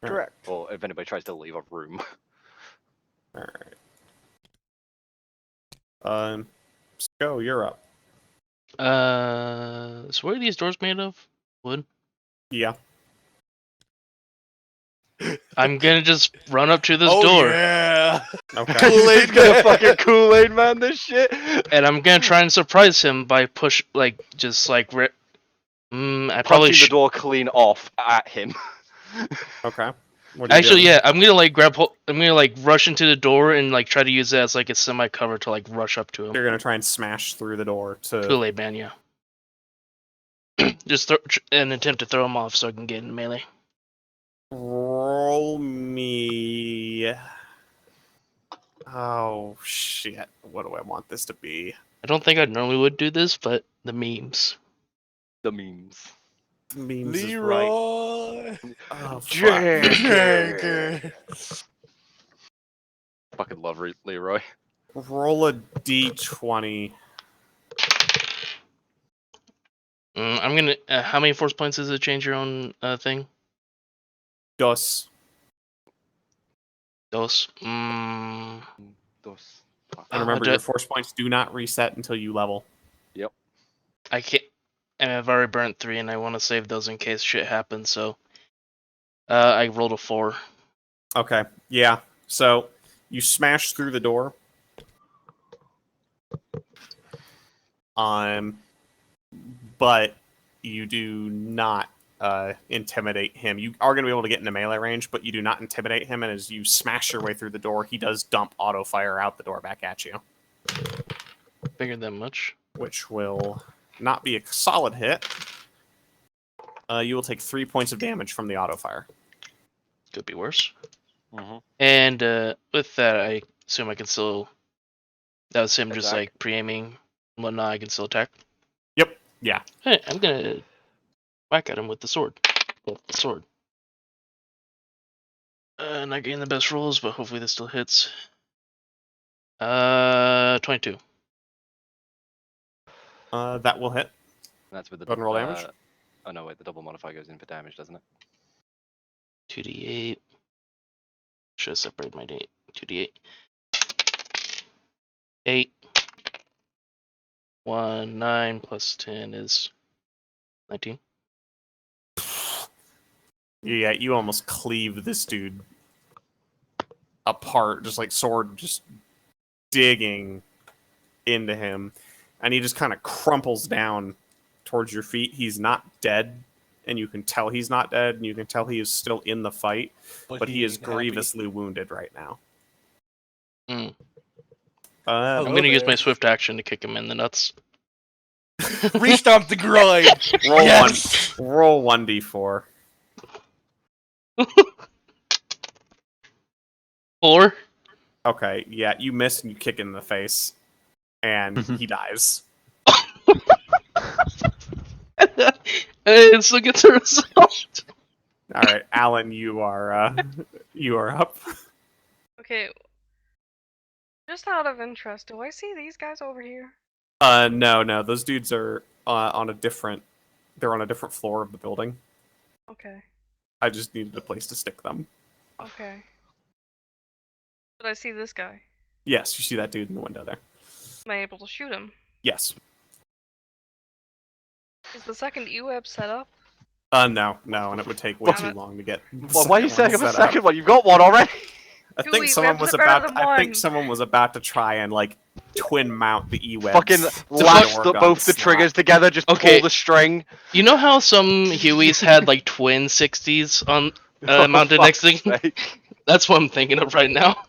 Correct. Or if anybody tries to leave a room. All right. Sko, you're up. So what are these doors made of? Wood? Yeah. I'm gonna just run up to this door. Yeah. Okay. Kool-Aid gonna fucking Kool-Aid man this shit. And I'm gonna try and surprise him by I probably punching the door clean off at him. Okay. Actually, yeah, I'm gonna rush into the door and try to use it as a semi cover to rush up to him. You're gonna try and smash through the door to Kool-Aid man, yeah. Just an attempt to throw him off so I can get in melee. Roll me. Oh shit! What do I want this to be? I don't think I normally would do this, but the memes. The memes. Beams is right. Leroy. Oh, fuck. Jenkins. Fucking love Leroy. Roll a d20. I'm gonna. How many force points does it change your own thing? Dos. Dos. Dos. And remember, your force points do not reset until you level. Yep. I can't. And I've already burnt 3, and I want to save those in case shit happens. So, I rolled a 4. Okay. Yeah. So you smash through the door. But you do not intimidate him. You are going to be able to get into melee range, but you do not intimidate him. And as you smash your way through the door, he does dump auto fire out the door back at you, Figured that much. which will not be a solid hit. You will take 3 points of damage from the auto fire. Could be worse. Mm-hmm. And with that, I assume I can still. That was him just Attack. like pre-aiming and whatnot. I can still attack. Yep. Yeah. Hey, I'm gonna whack at him with the sword. With the sword. Not getting the best rolls, but hopefully this still hits. 22. That will hit. That's with the Go ahead and roll damage. Oh no, wait, the double modifier goes in for damage, doesn't it? 2d8. Should have separated my date. 2d8. 8. 1, 9 plus 10 is 19. Yeah, you almost cleave this dude apart, just like sword just digging into him. And he just kind of crumples down towards your feet. He's not dead, and you can tell he's not dead, and you can tell he is still in the fight, but he is ain't happy. grievously wounded right now. Mm. Hello I'm gonna use there. my swift action to kick him in the nuts. Restomp the groin. Roll Yes. roll 1d4. 4. Okay, yeah, you miss and you kick in the face, and he dies. It still gets a result. All right, Alan, you are up. Okay. Just out of interest, do I see these guys over here? No, those dudes are on a different. They're on a different floor of the building. Okay. I just needed a place to stick them. Okay. But I see this guy. Yes, you see that dude in the window there. Am I able to shoot him? Yes. Is the second E-web set up? No, and it would take way Damn too it. long to get. Well, why are you second setting one up a set second one? You've got one already. I Two think someone E-webs was are better about. than I think one. someone was about to try and like twin mount the E-webs. Fucking to lash the door both gun the slot. triggers together, just Okay. pull the string. You know how some Hueys had like twin 60s on Oh, mounted next thing? fuck's sake. That's what I'm thinking of right now.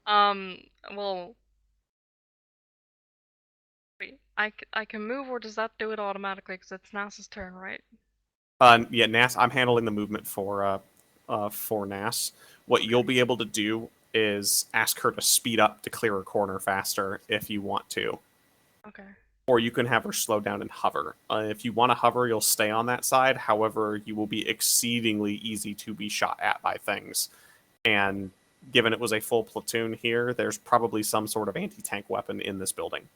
Well... Wait, I can move, or does that do it automatically? Because it's NAS's turn, right? Yeah, Nas. I'm handling the movement for Nas. What you'll be able to do is ask her to speed up to clear a corner faster if you want to. Okay. Or you can have her slow down and hover. If you want to hover, you'll stay on that side. However, you will be exceedingly easy to be shot at by things. And given it was a full platoon here, there's probably some sort of anti-tank weapon in this building.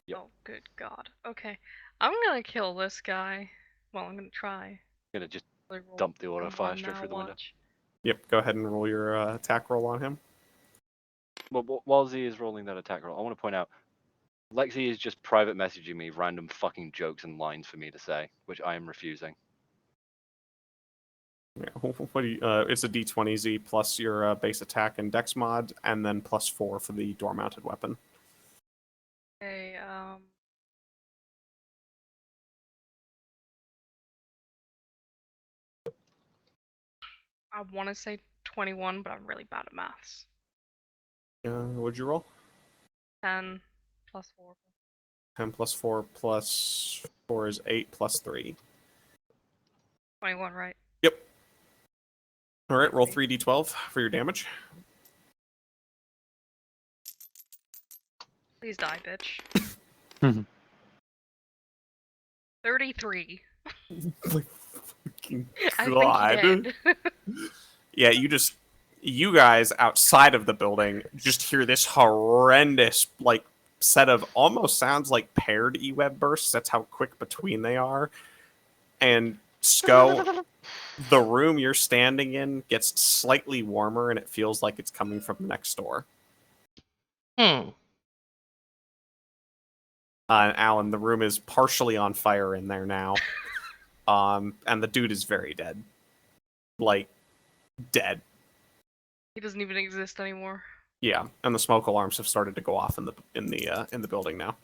Yep. Oh, good God. Okay. I'm gonna kill this guy. Well, I'm gonna try. Gonna just Really roll dump the auto from fire one straight now, through the window. watch. Yep, go ahead and roll your attack roll on him. Well, while Z is rolling that attack roll, I want to point out, Lexi is just private messaging me random fucking jokes and lines for me to say, which I am refusing. Yeah, what do you, it's a D20Z plus your base attack and dex mod, and then +4 for the door-mounted weapon. Okay, I want to say 21, but I'm really bad at maths. What'd you roll? 10 plus 4. 10 plus 4 plus 4 is 8 plus 3. 21, right? Yep. All right, roll 3d12 for your damage. Please die, bitch. 33. Like, fucking I God. think dead. Yeah, you guys outside of the building just hear this horrendous, like, set of almost sounds like paired E-web bursts. That's how quick between they are. And Sko, the room you're standing in gets slightly warmer, and it feels like it's coming from next door. Hmm. And Alan, the room is partially on fire in there now. And the dude is very dead. Like, dead. He doesn't even exist anymore. Yeah, and the smoke alarms have started to go off in the building now.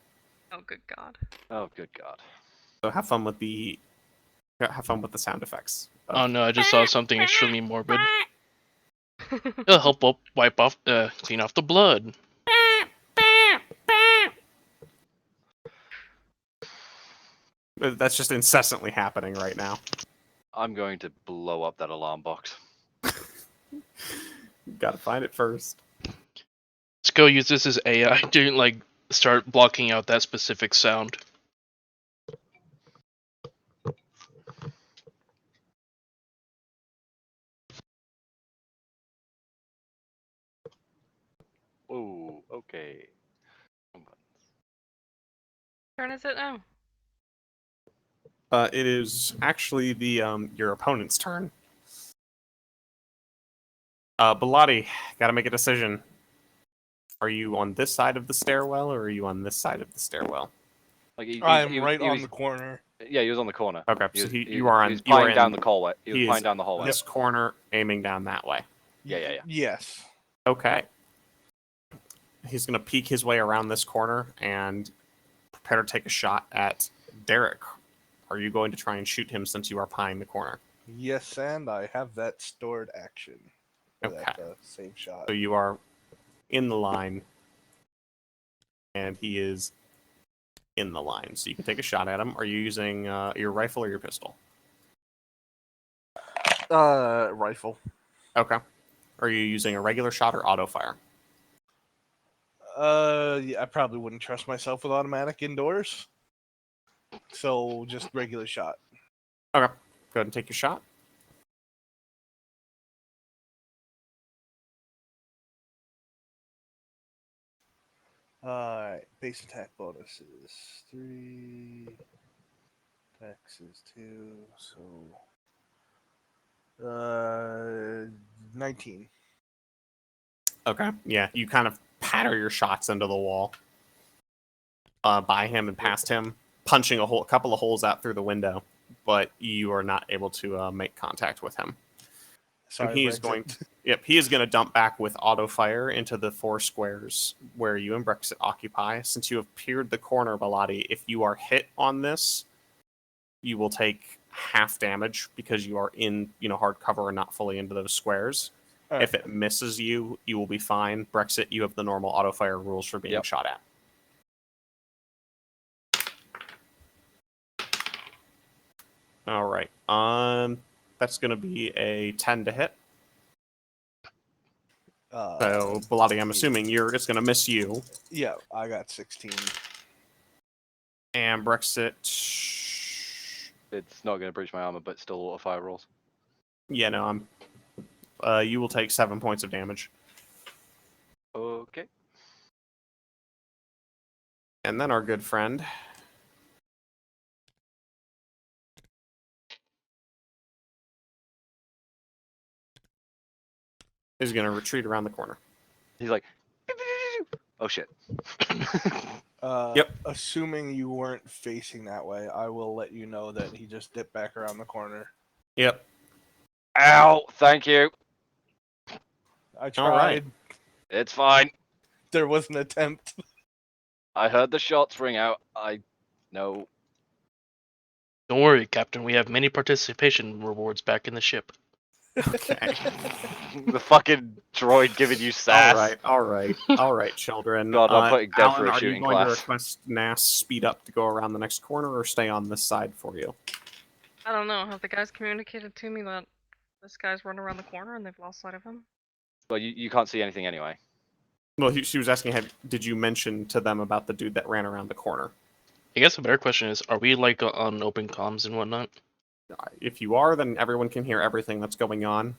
Oh, good God. Oh, good God. So have fun with the sound effects. Oh no, I just saw something extremely morbid. It'll help wipe off, clean off the blood. That's just incessantly happening right now. I'm going to blow up that alarm box. Gotta find it first. Let's go use this as AI to like start blocking out that specific sound. Ooh, okay. Turn is it now? It is actually the your opponent's turn. Belotti, gotta make a decision. Are you on this side of the stairwell, or are you on this side of the stairwell? Like I'm right on the corner. Yeah, he was on the corner. Okay, He so was, you are on. He was You are playing down in the hallway. He was he playing is down the hallway. this corner, aiming down that way. Yeah. Yes. Okay. He's gonna peek his way around this corner and prepare to take a shot at Darik. Are you going to try and shoot him since you are pieing the corner? Yes, and I have that stored action. For Okay. that, save shot. So you are in the line, and he is in the line. So you can take a shot at him. Are you using your rifle or your pistol? Rifle. Okay. Are you using a regular shot or auto fire? Yeah, I probably wouldn't trust myself with automatic indoors. So just regular shot. Okay. Go ahead and take your shot. Alright, base attack bonus is 3. Dex is 2, so 19. Okay. Yeah, you kind of patter your shots into the wall by him and past him, punching a couple of holes out through the window, but you are not able to make contact with him. Sorry, And he is Brexit. going to, he is going to dump back with auto fire into the 4 squares where you and Brexit occupy. Since you have peered the corner, Belotti, if you are hit on this, you will take half damage because you are in, hard cover and not fully into those squares. All If right. it misses you, you will be fine. Brexit, you have the normal auto fire rules for being Yep. shot at. All right. That's going to be a 10 to hit. So, Belotti, I'm assuming it's going to miss you. Yeah, I got 16. And Brexit, It's not going to breach my armor, but still auto fire rolls. yeah, no, you will take 7 points of damage. Okay. And then our good friend is going to retreat around the corner. He's like, oh shit. Yep. Assuming you weren't facing that way, I will let you know that he just dipped back around the corner. Yep. Ow! Thank you. I tried. All right. It's fine. There was an attempt. I heard the shots ring out. I know. Don't worry, Captain. We have many participation rewards back in the ship. Okay. The fucking droid giving you sass. All right, children. God, I'm putting dead Alan, for a are you shooting going to class. request NAS speed up to go around the next corner or stay on this side for you? I don't know. Have the guys communicated to me that this guy's run around the corner and they've lost sight of him? Well, you can't see anything anyway. Well, she was asking, did you mention to them about the dude that ran around the corner? I guess a better question is, are we like on open comms and whatnot? If you are, then everyone can hear everything that's going on.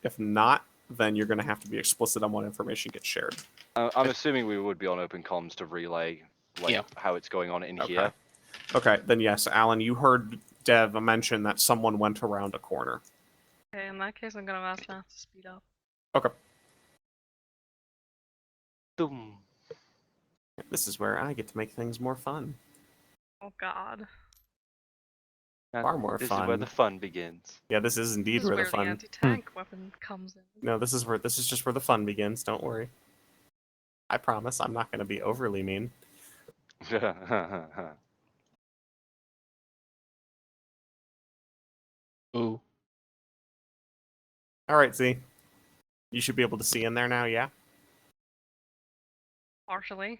If not, then you're going to have to be explicit on what information gets shared. I'm assuming we would be on open comms to relay how it's going on in here. Okay, then yes, Alan, you heard Dev mention that someone went around a corner. Okay, in that case, I'm gonna ask Matt to speed up. Okay. Boom. This is where I get to make things more fun. Oh God. Far more this fun. is where the fun begins. Yeah, this is indeed This is where where the fun. anti-tank weapon comes in. No, this is just where the fun begins. Don't worry. I promise I'm not going to be overly mean. Ooh. All right, Z. You should be able to see in there now, yeah? Partially.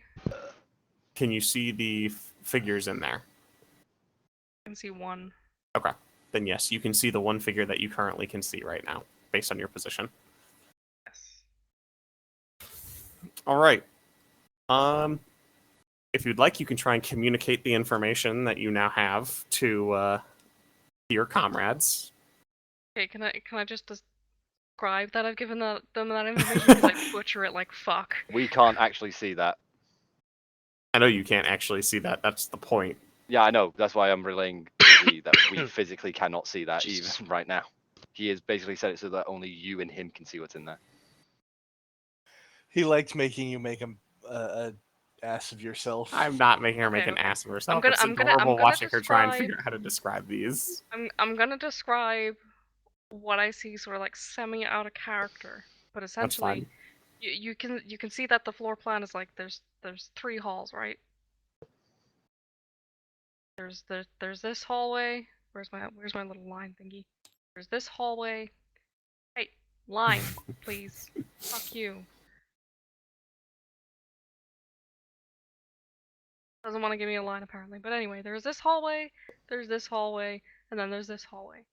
Can you see the figures in there? I can see one. Okay. Then yes, you can see the one figure that you currently can see right now, based on your position. Yes. All right. If you'd like, you can try and communicate the information that you now have to your comrades. Okay, can I just describe that I've given them that information? Because I butcher it like fuck. We can't actually see that. I know you can't actually see that. That's the point. Yeah, I know. That's why I'm relaying to Z that we physically cannot see that Jesus. even right now. He has basically said it so that only you and him can see what's in there. He liked making you make a ass of yourself. I'm not making her make Okay, an okay. ass of herself. I'm It's gonna adorable watching her try and describe- figure out how to describe these. I'm gonna describe what I see sort of like semi out of character, but That's essentially fine. you can see that the floor plan is like there's 3 halls, right? There's this hallway. Where's my little line thingy? There's this hallway. Hey, line, please. Fuck you. Doesn't want to give me a line apparently. But anyway, there's this hallway, and then there's this hallway.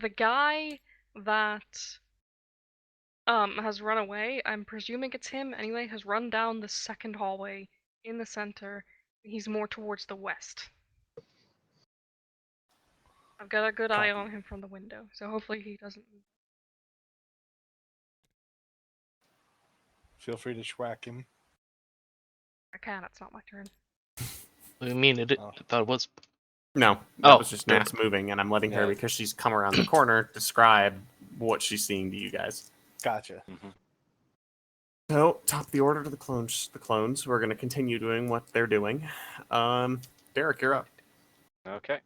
The guy that has run away, I'm presuming it's him anyway, has run down the second hallway in the center. He's more towards the west. I've got a good eye on him from the window, so hopefully he doesn't move. Feel free to schwack him. I can, it's not my turn. What do you mean? I thought it was. No, that was just good. Nas moving, and I'm letting her, Yeah. because she's come around the corner, describe what she's seeing to you guys. Gotcha. Mm-hmm. So, top of the order to the clones. The clones, we're going to continue doing what they're doing. Darik, you're up. Okay.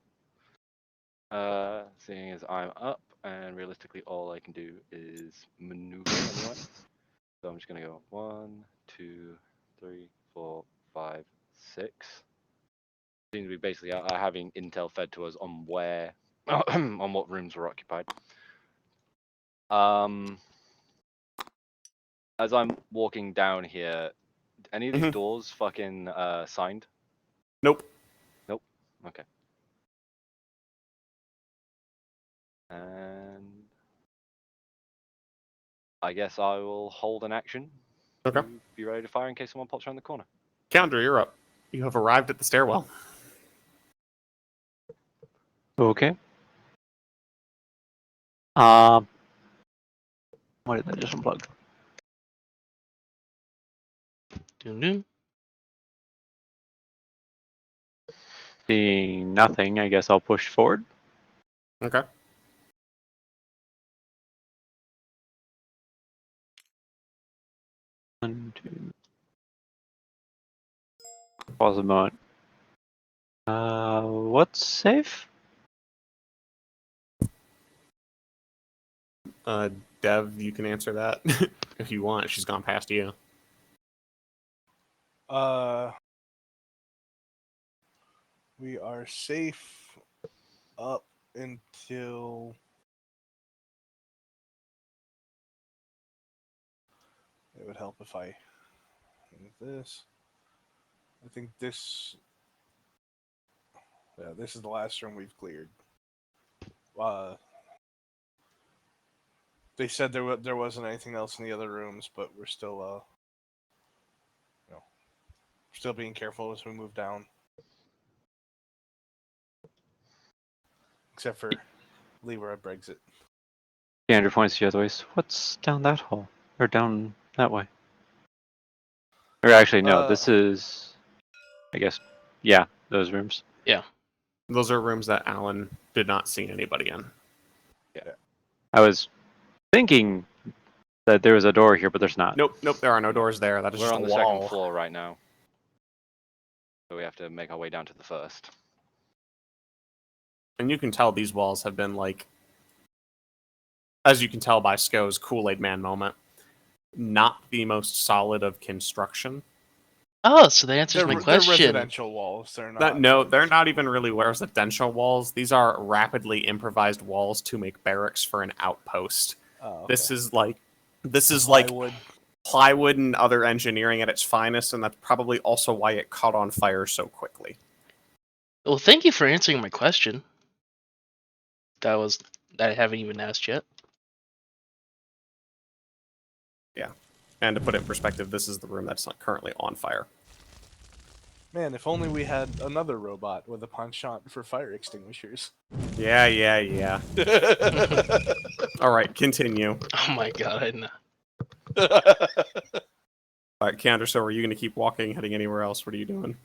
Seeing as I'm up, and realistically all I can do is maneuver anyway. So I'm just gonna go 1, 2, 3, 4, 5, 6. Seems to be basically having intel fed to us on where, on what rooms were occupied. As I'm walking down here, any of these doors fucking signed? Nope. Nope. Okay. And I guess I will hold an action. Okay. To be ready to fire in case someone pops around the corner. Kiendra, you're up. You have arrived at the stairwell. Okay. What did that just unplug? Doo-doo. Seeing nothing, I guess I'll push forward. Okay. One, two. Pause a moment. What's safe? Dev, you can answer that if you want. She's gone past you. We are safe up until it would help if I move this. I think this. Yeah, this is the last room we've cleared. They said there wasn't anything else in the other rooms, but we're still still being careful as we move down. except for Libra Brexit. Kiendra points the other way. So what's down that hall? Or down that way? Or actually, no, this is... I guess, yeah, those rooms. Yeah. Those are rooms that Alan did not see anybody in. I was thinking that there was a door here, but there's not. Nope, there are no doors there. That is We're just on a the wall. second floor right now. So we have to make our way down to the first. And you can tell these walls have been like, as you can tell by Sko's Kool-Aid Man moment, not the most solid of construction. Oh, so that answers my They're question. residential walls. They're not. No, they're not even really residential walls. These are rapidly improvised walls to make barracks for an outpost. Oh, okay. This is like Plywood. plywood and other engineering at its finest, and that's probably also why it caught on fire so quickly. Well, thank you for answering my question. That I haven't even asked yet. Yeah. And to put it in perspective, this is the room that's not currently on fire. Man, if only we had another robot with a penchant for fire extinguishers. Yeah. All right, continue. Oh my god. All right, Kiendra, so are you going to keep walking, heading anywhere else? What are you doing?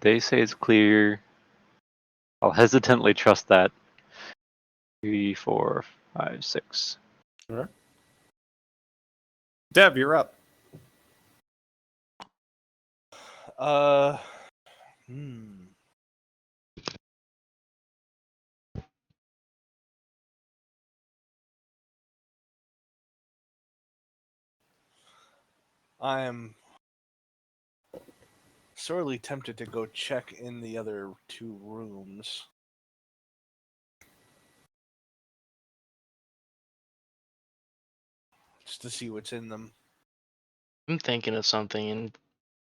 They say it's clear. I'll hesitantly trust that. 3, 4, 5, 6. All right. Dev, you're up. I am sorely tempted to go check in the other two rooms. Just to see what's in them. I'm thinking of something, and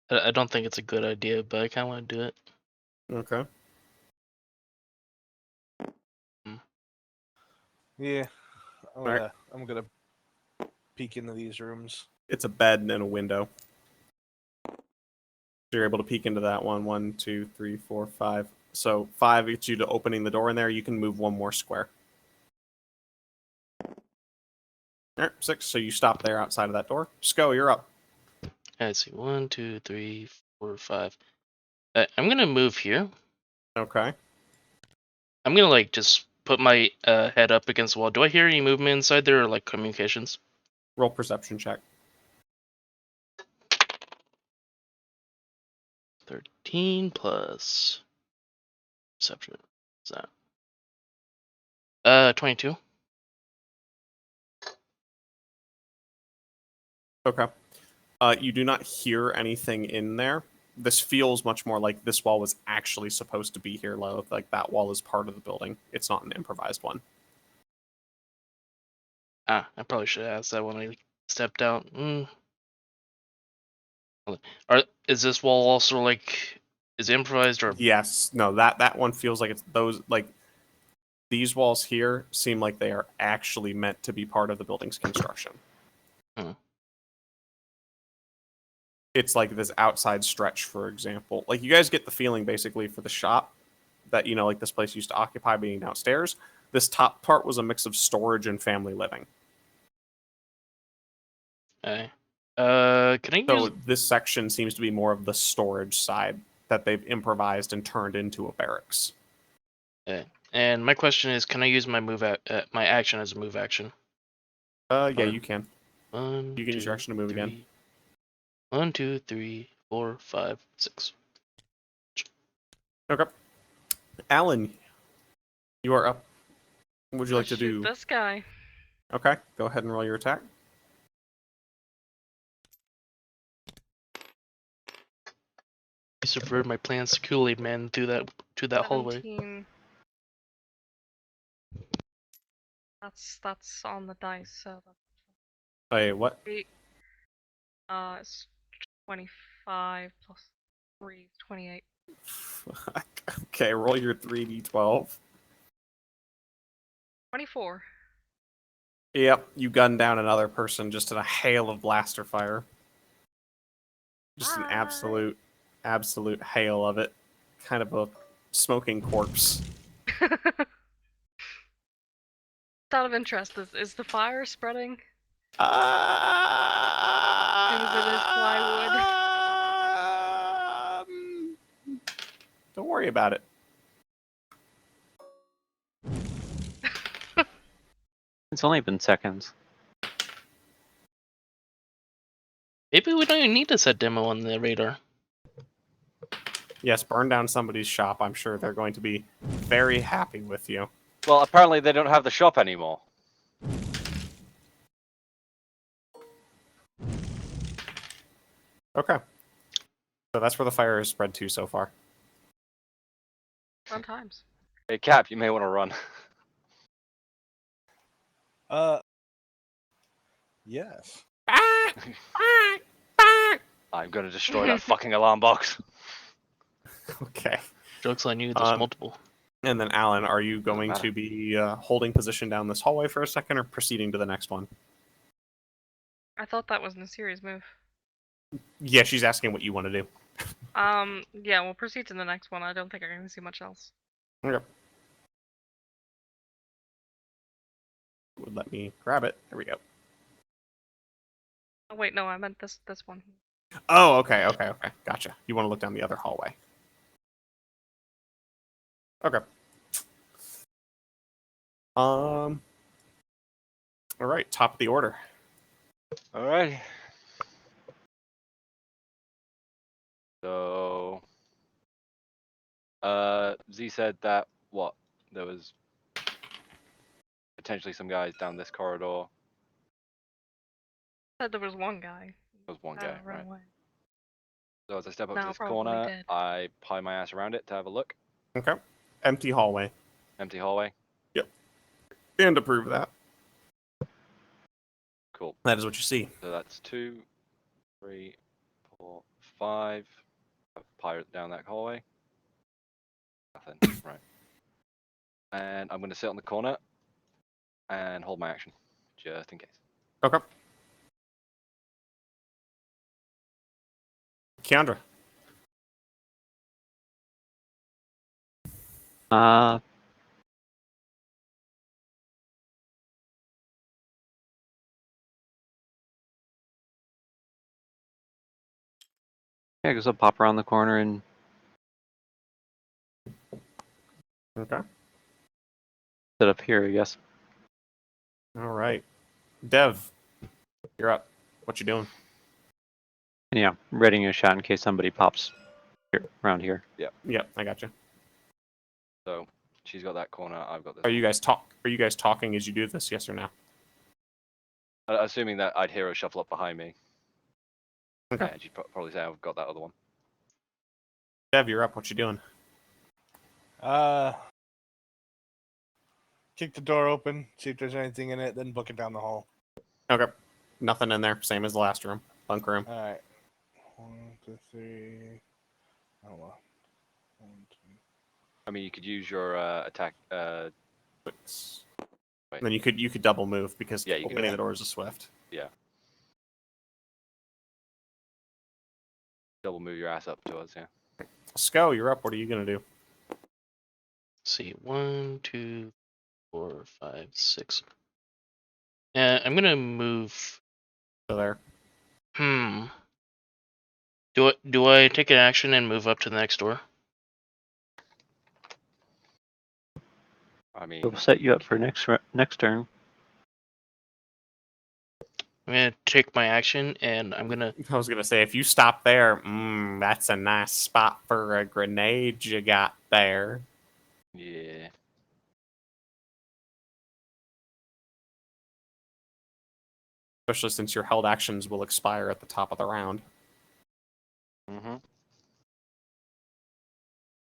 I don't think it's a good idea, but I kind of want to do it. Okay. Yeah, I'm gonna peek into these rooms. It's a bed and a window. So you're able to peek into that one. 1, 2, 3, 4, 5. So 5 gets you to opening the door in there. You can move one more square. All right, 6. So you stop there outside of that door. Sko, you're up. Let's see. 1, 2, 3, 4, 5. I'm gonna move here. Okay. I'm gonna like just put my head up against the wall. Do I hear any movement inside there, or like communications? Roll perception check. 13 plus perception. What's that? 22. Okay. You do not hear anything in there. This feels much more like this wall was actually supposed to be here. Like that wall is part of the building. It's not an improvised one. I probably should have asked that when I stepped out. Is this wall also like is improvised or? Yes. No. That one feels like it's those like these walls here seem like they are actually meant to be part of the building's construction. It's like this outside stretch, for example. Like you guys get the feeling basically for the shop that like this place used to occupy being downstairs. This top part was a mix of storage and family living. Okay. Can I So use? this section seems to be more of the storage side that they've improvised and turned into a barracks. Okay. And my question is, can I use my my action as a move action? Yeah, you can. One, You can use your action to move again. 1, 2, 3, 4, 5, 6. Okay. Alan, you are up. What would you like to Shoot do? this guy. Okay, go ahead and roll your attack. I subverted my plans to Kool-Aid Man through that hallway. 17. That's on the dice, so Hey, what? it's 25 plus 3, 28. Okay, roll your 3d12. 24. Yep, you gun down another person just in a hail of blaster fire. Just an Bye. absolute absolute hail of it. Kind of a smoking corpse. Out of interest, is the fire spreading? Maybe it is plywood. Don't worry about it. It's only been seconds. Maybe we don't even need to set demo on the radar. Yes, burn down somebody's shop. I'm sure they're going to be very happy with you. Well, apparently they don't have the shop anymore. Okay. So that's where the fire has spread to so far. Fun times. Hey, Cap, you may want to run. Yes. I'm going to destroy that fucking alarm box. Okay. Joke's on you, there's multiple. And then, Alan, are you going matter. to be holding position down this hallway for a second or proceeding to the next one? I thought that was Nasiri's move. Yeah, she's asking what you want to do. Yeah, we'll proceed to the next one. I don't think I'm going to see much else. Okay. Would let me grab it. There we go. Oh wait, no, I meant this one. Oh, okay. Gotcha. You want to look down the other hallway. Okay. All right, top of the order. Alright. So, Z said that, what? There was potentially some guys down this corridor. Said there was one guy. There was one Oh, guy, run right? away. So as I step up No, to this probably corner, dead. I pie my ass around it to have a look. Okay. Empty hallway. Empty hallway. And approve that. Cool. That is what you see. So that's 2, 3, 4, 5. Pirate down that hallway. Nothing. Right. And I'm going to sit on the corner and hold my action, just in case. Okay. Kiendra. Yeah, I guess I'll pop around the corner and Okay. sit up here, I guess. All right. Dev, you're up. What you doing? And yeah, readying a shot in case somebody pops here, around here. Yep, I got you. So she's got that corner. I've got this. Are you guys talking as you do this? Yes or no? Assuming that I'd hear her shuffle up behind me. Okay. And she'd probably say I've got that other one. Dev, you're up. What you doing? Kick the door open, see if there's anything in it, then book it down the hall. Okay. Nothing in there. Same as the last room. Bunk room. All right. 1, 2, 3. Oh well. 1, 2. I mean, you could use your attack. Six. Wait. Then you could double move because Yeah, you could. opening the door is a swift. Yeah. Double move your ass up to us, yeah. Sko, you're up. What are you gonna do? Let's see, 1, 2, 4, 5, 6. I'm gonna move. So there. Do I take an action and move up to the next door? I mean, We'll set you up for next turn. I'm gonna take my action and I'm gonna. I was gonna say if you stop there, that's a nice spot for a grenade you got there. yeah. Especially since your held actions will expire at the top of the round. Mm-hmm.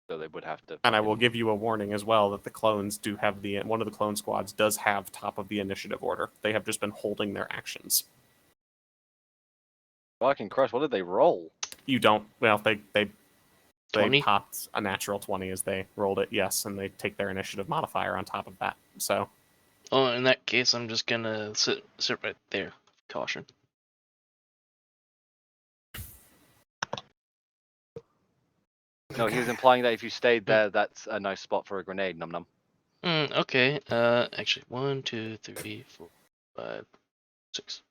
So they would have to. And I will give you a warning as well that the clones do have one of the clone squads does have top of the initiative order. They have just been holding their actions. Fucking Christ, what did they roll? You don't. Well, they 20? popped a natural 20 as they rolled it. Yes, and they take their initiative modifier on top of that. So. Oh, in that case, I'm just gonna sit right there. Caution. No, he was implying that if you stayed there, that's a nice spot for a grenade. Num num. Okay. Actually, 1, 2, 3, 4, 5, 6.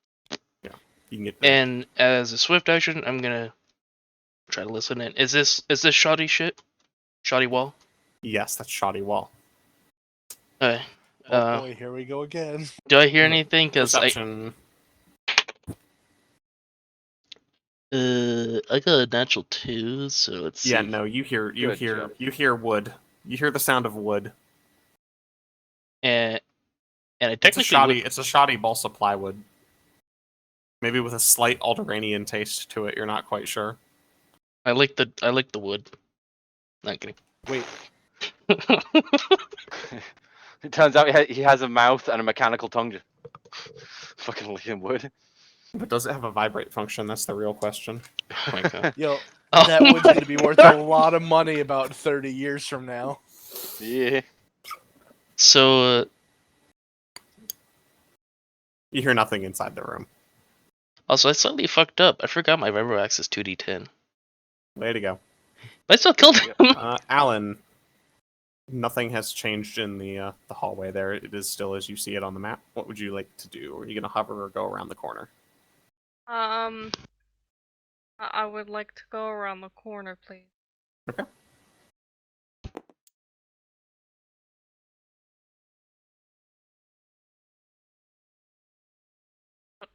You can get there. And as a swift action, I'm gonna try to listen in. Is this shoddy shit? Shoddy wall? Yes, that's shoddy wall. Okay. Oh boy, here we go again. Do I hear anything? Cause Perception. I got a natural 2, so let's see. Yeah, no, you hear Good job. wood. You hear the sound of wood. And I It's a technically shoddy. It's a shoddy balsa plywood. Maybe with a slight Alderanian taste to it. You're not quite sure. I like the wood. Not kidding. Wait, It turns out he has a mouth and a mechanical tongue. Just fucking licking wood. But does it have a vibrate function? That's the real question. Oh my god. yo, Oh. that wood's gonna be worth a lot of money about 30 years from now. Yeah. So You hear nothing inside the room. also I slightly fucked up. I forgot my Vibroax is 2d10. Way to go. I still killed him. Alan, nothing has changed in the hallway there. It is still as you see it on the map. What would you like to do? Are you going to hover or go around the corner? I would like to go around the corner, please. Okay.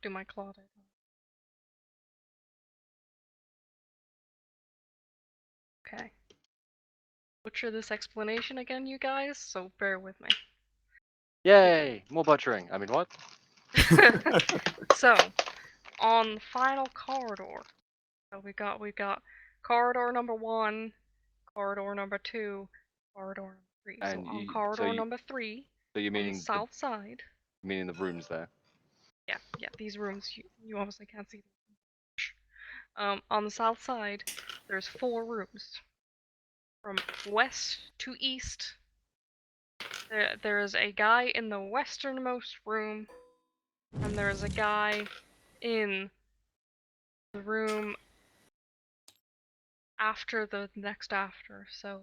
Do my claw. Okay. Butcher this explanation again, you guys, so bear with me. Yay! More butchering. I mean, what? So, on the final corridor, so we got corridor number 1, corridor number 2, corridor number 3. And so on you- corridor so you- number 3, So you on the meaning south side. meaning the rooms there? Yeah, these rooms you obviously can't see. On the south side, there's 4 rooms. From west to east, there is a guy in the westernmost room, and there is a guy in the room after the next after. So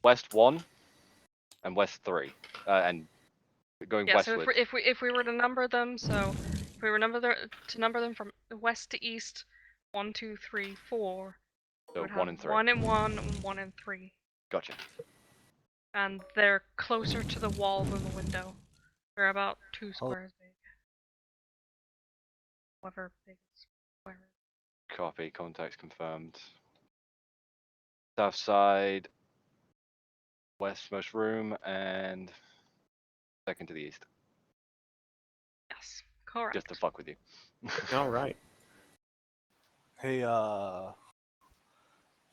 west 1 and west 3, and going yeah. So westward. if we were to number them, if we were to number them from west to east, 1, 2, 3, 4. So would 1 have and 3. 1 and 1, and 1 and 3. Gotcha. And they're closer to the wall than the window. They're about 2 squares big. However big square. Copy. Contacts confirmed. South side, westmost room, and second to the east. Yes, correct. Just to fuck with you. All right. Hey,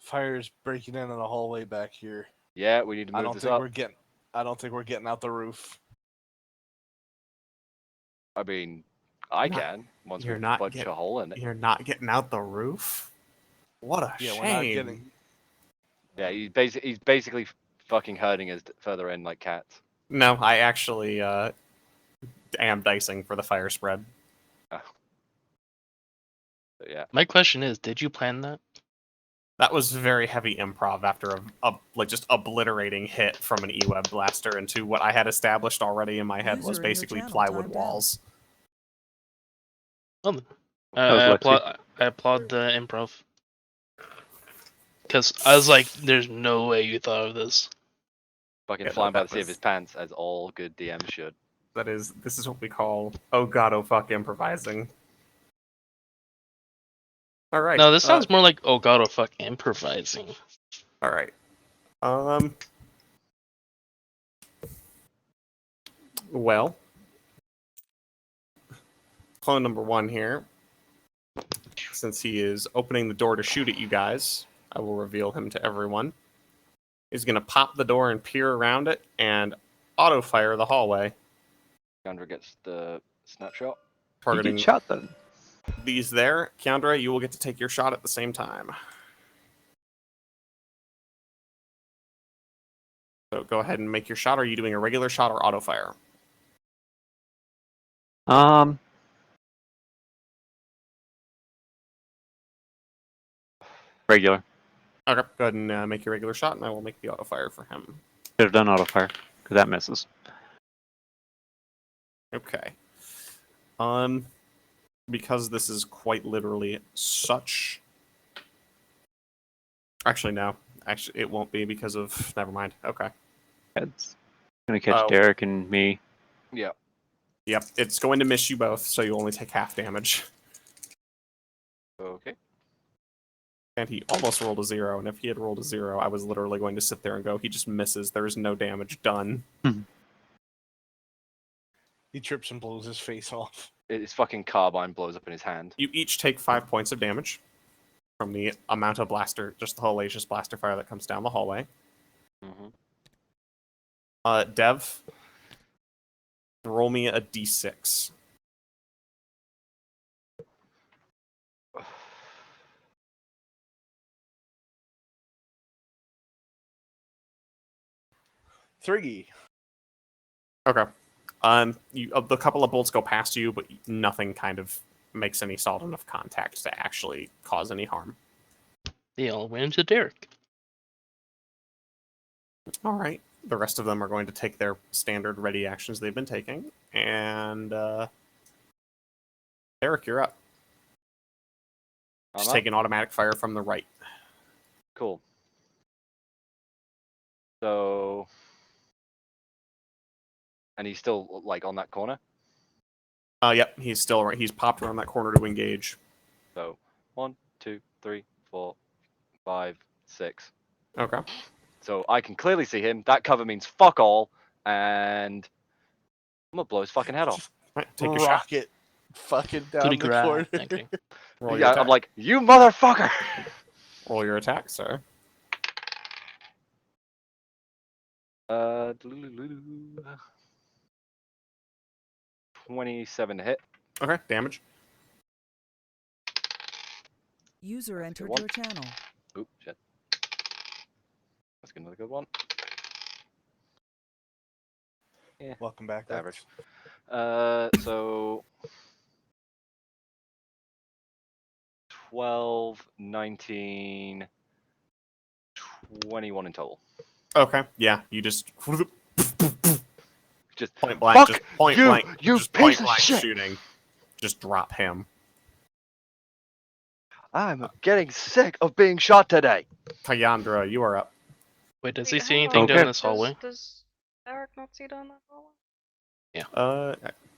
fire's breaking in the hallway back here. Yeah, we need to I move don't this think up. I don't think we're getting out the roof. I mean, I Not- can once you're we not punch get- a hole in it. You're not getting out the roof? What a Yeah, shame. we're not getting. Yeah, he's basically fucking herding us further in like cats. No, I actually am dicing for the fire spread. So, yeah. My question is, did you plan that? That was very heavy improv after a like just obliterating hit from an E-web blaster into what I had established already in my head User was in your basically channel plywood timed out. walls. Oh, was I applaud the improv. Because I was like, there's no way you thought of this. Fucking Yeah, flying by that the seat of was- his pants, as all good DMs should. This is what we call oh god oh fuck improvising. All right. No, this sounds more like, oh god, oh fuck, improvising. All right. Well, clone number 1 here. Since he is opening the door to shoot at you guys, I will reveal him to everyone. He's going to pop the door and peer around it and auto fire the hallway, Kiendra gets the snapshot. You targeting get shot then. these there. Kiendra, you will get to take your shot at the same time. So go ahead and make your shot. Are you doing a regular shot or auto fire? Regular. Okay, go ahead and make your regular shot, and I will make the auto fire for him. Should have done auto fire because that misses. Okay. Because this is quite literally such. Actually, no. Actually, it won't be because of. Never mind. Okay. It's gonna catch Oh. Darik and me. Yeah. Yep, it's going to miss you both, so you only take half damage. Okay. And he almost rolled a 0, and if he had rolled a 0, I was literally going to sit there and go, he just misses. There is no damage done. He trips and blows his face off. His fucking carbine blows up in his hand. You each take 5 points of damage from the amount of blaster, just the hellacious blaster fire that comes down the hallway. Mm-hmm. Dev, roll me a d6. Three. Okay. The couple of bolts go past you, but nothing kind of makes any solid enough contact to actually cause any harm. They all went into Darik. All right. The rest of them are going to take their standard ready actions they've been taking, and Eric, you're up. Just take an automatic fire from the right. Cool. So, and he's still like on that corner. Yep, he's still right. He's popped around that corner to engage. So 1, 2, 3, 4, 5, 6. Okay. So I can clearly see him. That cover means fuck all, and I'm gonna blow his fucking head off. Right, take a shot. Rocket fucking down Coup de the grace. corner. Thank you. Roll your Yeah, attack. I'm like, you motherfucker! Roll your attack, sir. 27 to hit. Okay, damage. User entered one. your channel. Oop, shit. That's another good one. Yeah, Welcome back. average. So 12, 19, 21 in total. Okay, yeah, you just Just point blank, fuck just point you, blank, you just point piece of blank shit. shooting. Just drop him. I'm getting sick of being shot today. Kiendra, you are up. Wait, does Wait, he see hang anything on. down this hallway? Does Darik not see down that hallway?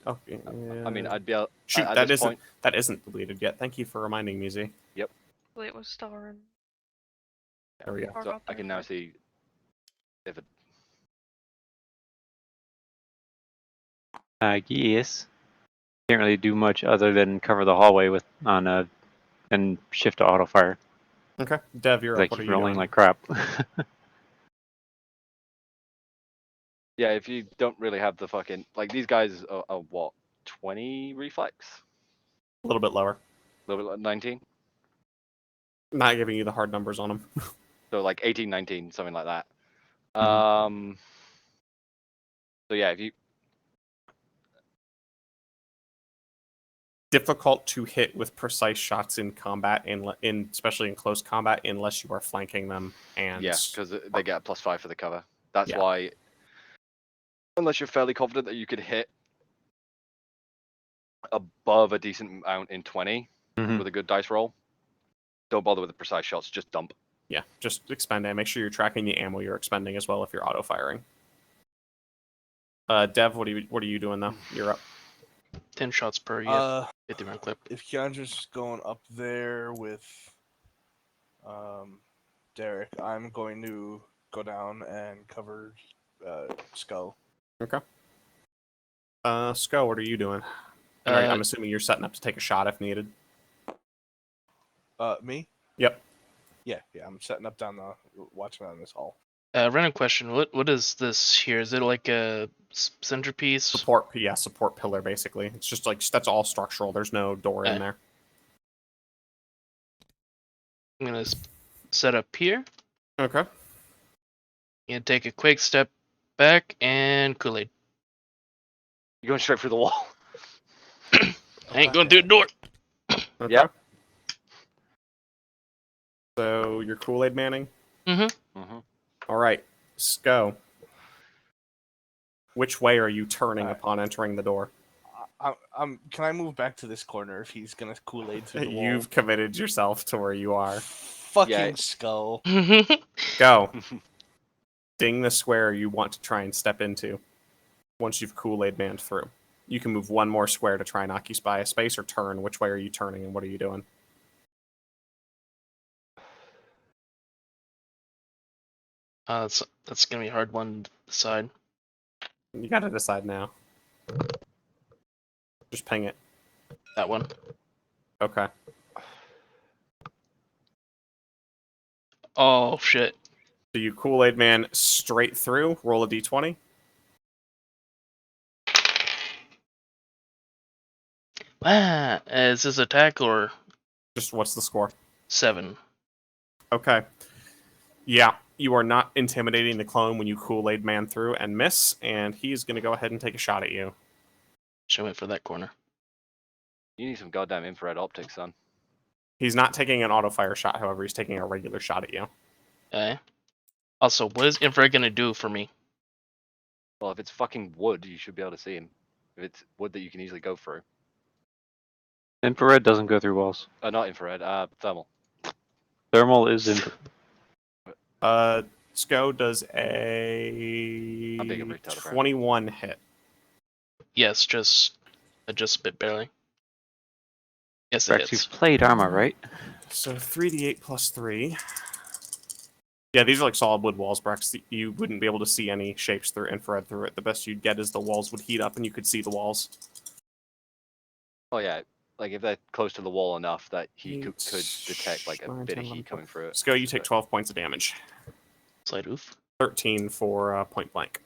Okay. I mean, I'd be able. Shoot, at that this isn't point, deleted yet. Thank you for reminding me, Z. Well, it was Star and There we go. Or So got I there can now first. see if it. Yes. Can't really do much other than cover the hallway with and shift to auto fire. Okay, Dev, you're I up. What are keep you rolling doing? like crap. Yeah, if you don't really have the fucking like these guys are what 20 reflex, A little bit lower. a little bit 19, Not giving you the hard numbers on them. so like 18, 19, something like that. Mhm. So yeah, if you Difficult to hit with precise shots in combat, in especially in close combat, unless you are flanking them. And yeah, because they get a +5 for the cover. That's Yeah. why, unless you're fairly confident that you could hit above a decent amount in 20 Mhm. with a good dice roll, don't bother with the precise shots. Just dump. yeah, just expend it. Make sure you're tracking the ammo you're expending as well if you're auto firing. Dev, what are you doing though? You're up. 10 shots per year. 50 If round clip. Kiendra's going up there with Darik, I'm going to go down and cover Skull. Okay. Sko, what are you doing? And I'm assuming you're setting up to take a shot if needed. Me? Yep. Yeah, I'm setting up watching down this hall. Random question. What is this here? Is it like a centerpiece? Support pillar basically. It's just like that's all structural. There's no door in there. I'm gonna set up here. Okay. Gonna take a quick step back and Kool-Aid. You're going straight through the wall. I ain't going through the door. Okay. Yep. So you're Kool-Aid Manning? Mm-hmm. All right, Sko. Which way are you turning Alright. upon entering the door? Can I move back to this corner if he's gonna Kool-Aid through the wall? You've committed yourself to where you are. Fucking Yeah. skull. Go. Ding the square you want to try and step into once you've Kool-Aid manned through. You can move one more square to try and occupy a space or turn. Which way are you turning and what are you doing? That's gonna be a hard one to decide. You gotta decide now. Just ping it. That one. Okay. Oh shit. So you Kool-Aid Man straight through. Roll a d20. Ah, is this attack or Just what's the score? 7? Okay. Yeah, you are not intimidating the clone when you Kool-Aid Man through and miss, and he's going to go ahead and take a shot at you. Should went for that corner. You need some goddamn infrared optics, son. He's not taking an auto-fire shot, however, he's taking a regular shot at you. Okay. Also, what is infrared gonna do for me? Well, if it's fucking wood, you should be able to see him. If it's wood that you can easily go through. Infrared doesn't go through walls. Not infrared, thermal. Thermal is in. Sko does a How big a retail program? 21 hit. Yes, just a bit barely. Yes, it Rex, hits. you've played Arma, right? So 3d8 plus 3. Yeah, these are like solid wood walls, Brex. You wouldn't be able to see any shapes through infrared through it. The best you'd get is the walls would heat up and you could see the walls. Oh yeah, like if they're close to the wall enough that he could Eight, detect like a 9, bit 10, of 11, heat coming through it. Sko, you take 12 points of damage. Slight oof. 13 for point blank.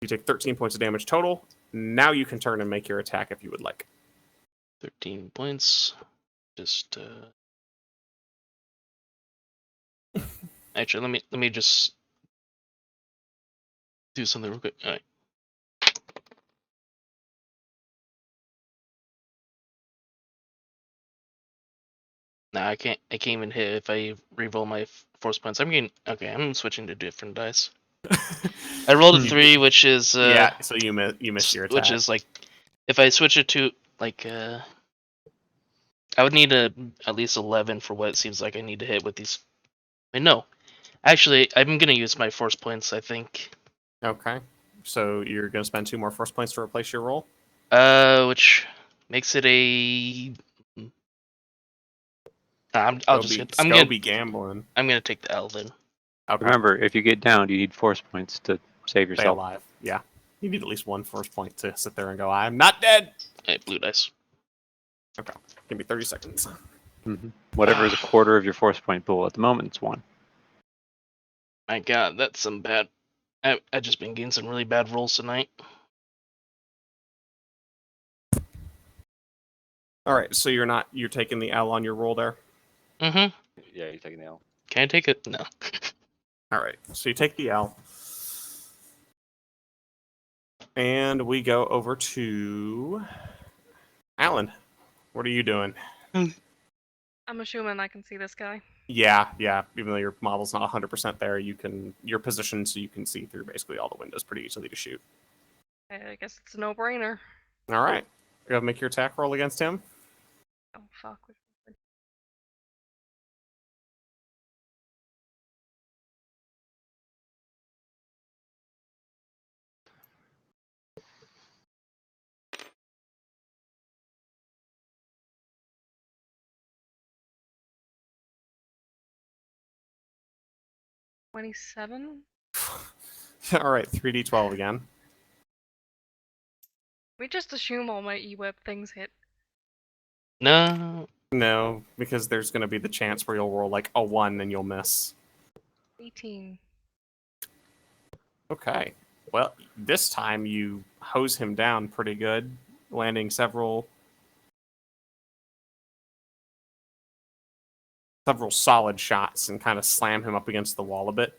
You take 13 points of damage total. Now you can turn and make your attack if you would like. 13 points. Just actually, let me just do something real quick. All right. Nah, I can't even hit if I reroll my force points. I'm switching to different dice. I rolled a 3, which is yeah, so you missed your attack. which is like, if I switch it to like I would need at least 11 for what it seems like I need to hit with these. Wait, no, actually, I'm gonna use my force points. I think. Okay, so you're gonna spend 2 more force points to replace your roll. Which makes it a. I'm gonna be gambling. I'm gonna take the L then. Okay. Remember, if you get downed, you need force points to save Stay yourself. alive. Yeah, you need at least 1 force point to sit there and go, "I'm not dead." Alright, blue dice. Okay, give me 30 seconds. Whatever is a quarter of your force point pool. At the moment, it's 1. My God, that's some bad. I just been getting some really bad rolls tonight. All right, so you're taking the L on your roll there. Mm-hmm. Yeah, you're taking the L. Can I take it? No. All right, so you take the L. And we go over to Alan. What are you doing? I'm assuming I can see this guy. Yeah. Even though your model's not 100% there, you're positioned so you can see through basically all the windows pretty easily to shoot. I guess it's a no-brainer. All right. Go make your attack roll against him. Oh, fuck. 27? All right, 3d12 again. We just assume all my E-web things hit. No. No, because there's going to be the chance where you'll roll like a 1 and you'll miss. 18. Okay. Well, this time you hose him down pretty good, landing several solid shots and kind of slam him up against the wall a bit.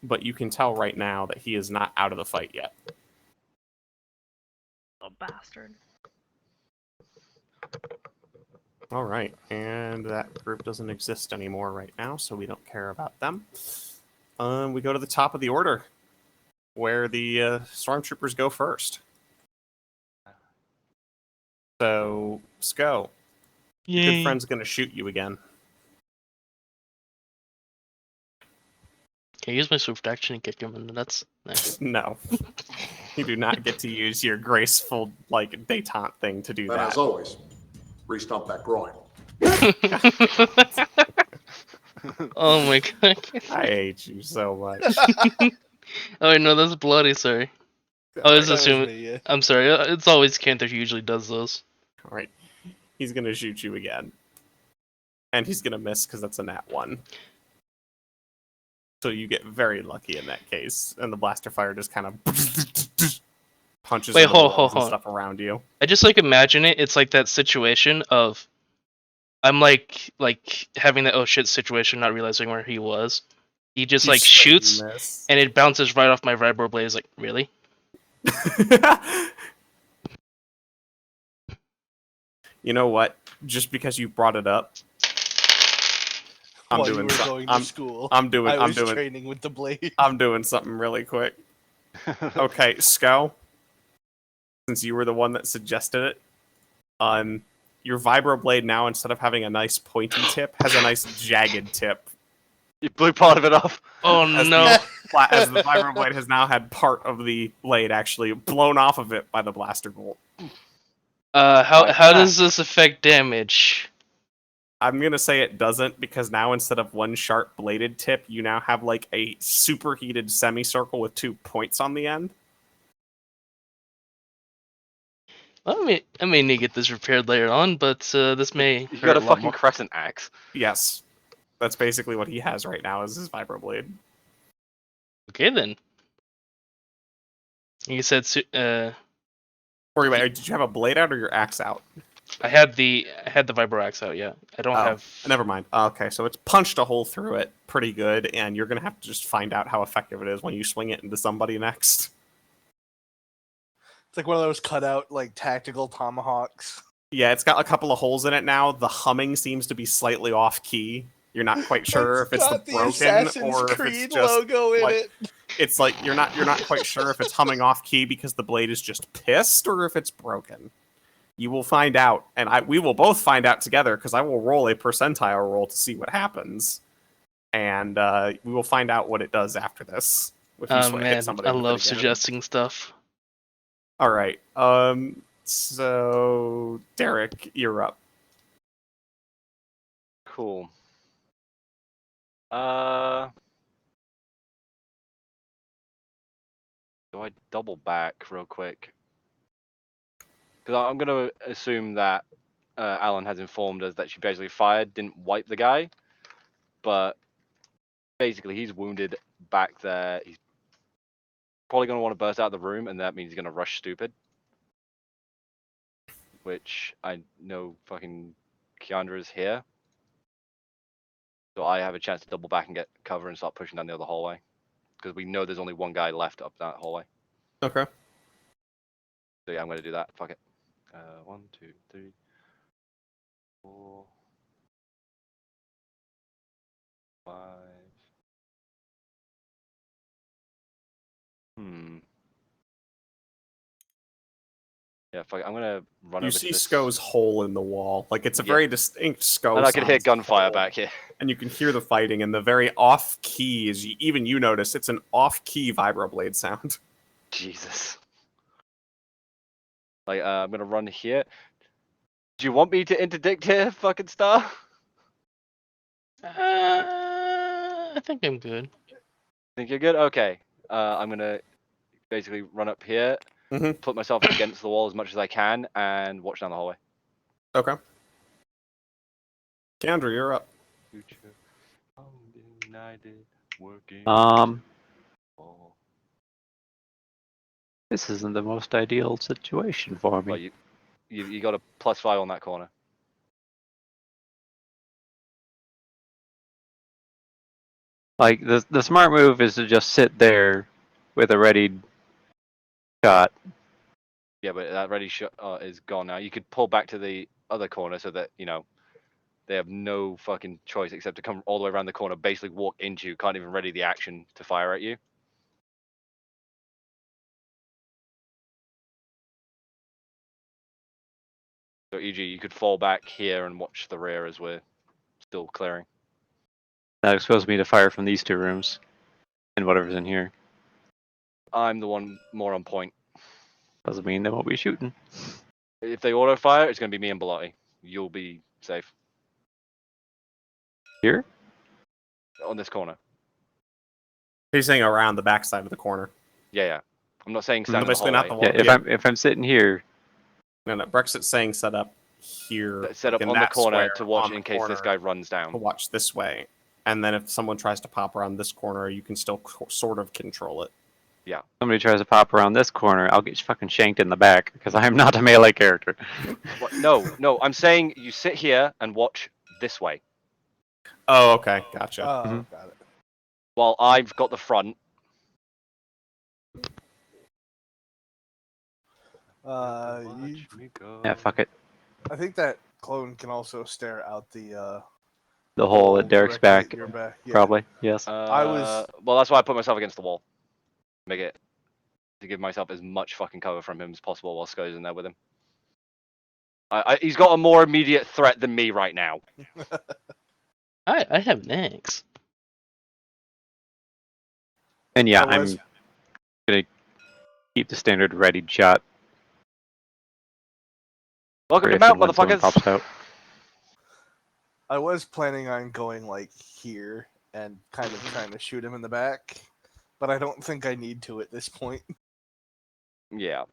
But you can tell right now that he is not out of the fight yet. Little bastard. All right, and that group doesn't exist anymore right now, so we don't care about them. We go to the top of the order, where the stormtroopers go first. So, Sko, your good Yay. friend's gonna shoot you again. Can I use my swift action and kick him in the nuts? Nice. No, you do not get to use your graceful, like, détente thing to do And that. as always, re-stomp that groin. Oh my god. I hate you so much. Oh no, that's bloody. Sorry. I was That was assuming. me, yeah. I'm sorry. It's always Kanthier who usually does those. All right, he's gonna shoot you again, and he's gonna miss because that's a nat 1. So you get very lucky in that case, and the blaster fire just kind of punches Wait, into hold, walls hold. and stuff around you. I just like imagine it. It's like that situation of I'm like having that oh shit situation, not realizing where he was. He just You like straight shoots, miss. and it bounces right off my vibro blade. It's like, really? You know what? Just because you brought it up, I'm While you doing were some- going to I'm- school, I'm doing I was I'm doing training with the blade. I'm doing something really quick. Okay, Sko, since you were the one that suggested it, your vibroblade now, instead of having a nice pointy tip, has a nice jagged tip. You blew part of it off. Oh As no! As the vibroblade has now had part of the blade actually blown off of it by the blaster bolt. How Like how that. does this affect damage? I'm gonna say it doesn't, because now instead of one sharp bladed tip, you now have like a superheated semicircle with 2 points on the end. I may need to get this repaired later on, but this may. You hurt got a lot fucking more. crescent axe. Yes, that's basically what he has right now, is his vibroblade. Okay then. You said Or wait, did you have a blade out or your axe out? I had the vibro axe out. Yeah, I don't Oh, have. Never mind. Okay, so it's punched a hole through it pretty good, and you're gonna have to just find out how effective it is when you swing it into somebody next. It's like one of those cutout, like tactical tomahawks. Yeah, it's got a couple of holes in it now. The humming seems to be slightly off key. You're not quite sure if it's the got the broken Assassin's or if Creed it's just logo in like, it. it's like you're not quite sure if it's humming off key because the blade is just pissed or if it's broken. You will find out, and we will both find out together, because I will roll a percentile roll to see what happens, and we will find out what it does after this. If you Oh hit man, somebody I with it love again. suggesting stuff. All right. So Darik, you're up. Cool. Do I double back real quick? Because I'm gonna assume that Alan has informed us that she basically fired, didn't wipe the guy, but basically he's wounded back there. He's probably gonna want to burst out of the room, and that means he's gonna rush stupid. Which I know fucking Kiendra is here. So I have a chance to double back and get cover and start pushing down the other hallway. Because we know there's only one guy left up that hallway. Okay. So yeah, I'm gonna do that. Fuck it. 1, 2, 3, 4, 5. Yeah, fuck it. I'm gonna run You over see to this. Sko's hole in the wall. Like, it's a Yeah. very distinct Sko. And I can hear sound gunfire hole. back here. And you can hear the fighting, and the very off key is even you notice it's an off key vibroblade sound. Jesus. Like, I'm gonna run here. Do you want me to interdict here, fucking star? I think I'm good. Think you're good? Okay. I'm gonna basically run up here, Mhm. put myself against the wall as much as I can, and watch down the hallway. Okay. Kiendra, you're up. This isn't the most ideal situation for me. Well, you got a +5 on that corner. Like, the smart move is to just sit there with a ready shot. Yeah, but that ready shot is gone now. You could pull back to the other corner so that, They have no fucking choice except to come all the way around the corner, basically walk into you, can't even ready the action to fire at you. So, e.g., you could fall back here and watch the rear as we're still clearing. That exposed me to fire from these 2 rooms and whatever's in here. I'm the one more on point. Doesn't mean they won't be shooting. If they auto fire, it's going to be me and Belotti. You'll be safe. Here? On this corner. He's saying around the backside of the corner. Yeah. I'm not saying No, stand in the basically not hallway. the Yeah, if I'm sitting here, No, Brexit's saying set up here. Set up like in on the that corner square, to watch on in the case this corner, guy runs down. to watch this way. And then if someone tries to pop around this corner, you can still sort of control it. Yeah. somebody tries to pop around this corner, I'll get fucking shanked in the back because I am not a melee character. What? No, I'm saying you sit here and watch this way. Oh, okay, gotcha. Oh, got it. While I've got the front. Yeah, fuck it. I think that clone can also stare out the hole at Derek's directly back, at your back. Yeah. probably. Yes. Well, that's why I put myself against the wall. Make it to give myself as much fucking cover from him as possible while Sko's in there with him. He's got a more immediate threat than me right now. I have next. And yeah, I was- I'm gonna keep the standard ready shot. Welcome for to if and Mount, when someone motherfuckers. pops out. I was planning on going like here and kind of trying to shoot him in the back, but I don't think I need to at this point. Yeah.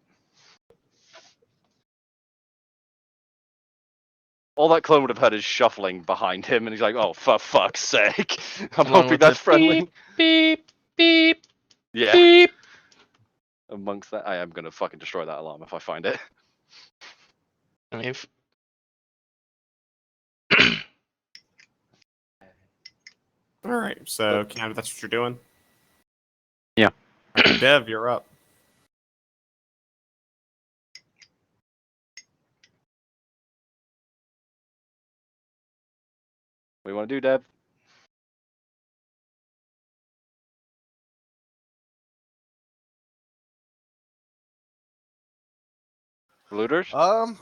All that clone would have heard is shuffling behind him, and he's like, "Oh, for fuck's sake!" I'm Along hoping with that's the friendly. Beep, beep, Yeah. beep. Amongst that, I am gonna fucking destroy that alarm if I find it. I mean, if... All right, so Kiendra, that's what you're doing. Yeah. All right, Dev, you're up. What do you want to do, Deb? Looters? I'm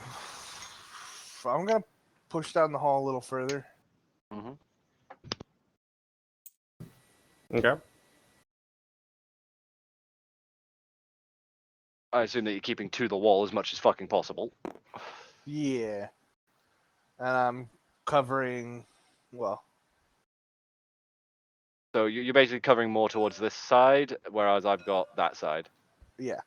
gonna push down the hall a little further. Mm-hmm. Okay. I assume that you're keeping to the wall as much as fucking possible. Yeah. And I'm covering, well, So you're basically covering more towards this side, whereas I've got that side. yeah.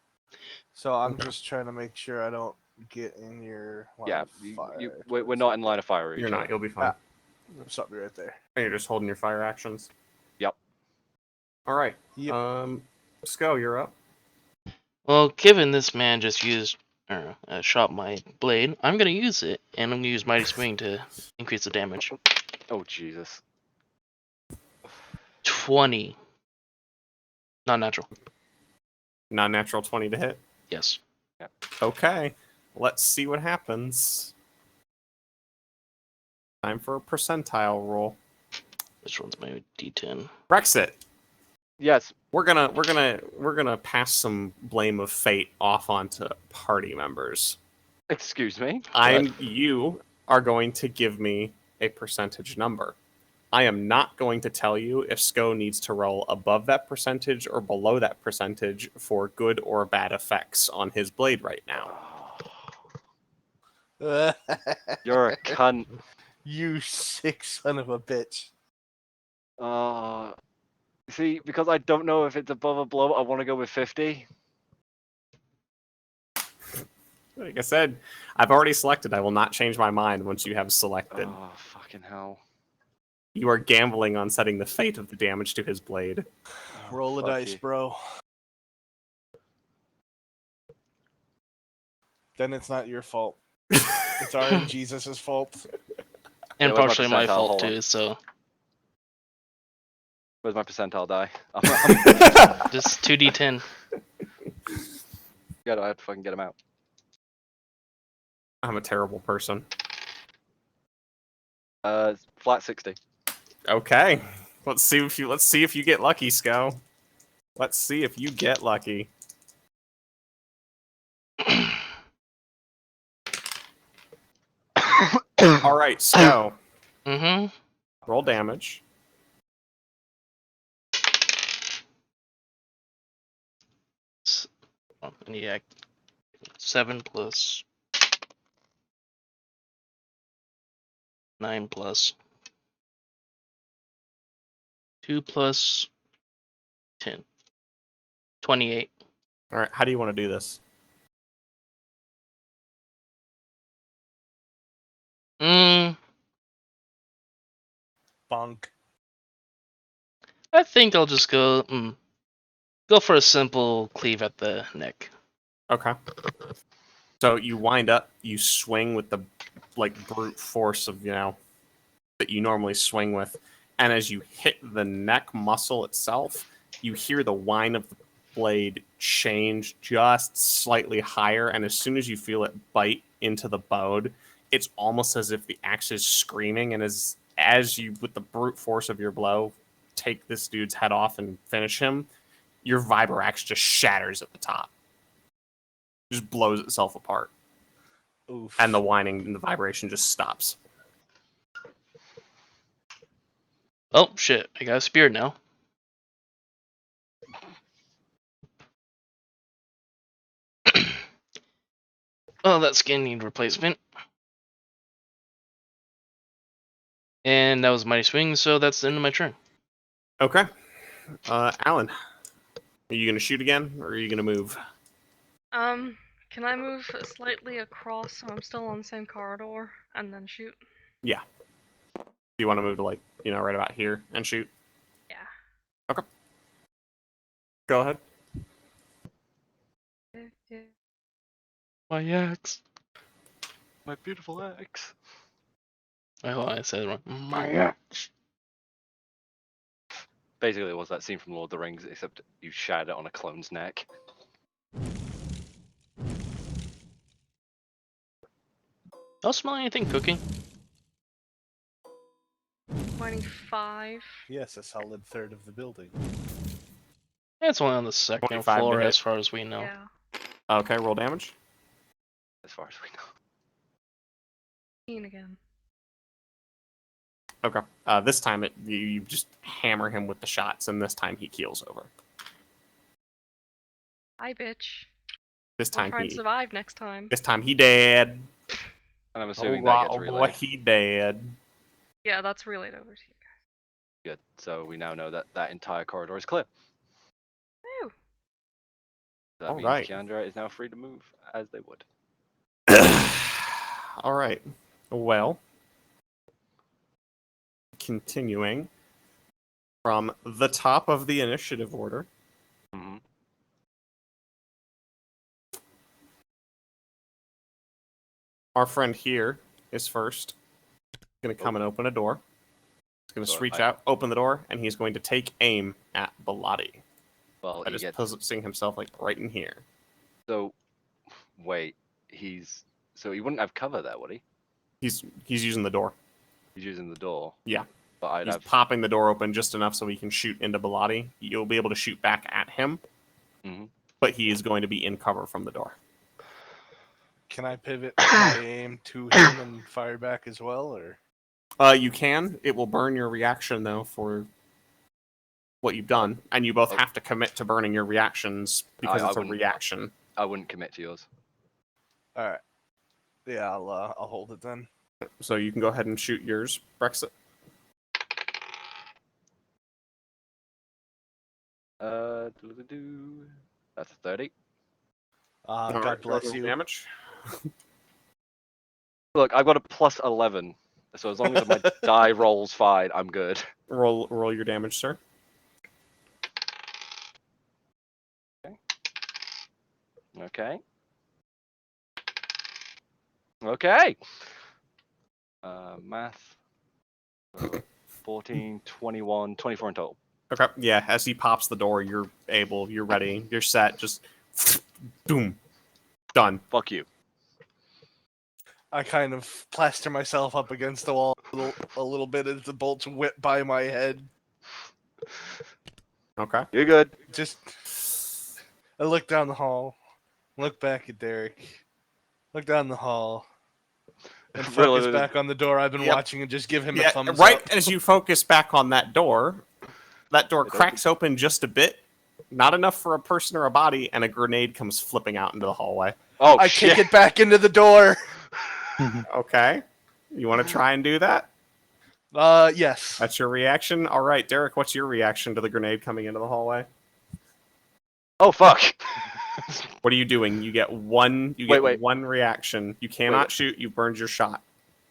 So I'm just trying to make sure I don't get in your line Yeah, of fire. we're not in line of fire. with You're each not. other. You'll be fine. Stop me right there. And you're just holding your fire actions. Yep. All right. Yep. Sko, you're up. Well, given this man just used or shot my blade, I'm gonna use it, and I'm gonna use Mighty Swing to increase the damage. Oh Jesus. 20. Not natural. Non-natural 20 to hit. Yes. Okay. Let's see what happens. Time for a percentile roll. Which one's my D10? Brexit. Yes. We're gonna pass some blame of fate off onto party members. Excuse me. You are going to give me a percentage number. I am not going to tell you if Sko needs to roll above that percentage or below that percentage for good or bad effects on his blade right now. You're a cunt. You sick son of a bitch. See, because I don't know if it's above or below, I want to go with 50. Like I said, I've already selected. I will not change my mind once you have selected. Oh, fucking hell. You are gambling on setting the fate of the damage to his blade. Roll the fuck dice, you. bro. Then it's not your fault. It's already Jesus' fault. And where's my partially my percentile? fault Hold on. too, so Where's my percentile die? just 2d10. Yeah, I have to fucking get him out. I'm a terrible person. Flat 60. Okay. Let's see if you get lucky, Sco. Let's see if you get lucky. All right, Sco. Mm-hmm. Roll damage. I need to act 7 plus 9 plus 2 plus 10. 28. All right, how do you want to do this? Bunk. I think I'll just go for a simple cleave at the neck. Okay. So you wind up, you swing with the brute force of, that you normally swing with, and as you hit the neck muscle itself, you hear the whine of the blade change just slightly higher, and as soon as you feel it bite into the bone, it's almost as if the axe is screaming, and as you, with the brute force of your blow, take this dude's head off and finish him, your vibro axe just shatters at the top. Just blows itself apart. Oof. And the whining and the vibration just stops. Oh shit! I got a spear now. Oh, that's gonna need replacement. And that was mighty swing, so that's the end of my turn. Okay. Alan, are you going to shoot again, or are you going to move? Can I move slightly across so I'm still on the same corridor and then shoot? Yeah. Do you want to move to, right about here and shoot? Yeah. Okay. Go ahead. My axe. My beautiful axe. Oh, I said it wrong. My axe. Basically, it was that scene from Lord of the Rings, except you shattered it on a clone's neck. Don't smell anything cooking. 25. Yes, a solid third of the building. It's only on the second 25 to floor, hit. as far as we know. Yeah. Okay, roll damage. As far as we know. 15 again. Okay. This time you just hammer him with the shots, and this time he keels over. Hi, bitch. This We'll time try and he. survive next time. This time he dead. And I'm Oh, assuming that gets boy, relayed. he dead. Yeah, that's relayed over to you guys. Good. So we now know that that entire corridor is clear. Woo! That All means right. Kiendra is now free to move as they would. All right. Well, continuing from the top of the initiative order. Mm-hmm. Our friend here is first. He's going to come and open a door. He's going to reach out, open the door, and he's going to take aim at Belotti. Well, That he is gets. positioning himself right in here. So, wait, so he wouldn't have cover there, would he? He's using the door. He's using the door. Yeah. But I'd He's have. popping the door open just enough so he can shoot into Belotti. You'll be able to shoot back at him, but he is going to be in cover from the door. Can I pivot my aim to him and fire back as well, or? You can. It will burn your reaction, though, for what you've done. And you both have to commit to burning your reactions because it's a reaction. I wouldn't commit to yours. Alright. Yeah, I'll hold it then. So you can go ahead and shoot yours, Brexit. That's a 30. God bless you. Damage. Look, I've got a plus 11. So as long as my die rolls fine, I'm good. Roll your damage, sir. Okay. Okay. Math. 14, 21, 24 in total. Okay. Yeah, as he pops the door, you're ready, you're set, just boom. Done. Fuck you. I kind of plaster myself up against the wall a little bit as the bolts whip by my head. Okay. You're good. Just, I look down the hall, look back at Darik, look down the hall, and focus back on the door I've been watching and just give him a thumbs right up. as you focus back on that door cracks open just a bit, not enough for a person or a body, and a grenade comes flipping out into the hallway. Oh, I shit. kick it back into the door. Okay. You want to try and do that? Yes. That's your reaction? All right, Darik, what's your reaction to the grenade coming into the hallway? Oh, fuck. What are you doing? You get one one reaction. You cannot shoot. You burned your shot.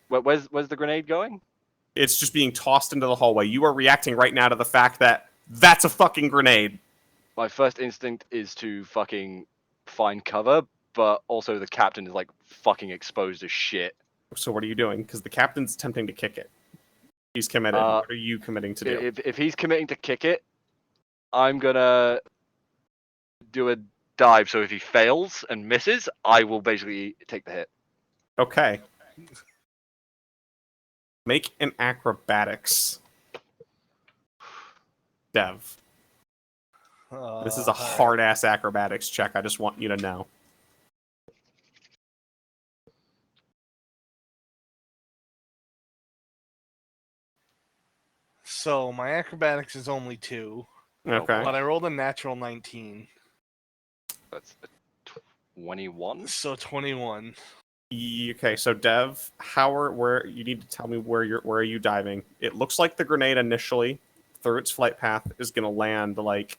Where's the grenade going? It's just being tossed into the hallway. You are reacting right now to the fact that that's a fucking grenade. My first instinct is to fucking find cover, but also the captain is like fucking exposed as shit. So what are you doing? Because the captain's attempting to kick it. He's committed. What are you committing to do? If he's committing to kick it, I'm gonna do a dive. So if he fails and misses, I will basically take the hit. Okay. Make an acrobatics. Dev. This is a hard-ass acrobatics check. I just want you to know. So my acrobatics is only 2. Okay. But I rolled a natural 19. That's a 21. So 21. Okay, so Dev, where you need to tell me where are you diving? It looks like the grenade initially, through its flight path, is gonna land like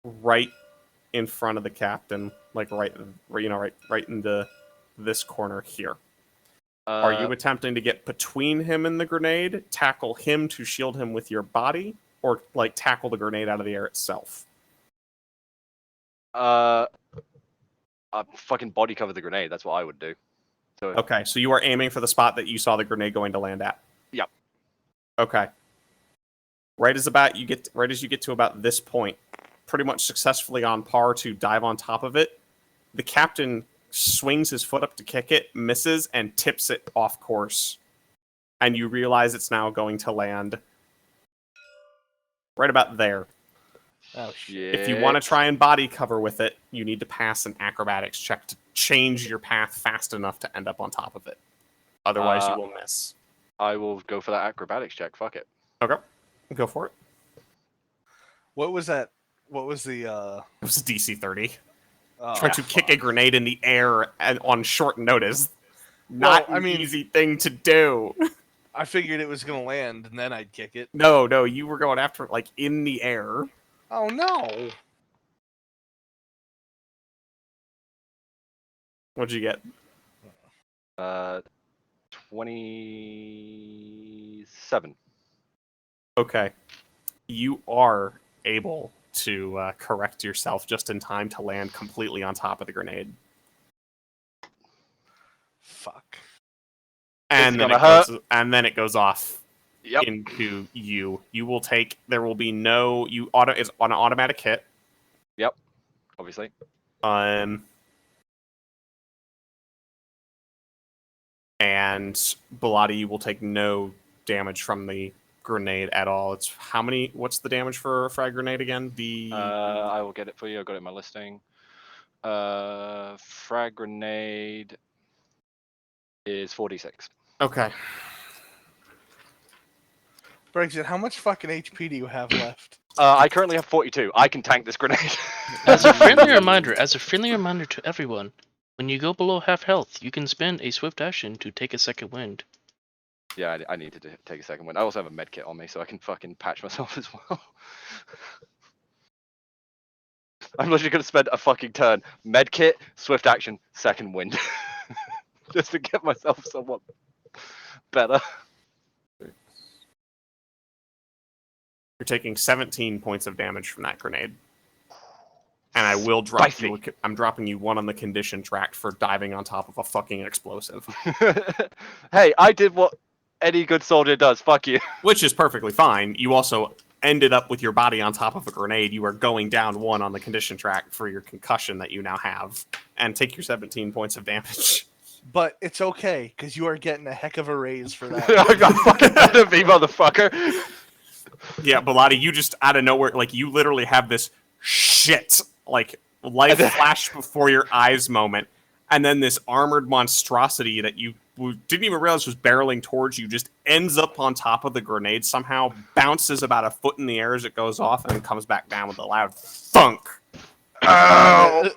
right in front of the captain, like right into this corner here. Are you attempting to get between him and the grenade, tackle him to shield him with your body, or like tackle the grenade out of the air itself? Fucking body cover the grenade. That's what I would do. So Okay, so you are aiming for the spot that you saw the grenade going to land at. Yep. Okay. Right as you get to about this point, pretty much successfully on par to dive on top of it, the captain swings his foot up to kick it, misses, and tips it off course. And you realize it's now going to land right about there. Oh, shit. If you want to try and body cover with it, you need to pass an acrobatics check to change your path fast enough to end up on top of it. Otherwise, you will miss. I will go for that acrobatics check. Fuck it. Okay. Go for it. What was that? What was the... It was a DC 30. Oh, Try to kick a grenade in the air and on short notice. Not an easy thing to do. I figured it was going to land, and then I'd kick it. No, you were going after it, like, in the air. Oh, no. What'd you get? 27. Okay. You are able to correct yourself just in time to land completely on top of the grenade. Fuck. And then it goes off into you. You will take. There will be no. It's on an automatic hit. Yep. Obviously. And Belotti, you will take no damage from the grenade at all. It's how many? What's the damage for a frag grenade again? I will get it for you. I've got it in my listing. Frag grenade is 46. Okay. Brexit, how much fucking HP do you have left? I currently have 42. I can tank this grenade. As a friendly reminder to everyone, when you go below half health, you can spend a swift action to take a second wind. Yeah, I need to take a second wind. I also have a med kit on me, so I can fucking patch myself as well. I'm literally going to spend a fucking turn. Med kit, swift action, second wind. Just to get myself somewhat better. You're taking 17 points of damage from that grenade. And I will drop you. I'm dropping you 1 on the condition track for diving on top of a fucking explosive. Hey, I did what any good soldier does. Fuck you. Which is perfectly fine. You also ended up with your body on top of a grenade. You are going down 1 on the condition track for your concussion that you now have. And take your 17 points of damage. But it's okay, because you are getting a heck of a raise for that. I'm not fucking better be, motherfucker. Yeah, Belotti, you just out of nowhere, like you literally have this shit, like life flash before your eyes moment, and then this armored monstrosity that you didn't even realize was barreling towards you just ends up on top of the grenade somehow, bounces about a foot in the air as it goes off, and then comes back down with a loud thunk. Ow!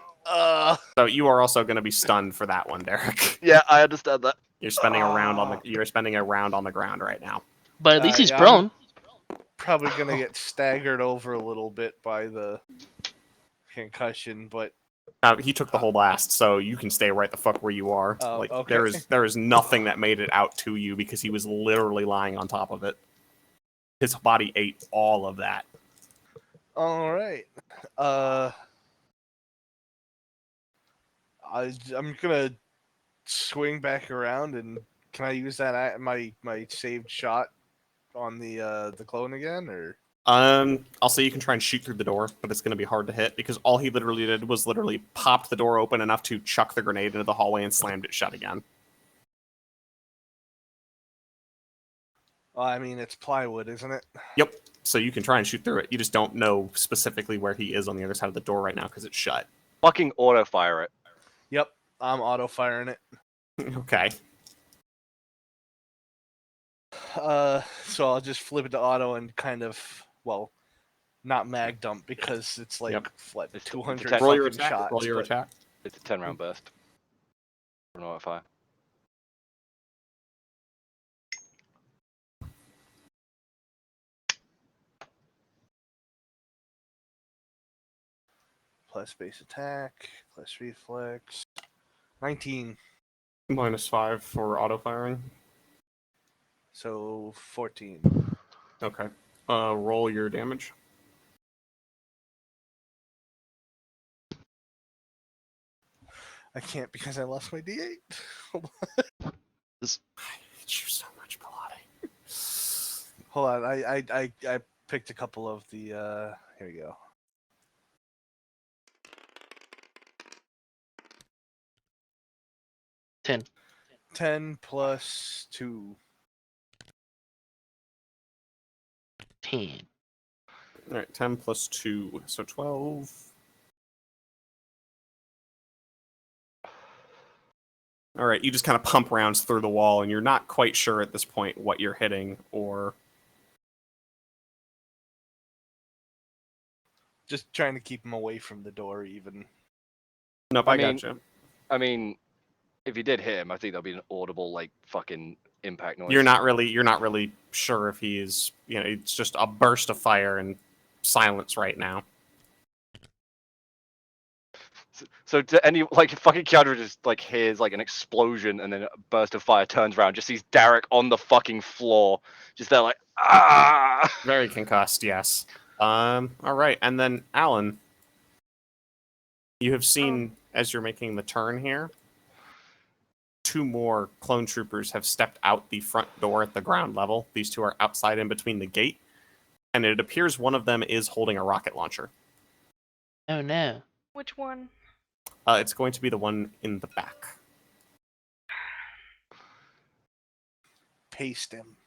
So you are also going to be stunned for that one, Darik. Yeah, I understand that. You're spending a round on the ground right now. But at least he's yeah, prone. Probably gonna get staggered over a little bit by the concussion, but He took the whole blast, so you can stay right the fuck where you are. Oh, Like okay. there is nothing that made it out to you because he was literally lying on top of it. His body ate all of that. all right. I'm gonna swing back around, and can I use that my saved shot on the clone again, or? I'll say you can try and shoot through the door, but it's going to be hard to hit because all he literally did was literally popped the door open enough to chuck the grenade into the hallway and slammed it shut again. Well, I mean, it's plywood, isn't it? Yep. So you can try and shoot through it. You just don't know specifically where he is on the other side of the door right now because it's shut. Fucking auto fire it. Yep, I'm auto firing it. Okay. So I'll just flip it to auto and kind of, well, not mag dump because it's like what, It's 200 10 Roll your fucking attack. shots. Roll your but- attack. It's a 10-round burst. For an auto fire. Plus base attack, plus reflex. 19, -5 for auto firing. so 14. Okay. Roll your damage. I can't because I lost my D8. I hate you so much, Belotti. Hold on, I picked a couple of the. Here we go. Ten. 10 plus 2. 10. All right, 10 plus 2, so 12. All right, you just kind of pump rounds through the wall, and you're not quite sure at this point what you're hitting or. Just trying to keep him away from the door, even. Nope, I gotcha. I mean, if you did hit him, I think there'll be an audible, like, fucking impact noise. You're not really sure if he is. You know, it's just a burst of fire and silence right now. So to any, like, fucking Kiendra just, like, hears, like, an explosion and then a burst of fire, turns around, just sees Darik on the fucking floor. Just there, like, ah! Very concussed, yes. All right, and then Alan, you have seen as you're making the turn here, 2 more clone troopers have stepped out the front door at the ground level. These 2 are outside in between the gate, and it appears one of them is holding a rocket launcher. Oh no. Which one? It's going to be the one in the back. Paste him.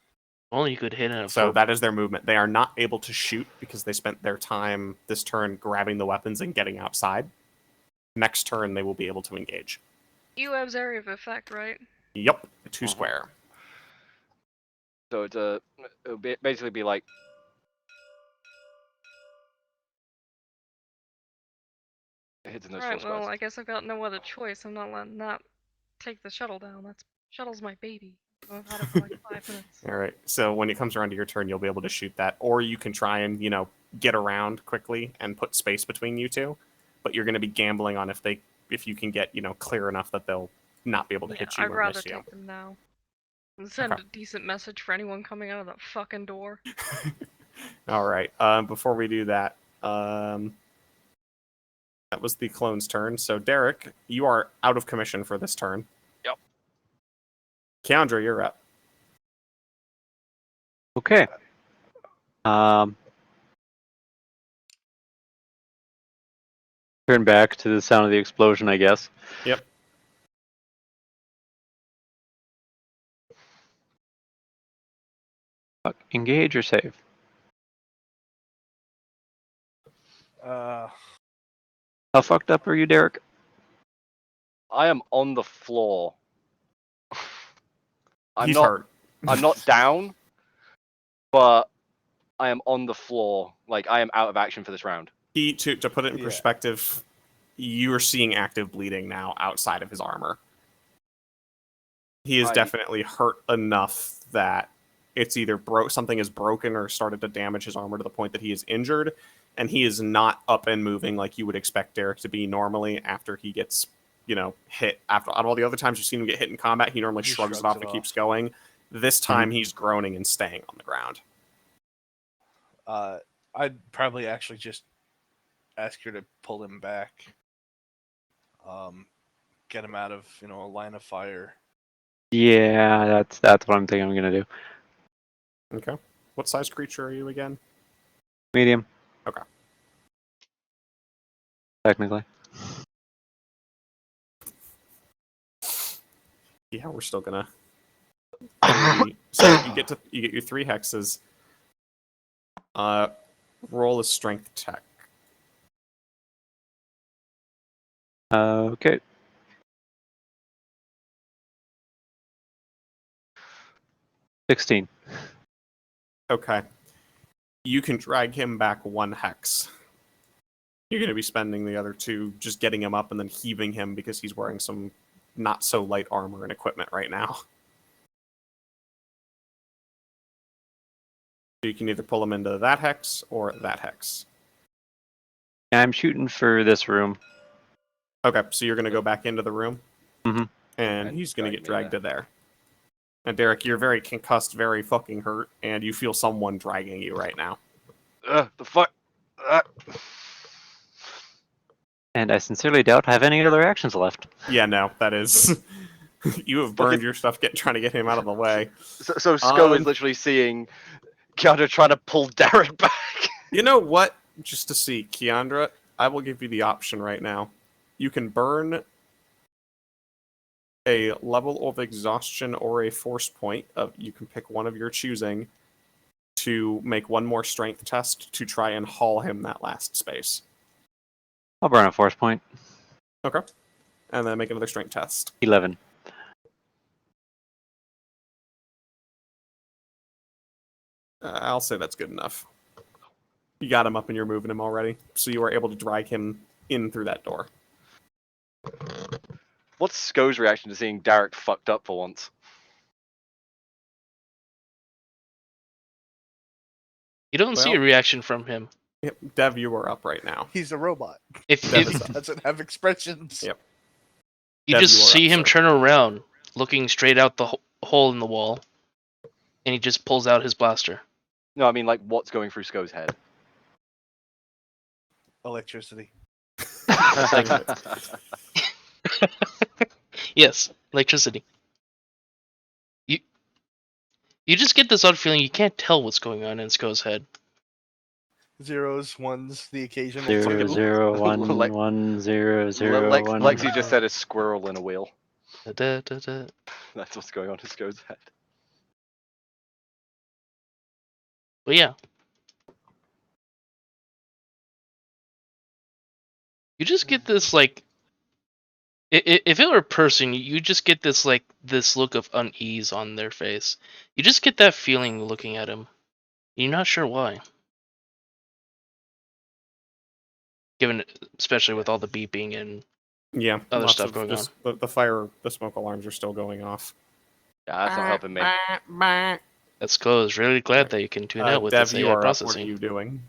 Only you could hit him. So that is their movement. They are not able to shoot because they spent their time this turn grabbing the weapons and getting outside. Next turn, they will be able to engage. You have area of effect, right? Yep, 2 square. So it'll basically be like, it hits in those 4 Right, squares. well, I guess I've got no other choice. I'm not letting that take the shuttle down. Shuttle's my baby. I've had it for like 5 minutes. All right. So when it comes around to your turn, you'll be able to shoot that, or you can try and get around quickly and put space between you 2. But you're going to be gambling on if you can get clear enough that they'll not be able to hit you. I'd or rather miss you. take them now. And send a decent message for anyone coming out of that fucking door. All right. Before we do that, that was the clone's turn. So Darik, you are out of commission for this turn. Yep. Kiendra, you're up. Okay. Turn back to the sound of the explosion, I guess. Yep. Fuck, engage or save? Uh, How fucked up are you, Darik? I am on the floor. He's hurt. I'm not down, but I am on the floor. Like, I am out of action for this round. To put it in Yeah. perspective, you are seeing active bleeding now outside of his armor. He is definitely hurt enough that it's either something is broken or started to damage his armor to the point that he is injured, and he is not up and moving like you would expect Darik to be normally after he gets, hit. After all the other times you've seen him get hit in combat, he normally shrugs it off and keeps going. This time he's groaning and staying on the ground. I'd probably actually just ask her to pull him back. Get him out of, a line of fire. Yeah, that's what I'm thinking I'm gonna do. Okay. What size creature are you again? Medium. Okay. Technically. Yeah, we're still gonna. So you get your 3 hexes. Roll a strength check. Okay. $16. Okay. You can drag him back 1 hex. You're going to be spending the other 2 just getting him up and then heaving him because he's wearing some not so light armor and equipment right now. So you can either pull him into that hex or that hex. I'm shooting for this room. Okay, so you're going to go back into the room? Mm-hmm. And he's going to get dragged to there. And Darik, you're very concussed, very fucking hurt, and you feel someone dragging you right now. The fuck? And I sincerely doubt I have any other actions left. Yeah, no, that is... you have burned your stuff trying to get him out of the way. So Sko is literally seeing Kiendra trying to pull Darik back. You know what? Just to see, Kiendra, I will give you the option right now. You can burn a level of exhaustion or a force point. You can pick one of your choosing to make one more strength test to try and haul him that last space. I'll burn a force point. Okay. And then make another strength test. 11. I'll say that's good enough. You got him up and you're moving him already, so you are able to drag him in through that door. What's Sko's reaction to seeing Darik fucked up for once? You don't see a reaction from him. Yep. Dev, you are up right now. He's a robot. If Dev is up. Doesn't have expressions. Yep. you Dev, just you are see up, him sir. turn around, looking straight out the hole in the wall, and he just pulls out his blaster. No, I mean, like, what's going through Sko's head? Electricity. Yes, electricity. You just get this odd feeling you can't tell what's going on in Sko's head. Zeros, ones, the occasional 0, 2. 0, 1, Like- 1, 0, 0, 1. Lexi just said a squirrel in a wheel. Da, da, da. That's what's going on in Sko's head. But yeah. You just get this, like... If it were a person, you just get this, like, this look of unease on their face. You just get that feeling looking at him. You're not sure why. Given, especially with all the beeping and Yeah, other lots stuff of going on. the smoke alarms are still going off. Yeah, that's not helping me. That's cool. I was really glad that you can tune out with Dev, this you AI are up. What are processing. you doing?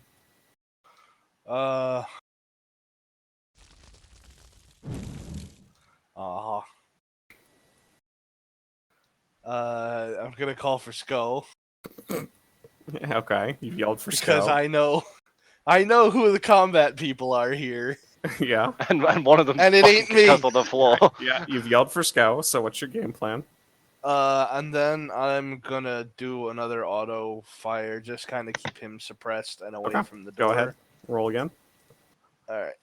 I'm gonna call for Sko Okay, you yelled for because Sko. I know who the combat people are here, Yeah, And one of them And it ain't me. on the floor. yeah, you've yelled for Sko. So what's your game plan? and then I'm gonna do another auto fire, just kind of keep him suppressed and away Okay, from the door. Go ahead. Roll again. All right.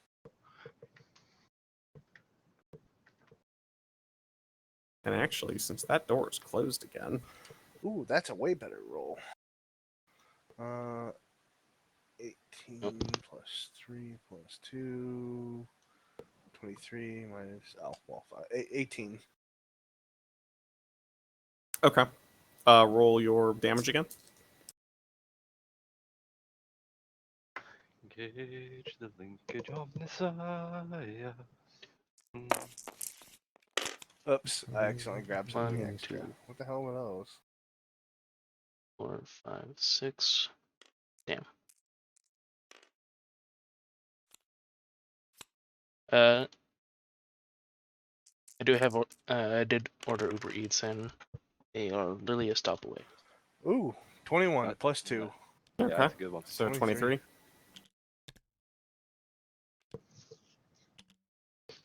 And actually, since that door is closed again, Ooh, that's a way better roll. 18 plus 3 plus 2. 23 minus. Oh, well, 18. Okay. Roll your damage again. Engage the linkage of Messiah. Oops, I accidentally grabbed something 1, extra. 2, What the hell were those? 4, 5, 6. Damn. I do have. I did order Uber Eats, and they are literally a stop away. Ooh, 21 plus 2. Yeah, Okay. that's a good one. So 23. 23.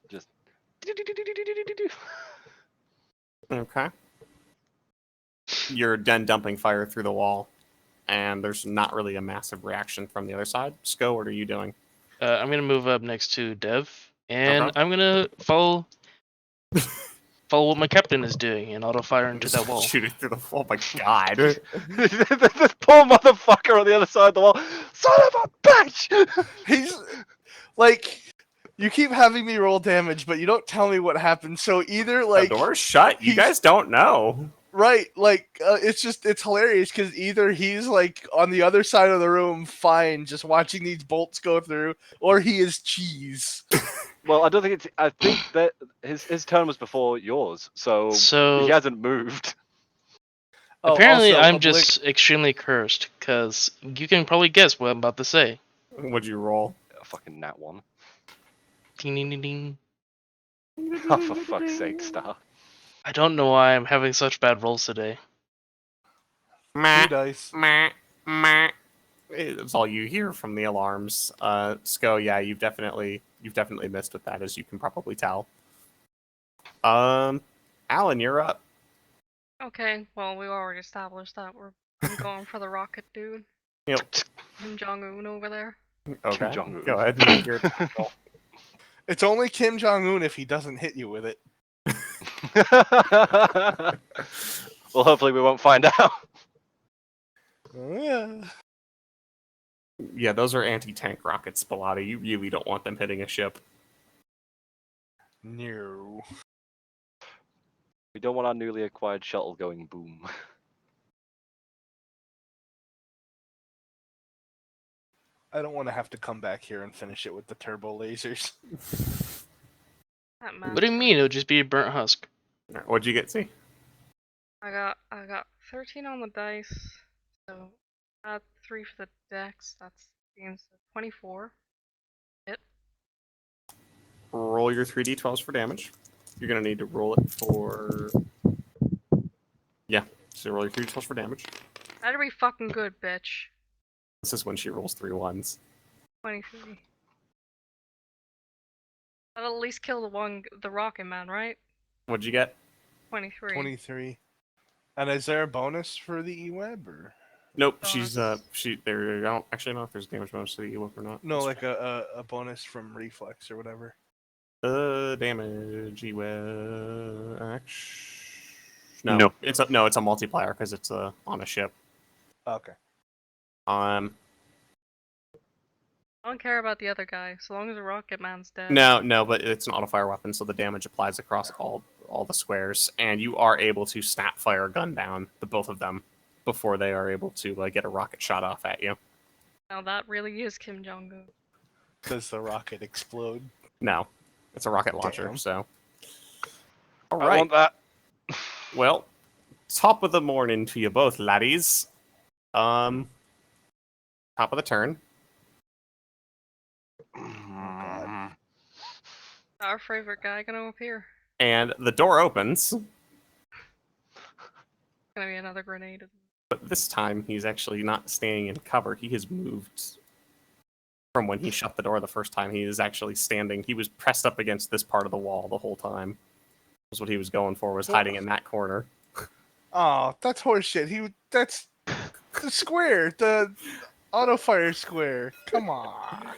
Just Okay. You're then dumping fire through the wall, and there's not really a massive reaction from the other side. Sko, what are you doing? I'm gonna move up next to Dev, and Okay. I'm gonna follow what my captain is doing, and auto fire into that wall. Shoot it through the wall. Oh my god. this poor motherfucker on the other side of the wall. Son of a bitch! He's like, you keep having me roll damage, but you don't tell me what happened. So either like The door's shut. You he's- guys don't know. right, like it's hilarious because either he's like on the other side of the room, fine, just watching these bolts go through, or he is cheese. Well, I don't think it's. I think that his turn was before yours, so So he hasn't moved. apparently, also, I'm just extremely cursed, because you can probably guess what I'm about to say. What'd you roll? A fucking nat one. Ding, ding, ding, ding. Oh, for fuck's sake, Star. I don't know why I'm having such bad rolls today. Two dice. It's all you hear from the alarms. Sko, yeah, you've definitely missed with that, as you can probably tell. Alan, you're up. Okay, well, we already established that I'm going for the rocket dude. Yep. Kim Jong-un over there. Okay. Jong-un. Go ahead and make your roll. It's only Kim Jong-un if he doesn't hit you with it. Well, hopefully we won't find out. Yeah. Yeah, those are anti-tank rockets, Belotti. You really don't want them hitting a ship. No. We don't want our newly acquired shuttle going boom. I don't want to have to come back here and finish it with the turbo lasers. That What do you mean? It'll just be a burnt husk. Alright, what'd you get, see? I got 13 on the dice, so add 3 for the dex. That's 24. Hit. Roll your 3d12s for damage. You're going to need to roll it for... Yeah, so roll your 3d12s for damage. That'd be fucking good, bitch. This is when she rolls 3 1s. 23. That'll at least kill the rocket man, right? What'd you get? 23. 23. And is there a bonus for the E-Web or? Nope, Bonus. she's I don't actually know if there's damage bonus to the E-Whip or not. No, like a bonus from reflex or whatever. Damage E-Whip. No. It's a multiplier because it's on a ship. Okay. I don't care about the other guy, so long as the rocket man's dead. No, but it's an auto-fire weapon, so the damage applies across all the squares, and you are able to snap fire a gun down, the both of them, before they are able to get a rocket shot off at you. Now that really is Kim Jong-un. Does the rocket explode? No, it's a rocket launcher, Damn. so. All I right. want that. Well, top of the morning to you both, laddies. Top of the turn. God. Our favorite guy gonna appear. And the door opens, Gonna be another grenade. but this time he's actually not standing in cover. He has moved from when he shut the door the first time. He is actually standing. He was pressed up against this part of the wall the whole time. Was what he was going for, was hiding in that corner. Oh, that's horseshit. That's the square, the auto fire square. Come on.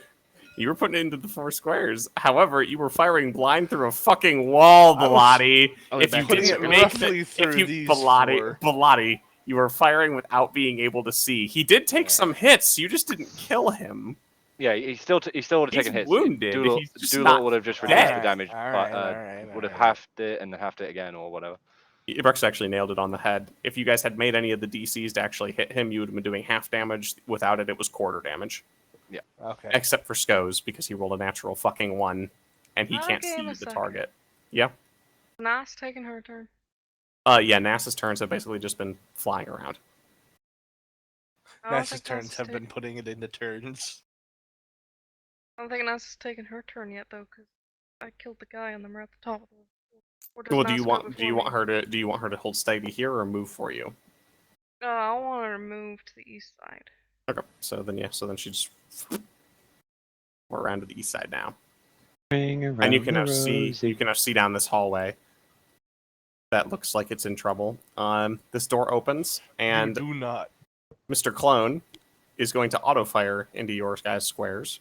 You were putting it into the 4 squares. However, you were firing blind through a fucking wall, I was Belotti. I'll be If you back in a didn't second. make Roughly through these 4. Belotti, You were firing without being able to see. He did take some hits. You just didn't kill him. Yeah, he still would have He's taken hits. wounded. Doolittle, He's just Doolittle not would have just dead. reduced the damage, Alright, but alright, would have alright. halved it and then halved it again or whatever. Brooks actually nailed it on the head. If you guys had made any of the DCs to actually hit him, you would have been doing half damage. Without it, it was quarter damage. Yeah. Okay. Except for Sko's, because he rolled a natural fucking 1, and he can't Okay, in see a the second. target. Yeah. Nas taking her turn. Yeah, NASA's turns have basically just been flying around. I don't Ness's think turns Nas have is been putting it into turns. I don't think Nas has taken her turn yet though, because I killed the guy and then we're at the top of the. Or does Well, do Nas you go want before her to hold steady here or move for you? me? I want her to move to the east side. Okay, so then she just we're around to the east side now. And You can now see down this hallway. That looks like it's in trouble. This door opens, and You do not. Mr. Clone is going to auto fire into your guys' squares.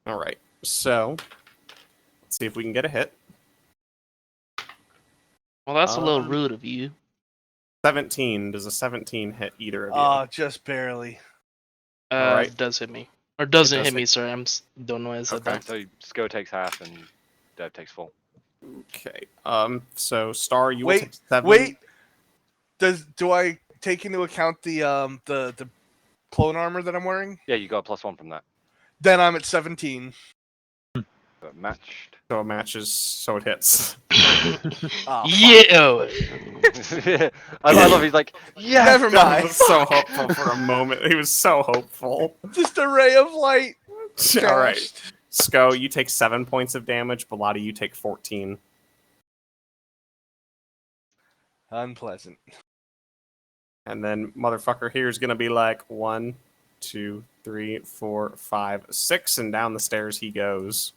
All right, so let's see if we can get a hit. Well, that's a little rude of you. 17. Does a 17 hit either of you? Just barely. Alright. Does hit me. Or doesn't does hit me, hit- sorry. Don't know why I said Okay. that. So Sko takes half and Dev takes full. Okay. So Star, you will Wait, take 7. wait. Do I take into account the clone armor that I'm wearing? Yeah, you got a +1 from that. Then I'm at 17. But matched. So it matches, so it hits. Oh, Yeah! I love he's like, yes! Never That mind. was so hopeful for a moment. He was so hopeful. Just a ray of light. All right. Dashed. Sko, you take 7 points of damage. Belotti, you take 14. Unpleasant. And then motherfucker here is going to be like 1, 2, 3, 4, 5, 6, and down the stairs he goes.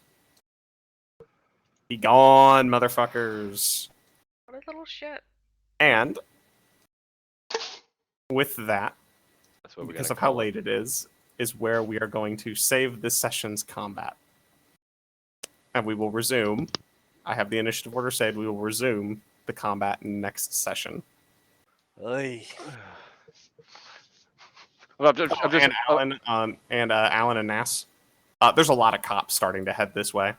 Be gone, motherfuckers. What a little shit. And with that, That's what we're because gonna of how call it. late it is where we are going to save this session's combat. And we will resume. I have the initiative order said we will resume the combat next session. Oy. Well, I'm just, And Alan, Alan and Nass. There's a lot of cops starting to head this way.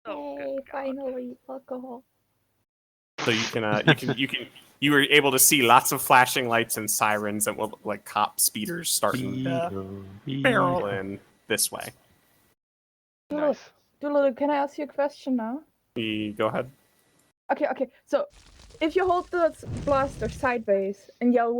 Oh, Yay, good God. finally, alcohol. So you were able to see lots of flashing lights and sirens and like cop speeders starting to barrel in this way. nice. Dulu, can I ask you a question now? Go ahead. Okay. So, if you hold the blaster sideways and yell